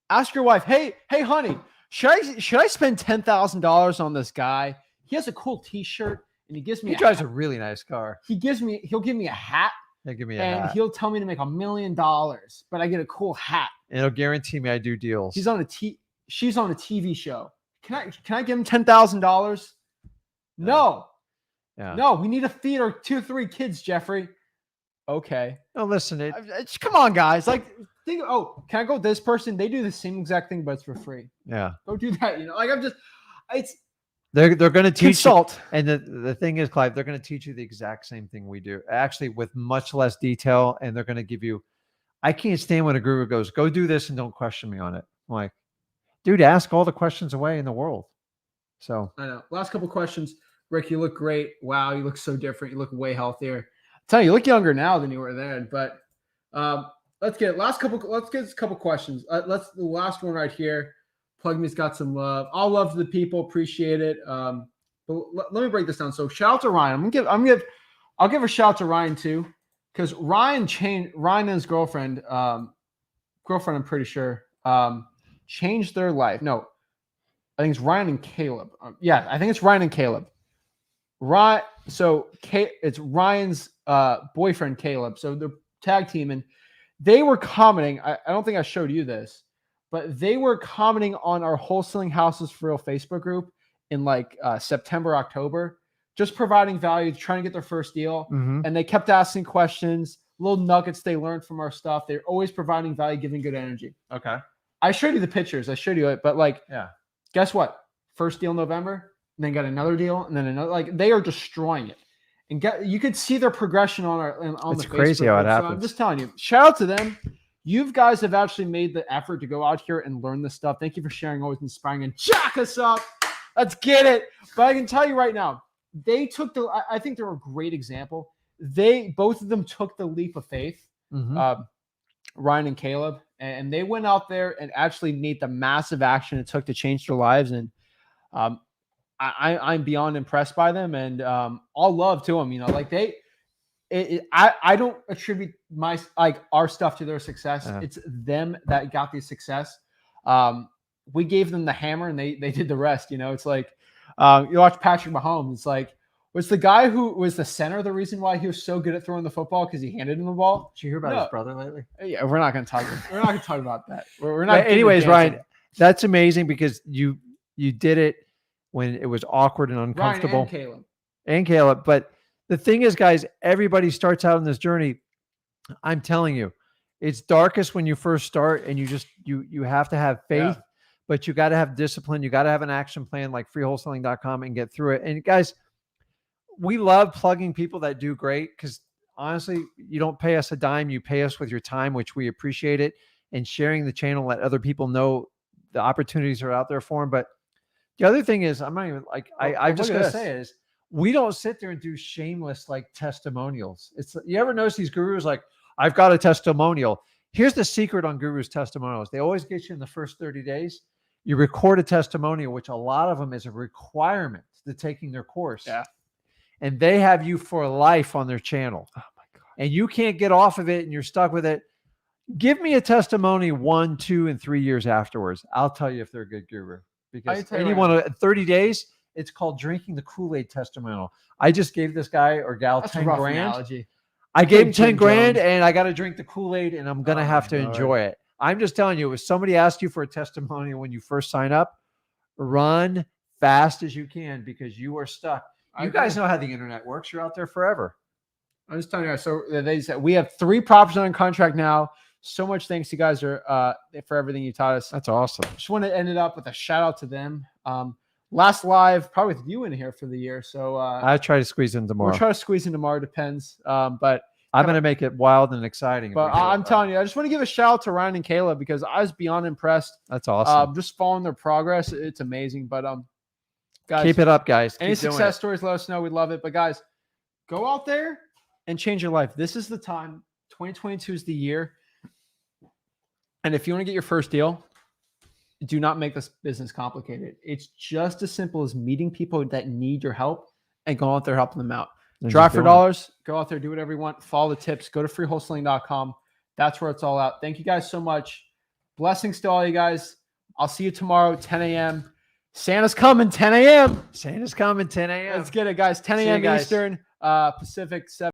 Ask your wife, hey, honey, should I spend $10,000 on this guy? He has a cool t-shirt and he drives a really nice car. He'll give me a hat. He'll give me and hat. He'll tell me to make $1 million, but I get a cool hat. And it'll guarantee me I do deals. She's on a TV show. Can I give him $10,000? No. Yeah. No, we need to feed our 2-3 kids, Jeffrey. Okay. No, listen, come on, guys. Like, can I go with this person? They do the same exact thing, but it's for free. Yeah. Go do that. They're going to teach consult. You, and the thing is, Clive, they're going to teach you the exact same thing we do, actually with much less detail. And they're going to give you, I can't stand when a guru goes, go do this and don't question me on it. I'm like, dude, ask all the questions away in the world. So I know. Last couple questions. Rick, you look great. Wow, you look so different. You look way healthier. I tell you look younger now than you were then. But let's get a couple questions. The last one right here. Plug me's got some love. All love to the people. Appreciate it. But let me break this down. So shout out to Ryan. I'll give a shout out to Ryan too, because Ryan and his girlfriend, I'm pretty sure, changed their life. No, I think it's Ryan and Caleb. I think it's Ryan and Caleb. It's Ryan's boyfriend Caleb. So they're tag team, and they were commenting. I don't think I showed you this, but they were commenting on our Wholesaling Houses for Real Facebook group in like September, October, just providing value, trying to get their first deal. Mm-hmm. And they kept asking questions, little nuggets they learned from our stuff. They're always providing value, giving good energy. Okay. I showed you the pictures. I showed you it, but guess what? First deal November, and then got another deal, and then another. Like, they are destroying it. And you could see their progression on it's the crazy Facebook how it group. happens. So I'm just telling you, shout out to them. You guys have actually made the effort to go out here and learn this stuff. Thank you for sharing, always inspiring, and jack us up. Let's get it. But I can tell you right now, I think they're a great example. Both of them took the leap of faith, Ryan and Caleb, and they went out there and actually made the massive action it took to change their lives. And I'm beyond impressed by them, and all love to them. I don't attribute our stuff to their success. Yeah. It's them that got the success. We gave them the hammer and they did the rest. It's like you watch Patrick Mahomes. It's like, was the guy who was the center the reason why he was so good at throwing the football because he handed him the ball? Did you hear about his brother lately? Yeah, we're not going to talk. We're not going to talk about that. We're not. But anyways, Ryan, that's amazing because you did it when it was awkward and uncomfortable. Ryan and Caleb. But the thing is, guys, everybody starts out on this journey. I'm telling you, it's darkest when you first start, and you have to have faith, but you got to have discipline. You got to have an action plan like freewholesaling.com and get through it. And guys, we love plugging people that do great because honestly, you don't pay us a dime. You pay us with your time, which we appreciate it, and sharing the channel, let other people know the opportunities are out there for them. But the other thing is, I'm not even like, I'm just going to say is, we don't sit there and do shameless like testimonials. You ever notice these gurus like, I've got a testimonial. Here's the secret on gurus testimonials. They always get you in the first 30 days. You record a testimonial, which a lot of them is a requirement to taking their course. Yeah. And they have you for life on their channel. Oh my God. and you can't get off of it and you're stuck with it, give me a testimony 1, 2, and 3 years afterwards. I'll tell you if they're a good guru. Because anyone 30 days, it's called drinking the Kool-Aid testimonial. I just gave this guy or gal That's 10 a rough grand. analogy. I gave him Jim 10 grand Jones. and I got to drink the Kool-Aid and I'm going to have to enjoy it. I'm just telling you, if somebody asked you for a testimonial when you first sign up, run fast as you can because you are stuck. You guys know how the internet works. You're out there forever. I'm just telling you. So they said we have 3 properties on contract now. So much thanks you guys for everything you taught us. That's awesome. Just want to end it up with a shout out to them. Last live, probably with you in here for the year. So I try to squeeze in tomorrow. We'll try to squeeze in tomorrow. Depends. But I'm going to make it wild and exciting. But I'm telling you, I just want to give a shout out to Ryan and Kayla because I was beyond impressed. That's awesome. Just following their progress. It's amazing. But guys, keep it up, guys. Any success stories, let us know. We'd love it. But guys, go out there and change your life. This is the time. 2022 is the year. And if you want to get your first deal, do not make this business complicated. It's just as simple as meeting people that need your help and go out there helping them out. Drive for dollars. Go out there, do whatever you want. Follow the tips. Go to freewholesaling.com. That's where it's all out. Thank you guys so much. Blessings to all you guys. I'll see you tomorrow, 10 a.m. Santa's coming, 10 a.m. Santa's coming, 10 a.m. Let's get it, guys. 10 a.m. Eastern, Pacific, 7.